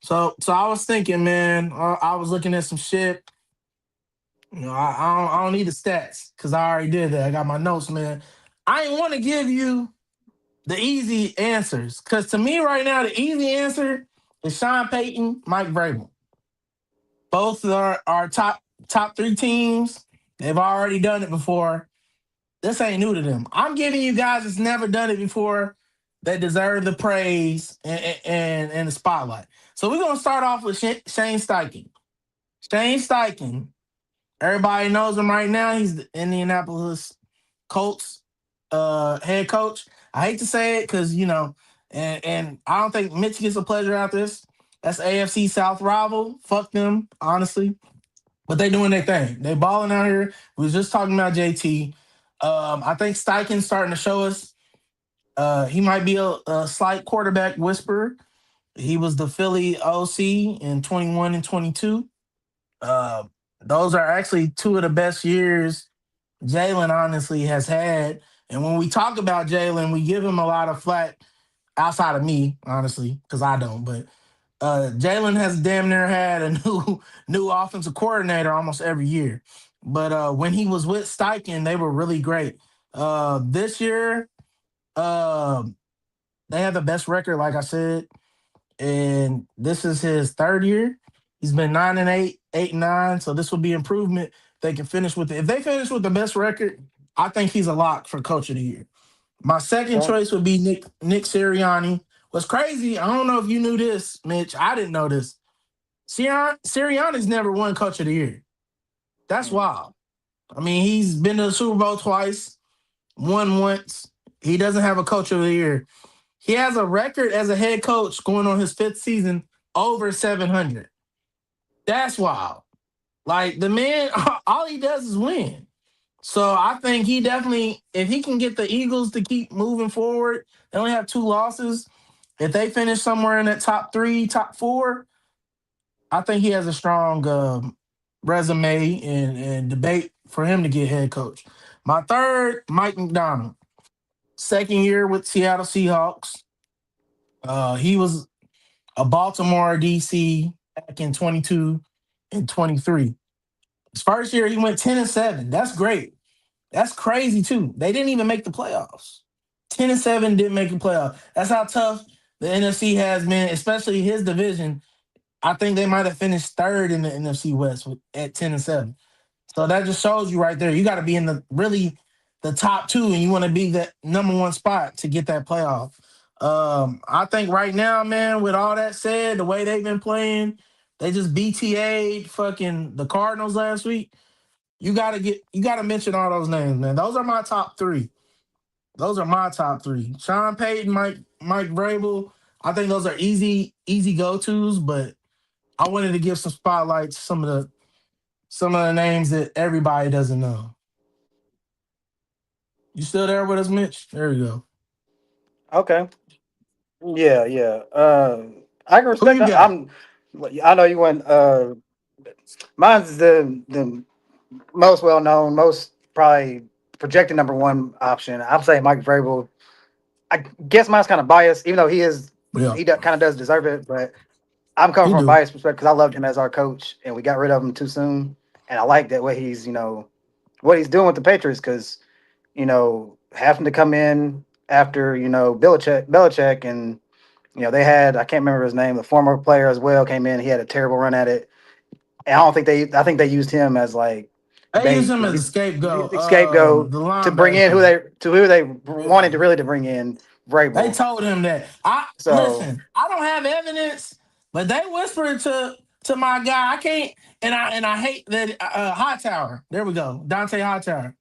So I was thinking, man. I was looking at some shit. I don't need the stats because I already did that. I got my notes, man. I ain't want to give you the easy answers because to me right now, the easy answer is Sean Payton, Mike Vrabel. Both are top three teams. They've already done it before. This ain't new to them. I'm giving you guys that's never done it before that deserve the praise and the spotlight. So we're gonna start off with Shane Steichen. Shane Steichen. Everybody knows him right now. He's the Indianapolis Colts head coach. I hate to say it because and I don't think Mitch gets a pleasure out of this. That's AFC South rival. Fuck them, honestly. But they doing their thing. They balling out here. We was just talking about JT. I think Steichen's starting to show us he might be a slight quarterback whisperer. He was the Philly OC in 21 and 22. Uh, those are actually two of the best years Jalen honestly has had. And when we talk about Jalen, we give him a lot of flack outside of me, honestly, because I don't. But Jalen has damn near had a new offensive coordinator almost every year. But when he was with Steichen, they were really great. This year, uh, they have the best record, like I said, and this is his third year. He's been 9-8, 8-9. So this will be improvement. They can finish with it. If they finish with the best record, I think he's a lock for coach of the year. My second Okay. choice would be Nick Sirianni. What's crazy, I don't know if you knew this, Mitch. I didn't know this. Sirianni's never won coach of the year. That's Mm. wild. I mean, he's been to the Super Bowl twice, won once. He doesn't have a coach of the year. He has a record as a head coach going on his fifth season over 700. That's wild. Like the man, all he does is win. So I think he definitely, if he can get the Eagles to keep moving forward, they only have two losses. If they finish somewhere in that top three, top four, I think he has a strong resume and debate for him to get head coach. My third, Mike McDonald, second year with Seattle Seahawks. He was a Baltimore DC back in 22 and 23. His first year, he went 10-7. That's great. That's crazy too. They didn't even make the playoffs. 10-7 didn't make the playoff. That's how tough the NFC has been, especially his division. I think they might have finished third in the NFC West at 10-7. So that just shows you right there. You got to be in the really the top two, and you want to be that number one spot to get that playoff. I think right now, man, with all that said, the way they've been playing, they just BTA'd fucking the Cardinals last week. You gotta mention all those names, man. Those are my top three. Those are my top three. Sean Payton, Mike Vrabel. I think those are easy go-tos, but I wanted to give some spotlight to some of the names that everybody doesn't know. You still there with us, Mitch? There we go. Okay. Yeah, yeah. I can Who respect you that. got? I know you went. Mine's the most well known, most probably projected number one option. I'm saying Mike Vrabel. I guess mine's kind of biased, even though Yeah, he kind of does deserve it. But I'm coming he from a do. biased perspective because I loved him as our coach, and we got rid of him too soon. And I like that what he's what he's doing with the Patriots because having to come in after Belichick, and they had I can't remember his name, the former player as well came in. He had a terrible run at it, and I think they used him as like They use bait, him as a scapegoat. scapegoat The to bring in linebacker. who they wanted Yeah. to really to bring in They Vrabel. told him that. I So listen. I don't have evidence, but they whispered to my guy. I can't, and I hate that Hightower. There we go, Dante Hightower.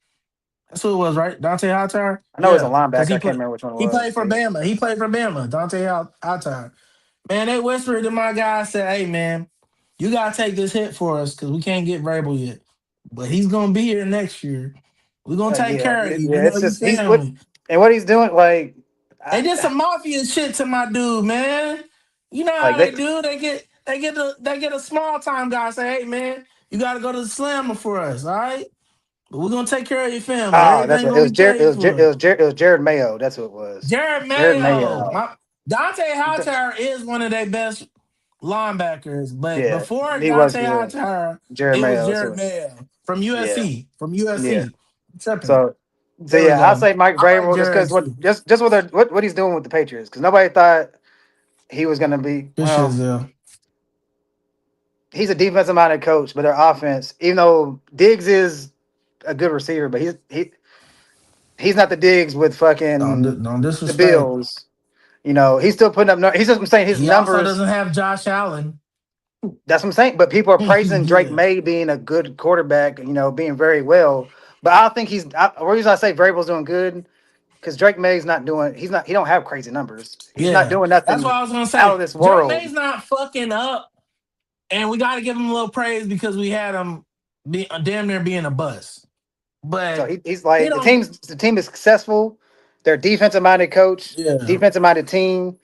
That's who it was, right? Dante Hightower. I know he's a Yeah, because linebacker. I can't remember which one it he was, played for but yeah. Bama. He played for Bama. Dante Hightower. Man, they whispered to my guy. Said, "Hey, man, you gotta take this hit for us because we can't get Vrabel yet, but he's gonna be here next year. We're gonna take care of you. We Yeah. know It's you just he's what family." and what he's doing. Like, They I, did some mafia shit to my dude, man. You know like how they. they do. They get a small time guy say, "Hey, man, you got to go to the slammer for us, all right? But we're gonna take care of your family. Oh, that's Everything what it gonna was. be paid for." It was Jared Mayo. That's what it was. Jared Jared Mayo, Mayo. Dante Hightower is one of their best linebackers, but Yeah, before he was Dante good. Hightower, Jared it was Mayo. That's Jared what. Mayo from Yeah, USC. From yeah. USC, tripping. So, so There we yeah, I go. say Mike I like Vrabel just Jared because too. just what he's doing with the Patriots because nobody thought he was gonna be. Good Well, Shizel. he's a defensive minded coach, but their offense, even though Diggs is a good receiver, but he's not the Diggs with fucking Don't the disrespect. Bills. He's still putting up. He's just I'm saying his He also numbers. doesn't have Josh Allen. That's what I'm saying. But people are praising Drake Yeah. May being a good quarterback. Being very well. But I don't think the reason I say Vrabel's doing good because Drake May's not doing. He's not. He don't have crazy numbers. He's not Yeah. doing That's what nothing I was gonna out of say. this Drake world. May's not fucking up, and we gotta give him a little praise because we had him be damn near being a bust. So But he's he like don't the team is successful. They're defensive minded coach, yeah. defensive minded team.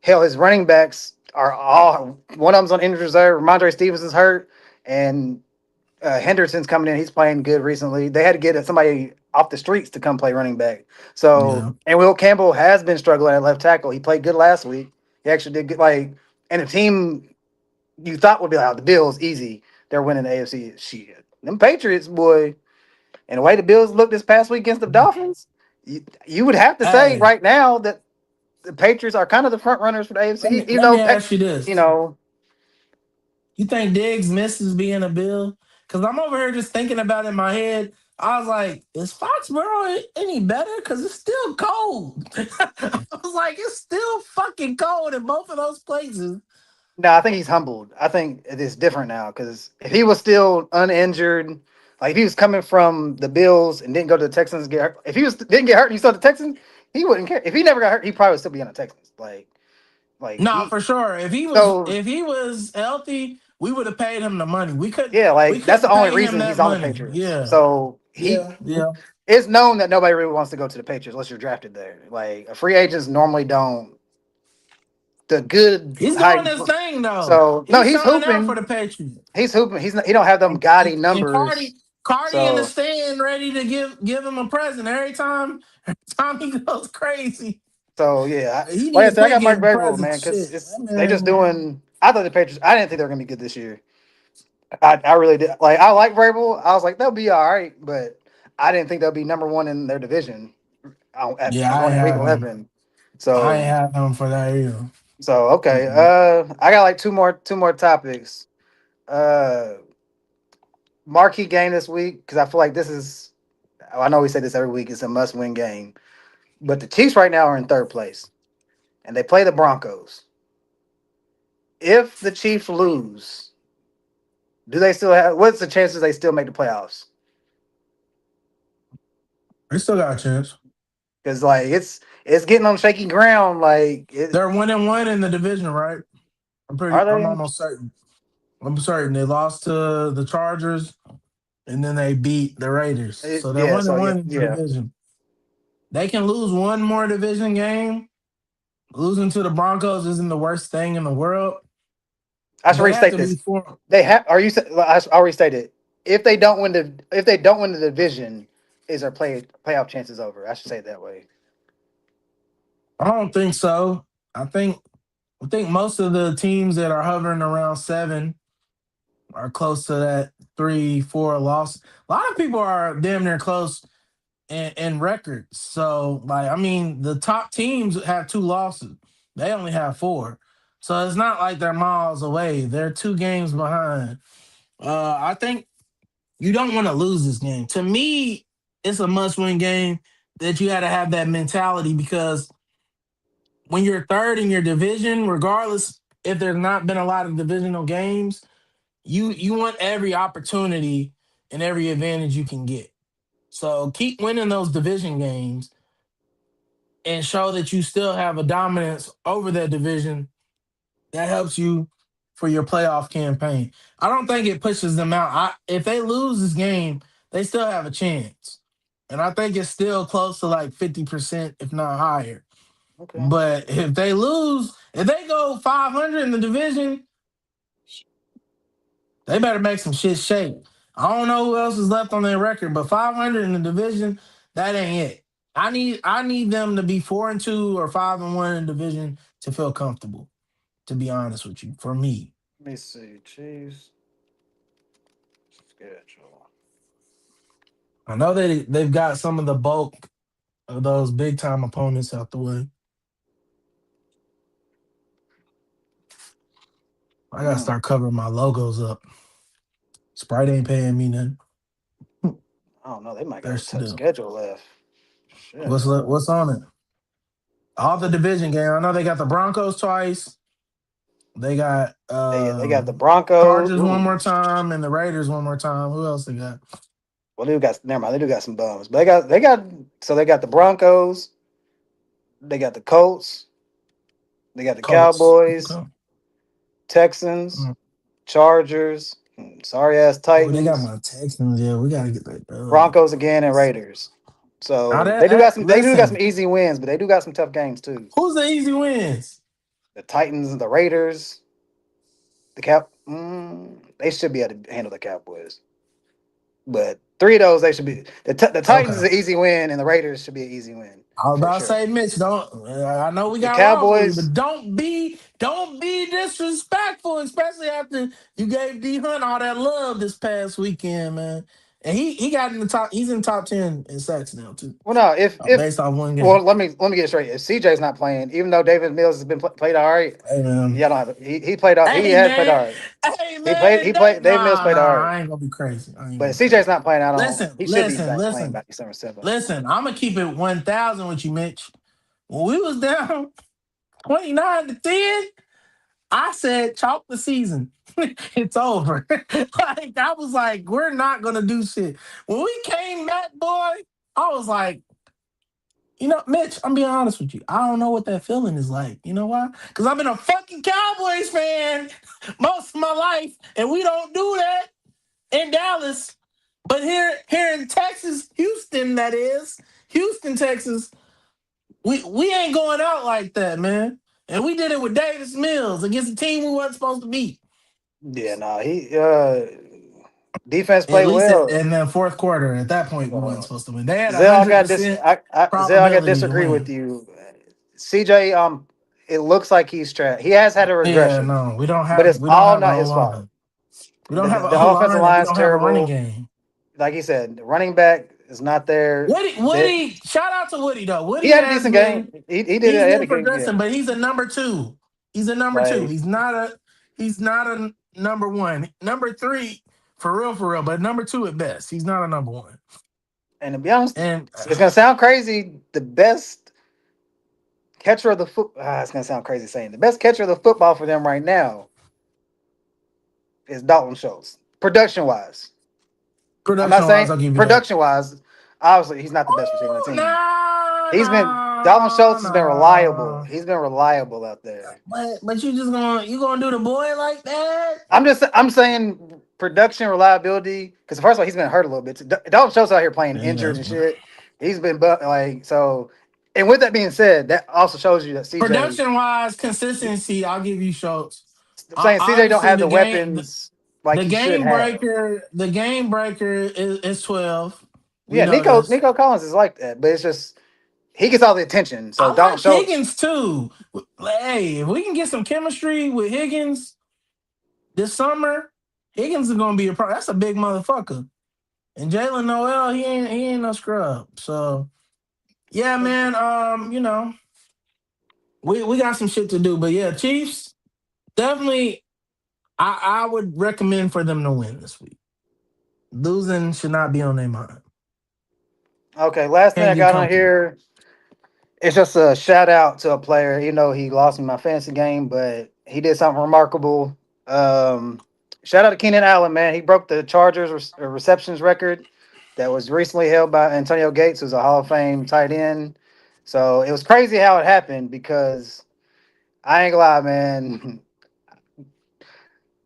Hell, his running backs are all one of them's on injured reserve. Ramondre Stevens is hurt, and Henderson's coming in. He's playing good recently. They had to get somebody off the streets to come play running back. So, Yeah. and Will Campbell has been struggling at left tackle. He played good last week. He actually did good. And the team you thought would be like, oh, the Bills, easy. They're winning the AFC. Shit. Them Patriots, boy, and the way the Bills looked this past week against the Dolphins, you would have to say Hey, right now that the Patriots are kind of the front runners for the let AFC, me even let me though, ask you this. you know, You think Diggs misses being a Bill? Because I'm over here just thinking about it in my head. I was like, is Foxborough any better? Because it's still cold. I was like, it's still fucking cold in both of those places. no, I think he's humbled. I think it is different now because if he was still uninjured, like if he was coming from the Bills and didn't go to the Texans, get hurt, if he didn't get hurt and he still the Texans, he wouldn't care. If he never got hurt, he probably would still be on the Texans. Like No, he for sure. If he was so if he was healthy, we would have paid him the money. We couldn't yeah, we like that's the couldn't only pay him reason that he's on the money. Patriots. Yeah. So Yeah. Yeah. it's known that nobody really wants to go to the Patriots unless you're drafted there. Like a free agents normally don't the good He's high. doing his thing though. So no, He's showing out for the Patriots. He's hooping. He don't have them And, gaudy and numbers. Cardi in the So. stand ready to give him a present every time he goes crazy. So yeah, He like need I to said, I quit got Mike getting Vrabel, presents. man, because Shit, it's that they just man. doing. I thought the Patriots. I didn't think they were gonna be good this year. I really did. Like I like Vrabel. I was like they'll be all right, but I didn't think they'll be number one in their division Yeah, I going ain't in week have him. 11. I ain't So have him for that either. okay. Mm-mm. I got like two more topics. Uh, marquee game this week because I feel like this is. I know we say this every week. It's a must-win game, but the Chiefs right now are in third place, and they play the Broncos. If the Chiefs lose, do they still have? What's the chances they still make the playoffs? They still got a chance. Because like it's getting on shaky ground. Like They're 1-1 in the division, right? are I'm they? almost certain. I'm certain they lost to the Chargers and then they beat the Raiders. So they're Yeah. one So and yeah, one in the yeah. division. They can lose one more division game. Losing to the Broncos isn't the worst thing in the world. I should They have restate to this. be four. They have. Are you? I'll restate it. If they don't win the division, is their playoff chances over? I should say it that way. I don't think so. I think I think most of the teams that are hovering around seven are close to that 3-4 loss. A lot of people are damn near close in records. So, like, I mean, the top teams have two losses. They only have four. So it's not like they're miles away. They're two games behind. I think you don't want to lose this game. To me, it's a must-win game that you got to have that mentality because when you're third in your division, regardless if there's not been a lot of divisional games, you want every opportunity and every advantage you can get. So keep winning those division games and show that you still have a dominance over that division. That helps you for your playoff campaign. I don't think it pushes them out. If they lose this game, they still have a chance. And I think it's still close to like 50%, if not higher. Okay. But if they lose, if they go 500 in the division, they better make some shit shake. I don't know who else is left on their record, but 500 in the division, that ain't it. I need them to be 4-2 or 5-1 in the division to feel comfortable. To be honest with you, for me, Let me see. Chiefs schedule. I know they've got some of the bulk of those big time opponents out the way. I gotta Hmm. start covering my logos up. Sprite ain't paying me nothing. I don't know. They might got a There's to tough do. schedule left. Shit. What's on it? All the division game. I know they got the Broncos twice. They got They got the Broncos. Chargers one Ooh. more time and the Raiders one more time. Who else they got? Well, they do got never mind. They do got some bums, but they got the Broncos. They got the Colts. They got the Colts. Cowboys, Okay. Texans, Mm. Chargers. Sorry ass Oh, they got Titans. my Texans. Yeah, we gotta get that done. Broncos again and Raiders. Now So that they do got some listen, easy wins, but they do got some tough games too. who's the easy wins? The Titans, the Raiders, the Cap. They should be able to handle the Cowboys. But three of those they should be. The Titans Okay. is an easy win, and the Raiders should be an easy win I was for about to sure. say, Mitch, don't I know we The got love for you, Cowboys. but don't be disrespectful, especially after you gave D Hunt all that love this past weekend, man. And he got in the top. He's in top 10 in sacks now too, Well, no, if based off one well, game. let me get it straight. If CJ's not playing, even though David Mills has been played all right, Hey man, yeah, don't have he played all he hey has played all man, right. hey man, don't David Mills played all right. I ain't gonna be crazy. I ain't But gonna if be crazy. CJ's not playing, I don't. Listen, He should be listen, back playing listen, by December 7th. listen. I'm gonna keep it 1,000 with you, Mitch. When we was down 29-10. I said, chalk the season. It's over. Like I was like, we're not gonna do shit. When we came back, boy, I was like, Mitch, I'm being honest with you. I don't know what that feeling is like. You know why? Because I've been a fucking Cowboys fan most of my life, and we don't do that in Dallas. But here in Texas, Houston, that is, Houston, Texas, we ain't going out like that, man. And we did it with Davis Mills against a team we wasn't supposed to beat. Yeah, no, he defense At played least well. in the fourth quarter. At that point, we wasn't Uh, supposed to win. They had a Zell, I hundred got this. percent Zell, I got to probability to disagree with win. you. CJ, it looks like he's trash. He has had a Yeah, regression, no, but it's we don't all have not an O his fault. line. We don't The, have the, an the O offensive line, and we line's don't have a running terrible. game. Like he said, the running back is not there. That Woody, shout out to Woody though. he Woody had a has decent game. been He he's had been a game. Yeah, progressing, but he's a number two. He's a number two. like He's not a number one. Number three for real, but number two at best. He's not a number one. and to be honest, And it's gonna sound crazy. The best catcher of the foot. It's gonna sound crazy saying the best catcher of the football for them right now is Dalton Schultz. Production wise, I'm not production wise, saying I'll give you that. production wise. Obviously, he's not the best receiver on the Oh, team. no, He's been Dalton no, Schultz has been reliable. no. He's been reliable out there. But you gonna do the boy like that? I'm saying production reliability because first of all he's been hurt a little bit. Dalton Schultz out here playing Yeah, he injured has and been. shit. He's been like so. And with that being said, that also shows you that CJ. Production wise, consistency, I'll give you Schultz. I'm saying CJ don't Obviously, have the weapons like the he should have. game breaker is 12. We Yeah, know Nico this. Nico Collins is like that, but it's just he gets all the attention. So I Dalton like Schultz, Higgins too. Hey, if we can get some chemistry with Higgins this summer, Higgins is gonna be a pro. That's a big motherfucker. And Jalen Noel, he ain't no scrub. So yeah, man. We got some shit to do. But yeah, Chiefs, definitely I would recommend for them to win this week. Losing should not be on their mind. okay. Last thing Can't I get got on comfortable. here. It's just a shout out to a player. You know, he lost in my fantasy game, but he did something remarkable. Um, Shout out to Keenan Allen, man. He broke the Chargers receptions record that was recently held by Antonio Gates, who's a Hall of Fame tight end. So it was crazy how it happened because I ain't gonna lie, man.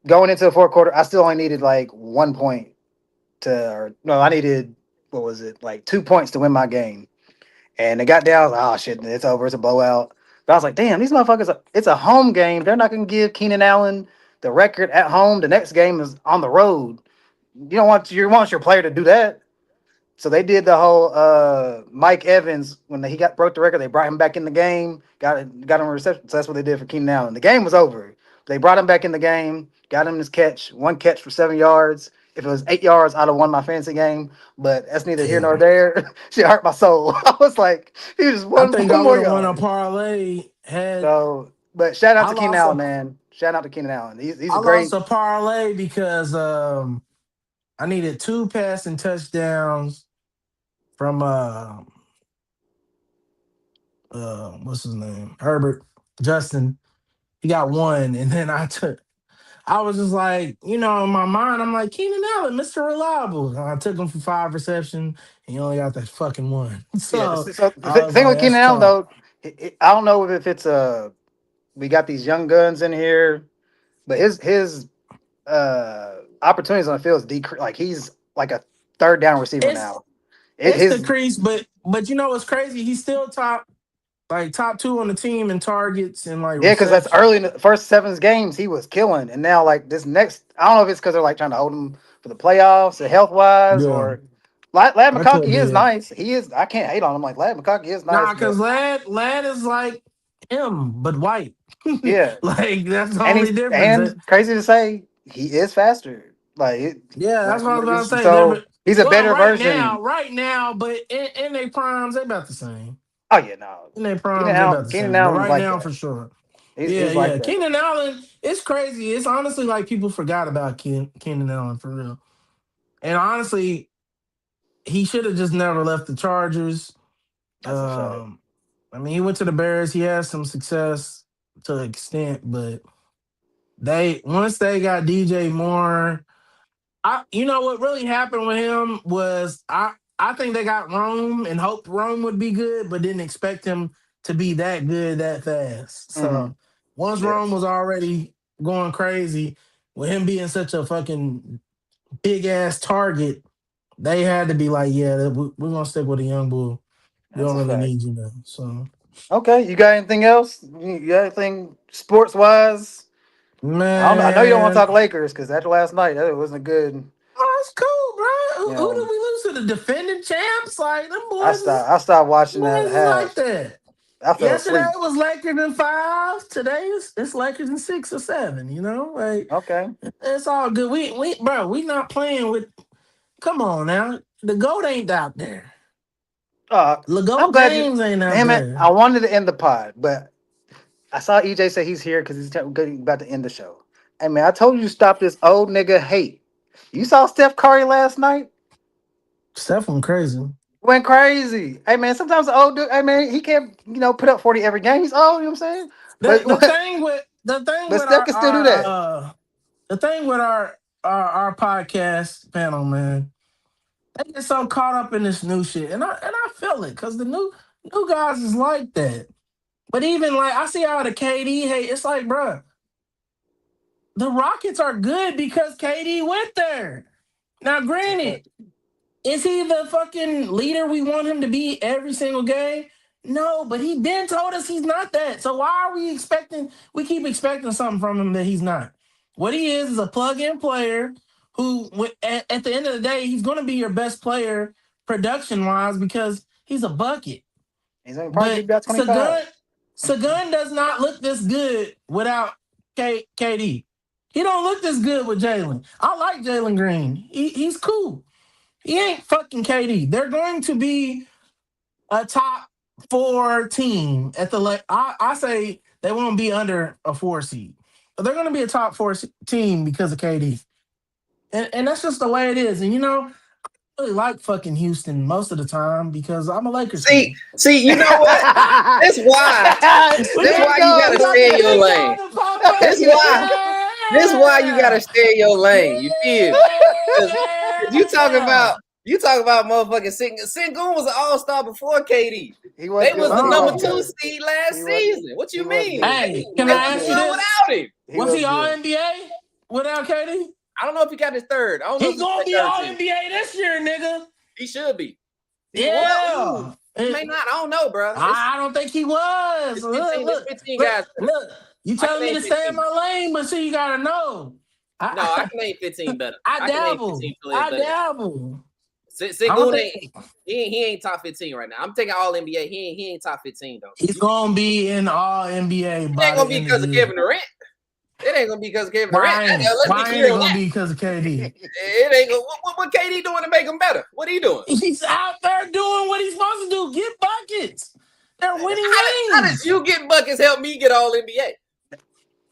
Going into the fourth quarter, I still only needed like 1 point or no, I needed what was it, like 2 points to win my game. And they got down. I was like, oh shit, it's over. It's a blowout. But I was like, damn, these motherfuckers. It's a home game. They're not gonna give Keenan Allen the record at home. The next game is on the road. You want your player to do that. So they did the whole Mike Evans when he got broke the record. They brought him back in the game. Got him a reception. So that's what they did for Keenan Allen. The game was over. They brought him back in the game. Got him this catch. One catch for 7 yards. If it was 8 yards, I'd have won my fantasy game. But that's neither here nor Damn. there. Shit hurt my soul. I was like, he just I one think I one would more have won a yard. parlay had So, but shout out I to Keenan lost a Allen, man. Shout out to Keenan Allen. He's I a lost great. a parlay because I needed two passing touchdowns from what's his name? Herbert Justin. He got one, and then I was just like, in my mind, I'm like, Keenan Allen, Mr. Reliable. And I took him for 5 receptions, and he only got that fucking one. Yeah. So So I the was thing like, with Keenan that's Allen tough. though, I don't know if it's we got these young guns in here, but his opportunities on the field is decrease. Like he's like a third down receiver It's now. it's His decreased, but you know what's crazy? He's still top two on the team in targets and like yeah, because that's reception. early in the first 7 games he was killing, and now like this next, I don't know if it's because they're like trying to hold him for the playoffs, or health wise, Yeah, or Lad that could McConkey be is it. nice. He is. I can't hate on him. Like Lad McConkey is nice, Nah, but cause lad is like him, but white. yeah, Like that's the and only he's difference. and crazy to say he is faster. Like Yeah, that's what I was about to say. so he's a better version. Right now, but in their primes, they about the same. Oh yeah, no, In their primes, they about the Keenan same. But Allen's right like now, for that. sure. He's like Yeah. that. Keenan Allen, it's crazy. It's honestly like people forgot about Keenan Allen for real. And honestly, he should have just never left the Chargers. That's a fact. Um, I mean, he went to the Bears. He had some success to an extent, but they once they got DJ Moore, what really happened with him was I think they got Rome and hoped Rome would be good, but didn't expect him to be that good that fast. Mm-hmm. So once Yeah, Rome was already going crazy with him being such a fucking big ass target, they had to be like, yeah, we're gonna stick with a young bull. We that's don't a really fact. need you now. So Okay, you got anything else? You got anything sports wise? I don't. I know you don't want to man, talk Lakers because after last night, that wasn't good. oh, it's cool, bro. You Who did know, we lose to? The defending champs? Like them boys is I stopped them watching that boys is like half. that. I fell Yesterday asleep. it was Lakers in 5. Today it's Lakers in 6 or 7. You know, like Okay. it's all good. We not playing with. Come on now, the goat ain't out there. Uh, The I'm goat glad you. James ain't out Damn it! I there. wanted to end the pod, but I saw EJ say he's here because he's about to end the show. Hey man, I told you to stop this old nigga hate. You saw Steph Curry last night? Steph went crazy. Went crazy. Hey man, sometimes the old dude, hey man, he can't, put up 40 every game. He's old, you know what I'm saying? The But the but, thing with the thing but with Steph our can still do that. the thing with our podcast panel, man, they get so caught up in this new shit, and I feel it because the new guys is like that. But even like I see how the KD hate, it's like, bruh, the Rockets are good because KD went there. Now, granted, is he the fucking leader we want him to be every single game? No, but he been told us he's not that. So why are we expecting? We keep expecting something from him that he's not. What he is a plug-in player who, at the end of the day, he's going to be your best player production-wise because he's a bucket. He's only probably But about 25. Sagun does not look this good without KD. He don't look this good with Jalen. I like Jalen Green. He's cool. He ain't fucking KD. They're going to be a top 4 team at the I say they won't be under a 4 seed. But they're going to be a top 4 team because of KD. And that's just the way it is. And I really like fucking Houston most of the time because I'm a Lakers See, fan. see, you know what? That's why. We That's There got you why you go. we gotta got stay the in your big lane. guy to pop up. This why. This why you gotta Yeah. stay in your lane. You feel me? Cause you talking Yeah. about you talking about motherfucking Sengun was an all-star before KD. He was They good. was the He number was Oh. 2 good. seed last He was. season. What He you was mean? good. Hey, He can They I was went ask you good. good this? without him. He Was was he all good. NBA without KD? I don't know if he got his third. I don't know if He he got gonna his be third all team. NBA this year, nigga. He should be. Yeah. He may not. I don't know, bro. I don't think he was. It's Look, 15. It's look, 15 look, guys. look. You I can telling me name to stay in 15. my lane, but see, you gotta know. No, I I, can name 15 better. I I can name 15 dabble. players I better than dabble. I don't Sengun think ain't he ain't top 15 right now. I'm taking all NBA. He ain't top 15 though. he's gonna be in all NBA It ain't by gonna the be end of because the of year. Kevin Durant. It ain't gonna be because of Kevin Durant. Why ain't? Let's be Why ain't clear it on gonna that. be because of KD? It ain't gonna. What KD doing to make him better? What he doing? He's out there doing what he's supposed to do. Get buckets. They're winning How does games you get buckets help me get all NBA?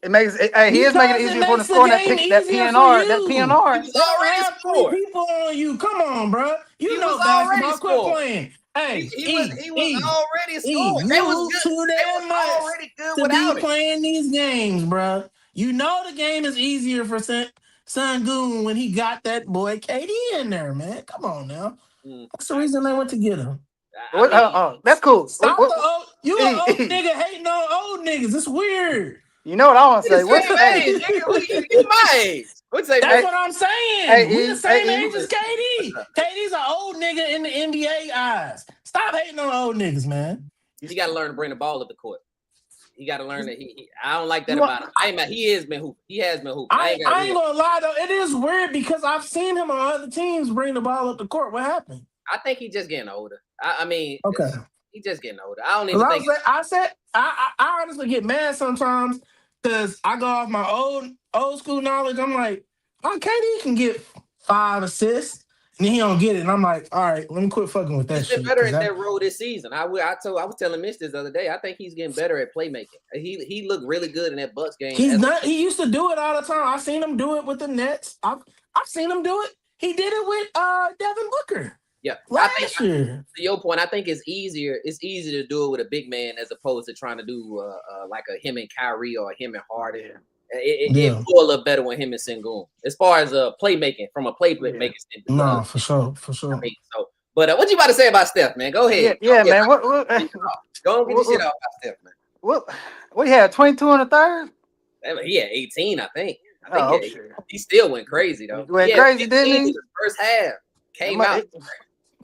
It makes. Hey, he is making it because it easier for him to makes the score in that game that easier for PNR. That you. He PNR. was They don't already have three scoring. people on you. Come on, bro. He You was know already basketball. Quit scoring. playing. Hey, He was already scoring. They was You good. too They was damn much already good to be without him. playing these games, bro. You know the game is easier for Goon when he got that boy KD in there, man. Come on now. Mm, That's the reason they went to get him. I mean, That's cool. Stop the old. You an old E- nigga hating on old niggas. It's weird. you know what I want to we the say? What's same hey age, nigga. You my age. What's say, That's man? hey what I'm saying. We the hey same hey age as What's KD. up? KD's an old nigga in the NBA eyes. Stop hating on old niggas, man. He got to learn to bring the ball up the court. He got to learn that I don't like that You want, about him. I ain't mad. He has been hooping. He has been hooping. I I ain't got I real. ain't gonna lie though. It is weird because I've seen him on other teams bring the ball up the court. What happened? I think he just getting older. I mean, Okay. he just getting older. I don't Cause even think. I honestly get mad sometimes because I go off my old school knowledge. I'm like, oh, KD can get 5 assists, and then he don't get it. And I'm like, all right, let me quit fucking with that He's been shit. better Cause at that that role this season. I was telling Mitch this the other day. I think he's getting better at playmaking. He looked really good in that Bucks game. he's not. He used to do it all the time. I've seen him do it with the Nets. I've seen him do it. He did it with Devin Booker Yeah, last year. to your point, I think it's easier. It's easier to do it with a big man as opposed to trying to do like a him and Kyrie or him and Harden. It Yeah. flew a little better with him and Sengun as far as playmaking from a playmaking No, for sure, for sure. I mean, so. But what you about to say about Steph, man? Go ahead. yeah Go ahead. man. Go and get your What shit off about Steph, man. what he had 22 in the third? He had 18, I think. Oh shit. He still went crazy though. He went He had crazy, 15 didn't in he? the first half. Came out.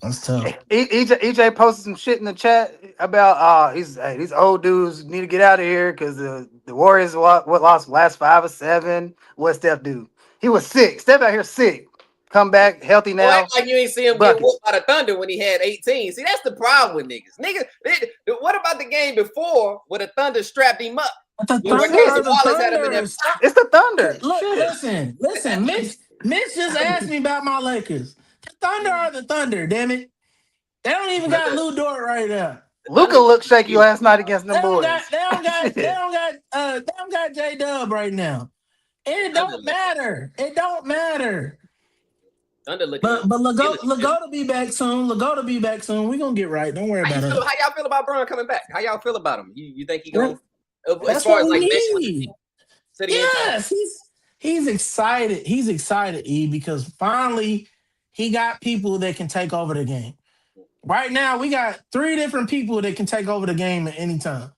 That's tough. EJ posted some shit in the chat about these old dudes need to get out of here because the Warriors what lost last 5 or 7. What Steph do? He was sick. Steph out here sick. come back healthy Well, now. act like you ain't see him get whooped by the Thunder when he had 18. See, that's the problem with niggas. What about the game before where the Thunder strapped him up? The When Thunder Casey are the Wallace had him in Thunder. that. It's the Thunder. Look, Shit. listen. Mitch just asked me about my Lakers. The Thunder are the Thunder. Damn it, they don't even got Lou Dort right now. Luka looked shaky last night against them boys. They don't got J Dub right now. And it don't matter. It don't matter. Thunder looking. But Lagoda be back soon. Lagoda be back soon. We gonna get right. Don't worry about it. How y'all feel about Bron coming back? How y'all feel about him? You think he going? That's what we need. Yes, he's excited. He's excited, E, because finally he got people that can take over the game. Right now, we got 3 different people that can take over the game at any time.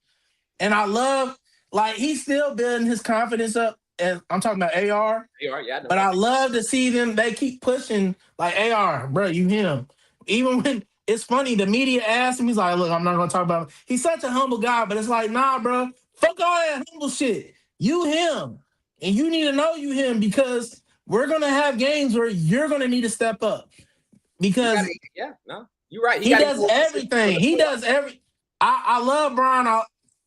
And I love, like, he's still building his confidence up. And I'm talking about AR. Yeah, but I love to see them. They keep pushing, like, AR, bro, you him. Even when it's funny, the media asked him, he's like, look, I'm not going to talk about him. He's such a humble guy, but it's like, nah, bro, fuck all that humble shit. You him. And you need to know you him, because we're going to have games where you're going to need to step up. Because you're right. He does everything. He does every. I love Bron,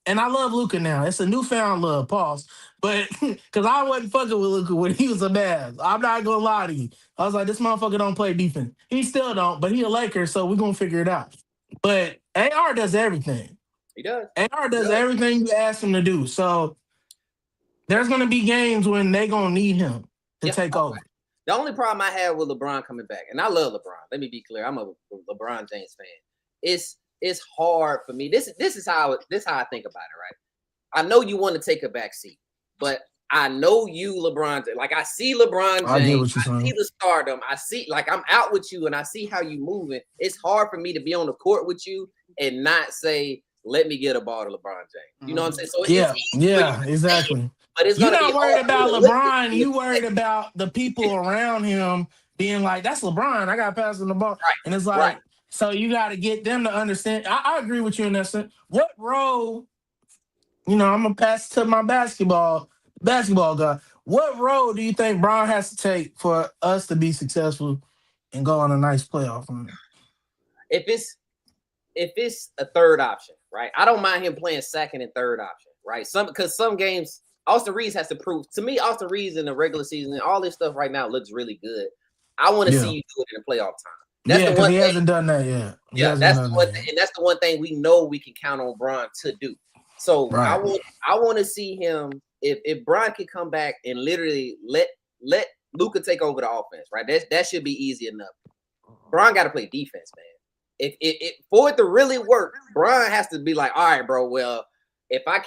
and I love Luka now. It's a newfound love. Pause. But because I wasn't fucking with Luka when he was a Mavs. I'm not gonna lie to you. I was like, this motherfucker don't play defense. He still don't, but he a Laker, so we're gonna figure it out. But AR does everything. He does. AR does everything you ask him to do. So there's gonna be games when they gonna need him to take over. The only problem I have with LeBron coming back, and I love LeBron. Let me be clear. I'm a LeBron James fan. It's hard for me. This is how I think about it, right? I know you want to take a back seat, but I know you, LeBron. Like, I see LeBron James. I get what you're saying. I see the stardom. I see, like, I'm out with you, and I see how you moving. It's hard for me to be on the court with you and not say, let me get a ball to LeBron James. You know what I'm saying? So exactly. But it's You're not worried about LeBron. You worried about the people around him being like, that's LeBron. I got to pass him the ball. Right. And it's like, so you got to get them to understand. I agree with you in that sense. What role, I'm going to pass to my basketball guy. What role do you think Bron has to take for us to be successful and go on a nice playoff run? If it's a third option, right? I don't mind him playing second and third option, right? Because some games, Austin Reeves has to prove to me. Austin Reeves in the regular season and all this stuff right now looks really good. I want to see you do it in the playoff time. That's the one thing. He hasn't done that yet. That's the one thing, and that's the one thing we know we can count on Bron to do. So I want to see him if Bron can come back and literally let Luka take over the offense, right? That should be easy enough. Bron got to play defense, man. If for it to really work, Bron has to be like, all right, bro. Well, if I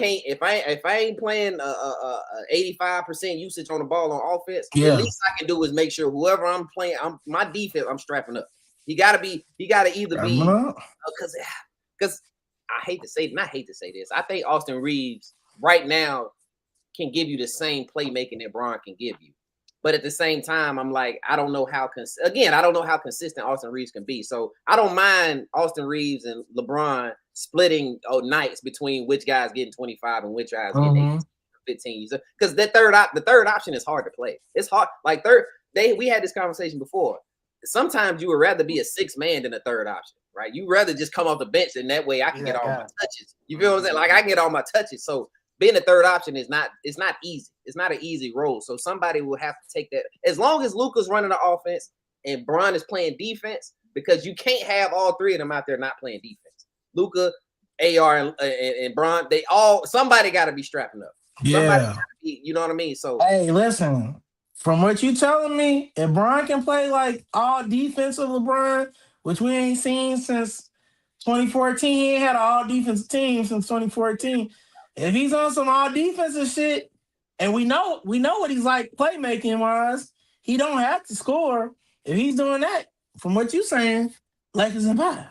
ain't playing 85% usage on the ball on offense, the least I can do is make sure whoever I'm playing, my defense, I'm strapping up. He gotta either be because I hate to say this. I think Austin Reeves right now can give you the same playmaking that Bron can give you. But at the same time, I'm like, I don't know how consistent Austin Reeves can be. So I don't mind Austin Reeves and LeBron splitting nights between which guys getting 25 and which guys getting 15. Because the third option is hard to play. It's hard. Like we had this conversation before. Sometimes you would rather be a 6 man than a third option, right? You rather just come off the bench, and that way I can get all my touches. You feel what I'm saying? Like, I can get all my touches. So being a third option it's not easy. It's not an easy role. So somebody will have to take that. As long as Luka's running the offense and Bron is playing defense, because you can't have all 3 of them out there not playing defense. Luka, AR, and Bron, somebody got to be strapping up. You know what I mean? So hey, listen. From what you telling me, if Bron can play like all defensive LeBron, which we ain't seen since 2014, he ain't had an all defensive team since 2014. If he's on some all defensive shit, and we know what he's like playmaking wise, he don't have to score. If he's doing that, from what you're saying, Lakers and 5.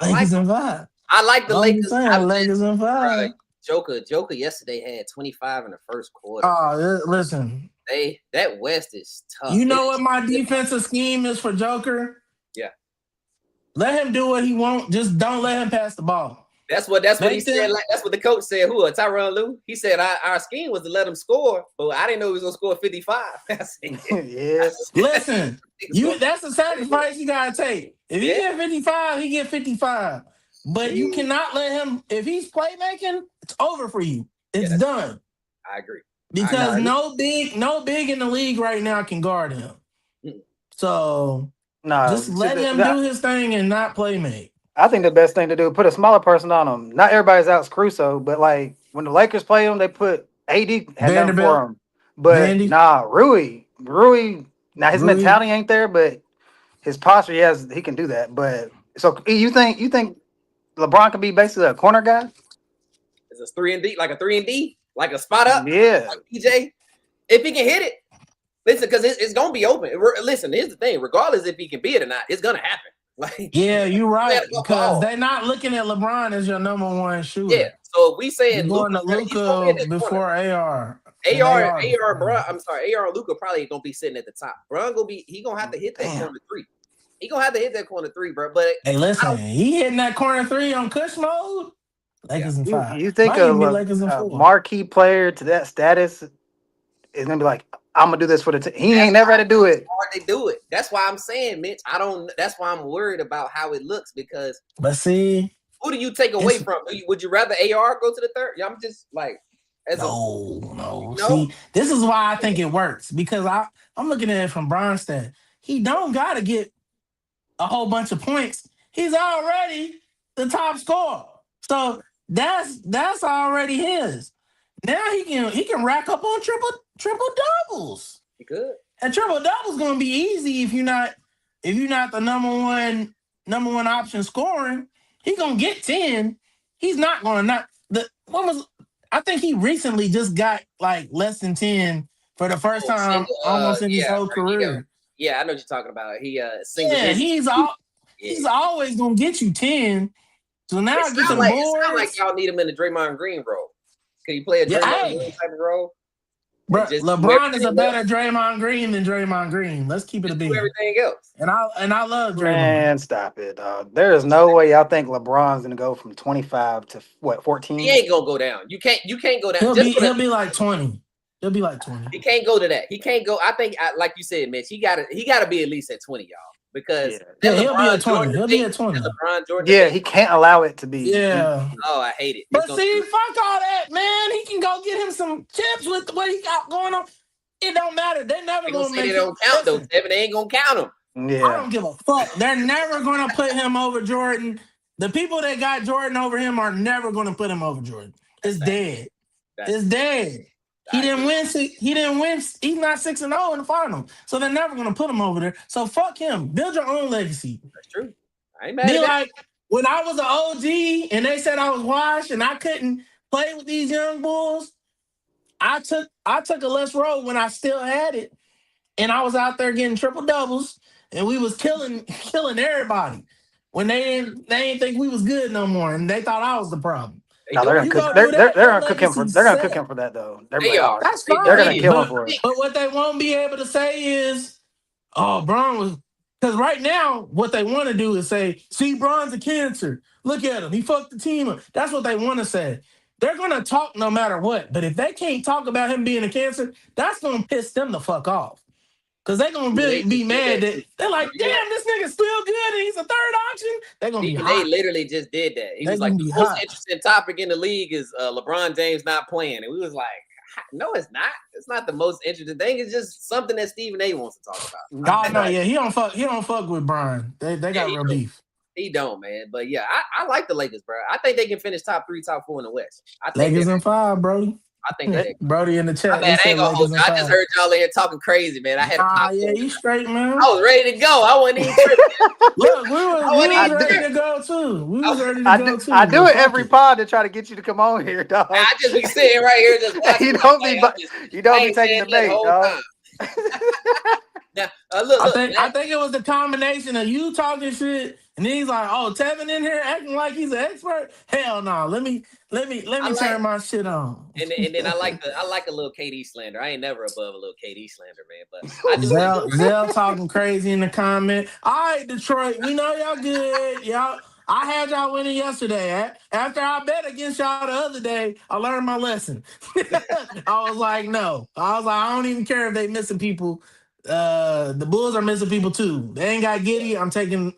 Lakers and 5. I like the Lakers. Lakers and 5. Right. Joker yesterday had 25 in the first quarter. Oh, listen. That West is tough. You know what my defensive scheme is for Joker? Yeah. Let him do what he wants. Just don't let him pass the ball. That's what he said. Like, that's what the coach said. Who? Tyronn Lue? He said our scheme was to let him score, but I didn't know he was gonna score 55. Yeah. Listen, that's a sacrifice you gotta take. If he get 55, he get 55. But you cannot let him. If he's playmaking, it's over for you. It's done. I agree. Because no big in the league right now can guard him. So just let him do his thing and not playmate. I think the best thing to do is put a smaller person on him. Not everybody's out Caruso, but like when the Lakers play him, they put AD and them for him. But Rui. Now his mentality ain't there, but his posture, he can do that. But so you think LeBron could be basically a corner guy? Is a 3-and-D, like a 3-and-D, like a spot up? Yeah. Like PJ, if he can hit it. Listen, because it's gonna be open. Listen, here's the thing: regardless if he can be it or not, it's gonna happen. Like, yeah, you're right. Because they're not looking at LeBron as your number one shooter. Yeah. So if we saying going to Luka before AR. AR, bro. I'm sorry, AR and Luka probably gonna be sitting at the top. Bron he gonna have to hit that corner three. He gonna have to hit that corner three, bro. But hey, listen, he hitting that corner three on Kush mode. Lakers in 5. You think a marquee player to that status is gonna be like, I'm gonna do this for the team. He ain't never had to do it. Hard to do it. That's why I'm saying, Mitch. That's why I'm worried about how it looks because. But see, who do you take away from? Would you rather AR go to the third? Yeah, I'm just like, no. See, this is why I think it works because I'm looking at it from Bron's stat. He don't gotta get a whole bunch of points. He's already the top scorer, so that's already his. Now he can rack up on triple doubles. He could. And triple doubles gonna be easy if you're not the number one option scoring. He gonna get 10. He's not gonna I think he recently just got like less than 10 for the first time almost in his whole career. I know what you're talking about. He's always gonna get you 10. So now I get the boards. It sounds like y'all need him in the Draymond Green role. Can you play a Draymond Green type of role? Bro, LeBron is a better Draymond Green than Draymond Green. Let's keep it a beat. Everything else. And I love Draymond. Man, stop it, dog. There is no way y'all think LeBron's gonna go from 25 to 14? He ain't gonna go down. You can't go down. He'll be like 20. He'll be like 20. He can't go to that. He can't go. I think, like you said, Mitch, he gotta be at least at 20, y'all. Because he'll be at 20. He'll be at 20. He can't allow it to be. Yeah. Oh, I hate it. But see, fuck all that, man. He can go get him some chips with what he got going on. It don't matter. They're never gonna make it. They don't count though. They ain't gonna count him. Yeah. I don't give a fuck. They're never gonna put him over Jordan. The people that got Jordan over him are never gonna put him over Jordan. It's dead. It's dead. He didn't win. He didn't win. He's not 6-0 in the final, so they're never gonna put him over there. So fuck him. Build your own legacy. That's true. I ain't mad Be at like when I was an OG and they said I was washed and I couldn't play with these young bulls. I took a less road when I still had it, and I was out there getting triple doubles, and we was killing everybody when they didn't think we was good no more, and they thought I was the problem. No, they're gonna cook him for that though. That's fine. They're gonna kill him for it. But what they won't be able to say is, "Oh, Bron was," because right now what they want to do is say, "See, Bron's a cancer. Look at him. He fucked the team up." That's what they want to say. They're gonna talk no matter what. But if they can't talk about him being a cancer, that's gonna piss them the fuck off. Because they're gonna really be mad that they're like, damn, this nigga's still good and he's a third option. They're gonna be hot. They literally just did that. He was like, the most interesting topic in the league is LeBron James not playing. And we was like, no, it's not. It's not the most interesting thing. It's just something that Stephen A wants to talk about. He don't fuck with Brian. They got real beef. He don't, man. But yeah, I like the Lakers, bro. I think they can finish top 3, top 4 in the West. I think Lakers in 5, Brody. I think that Brody in the chat. Man, I ain't gonna hold you. I just heard y'all in here talking crazy, man. I had you straight, man. I was ready to go. I wasn't even tripping. Look, we was ready to go too. We was ready to go too. I do it every pod to try to get you to come on here, dog. I just be sitting right here just watching. You don't be taking the bait, dog. Now, look, I think it was the combination of you talking shit, and then he's like, "Oh, Tevin in here acting like he's an expert." Hell no, let me turn my shit on. And then I like a little KD slander. I ain't never above a little KD slander, man. But I just Zell talking crazy in the comment. All right, Detroit, we know y'all good. Y'all I had y'all winning yesterday. After I bet against y'all the other day, I learned my lesson. I was like, no. I was like, I don't even care if they missing people. The Bulls are missing people too. They ain't got Giddy. I'm taking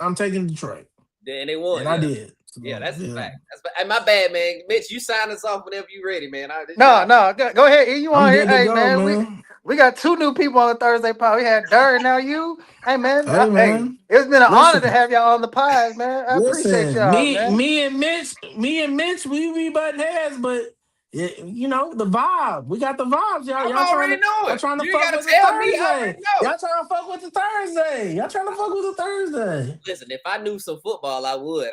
Detroit. And they won. And I did. So, yeah, that's a fact. Hey, my bad, man. Mitch, you sign us off whenever you ready, man. No, go ahead. You on here? Hey, go, man. We got 2 new people on the Thursday pod. We had Durr, now you. Hey, man. Hey, man. It's been an honor to have y'all on the pod, man. I appreciate y'all, man. Me and Mitch, we butting heads, but you know the vibe. We got the vibes, y'all. Y'all already know it. Y'all trying to you fuck gotta with tell the me. I Thursday. already know. Y'all trying to fuck with the Thursday. Y'all trying to fuck with the Thursday. Listen, if I knew some football, I would.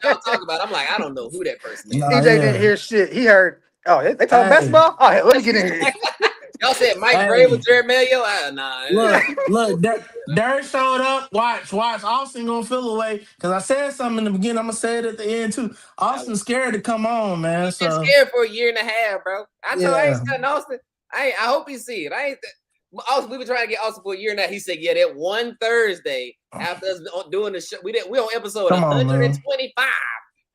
Y'all talk about. I'm like, I don't know who that person is. EJ didn't hear shit. He heard. Oh, they talking basketball. Oh, hey, let me get in here. Y'all said Mike Gray with Jared Mayo. Nah. Look, Derek showed up. Watch. Austin gonna feel away because I said something in the beginning. I'm gonna say it at the end too. Austin's scared to come on, man. He's been scared for a year and a half, bro. I ain't studying Austin. I hope he see it. Austin, we were trying to get Austin for a year now. He said, yeah, that one Thursday after us doing the show, we on episode 125.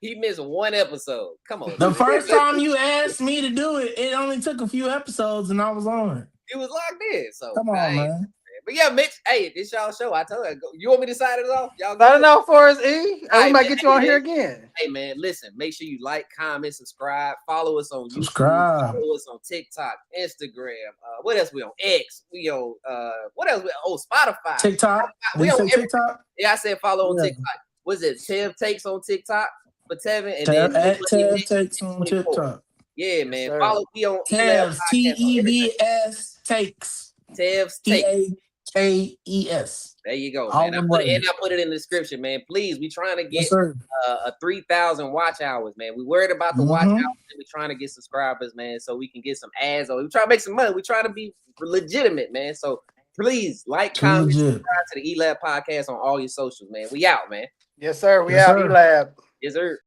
He missed one episode. Come on. The first time you asked me to do it, it only took a few episodes and I was on it. It was locked in. So come on, man. But yeah, Mitch, hey, this y'all show. I told you. You want me to sign it off? Y'all let it know for us, E. We might get you on here again. Hey, man, listen. Make sure you like, comment, subscribe. Follow us on YouTube. Follow us on TikTok, Instagram. What else we on? X. We on what else? Spotify. TikTok. We on TikTok? Yeah, I said follow on TikTok. What's it? Tev Takes on TikTok for Tevin. And Tev then Tev Takes on TikTok. Yeah, man. Follow me on Tev's TEVS Takes. Tev's Takes. TAKES. There you go, man. I put it in the description, man. Please, we trying to get a 3,000 watch hours, man. We worried about the watch hours, and we trying to get subscribers, man, so we can get some ads. Or we trying to make some money. We trying to be legitimate, man. So please like, comment, subscribe to the E-Lab podcast on all your socials, man. We out, man. Yes, sir. We out, E-Lab. Yes, sir.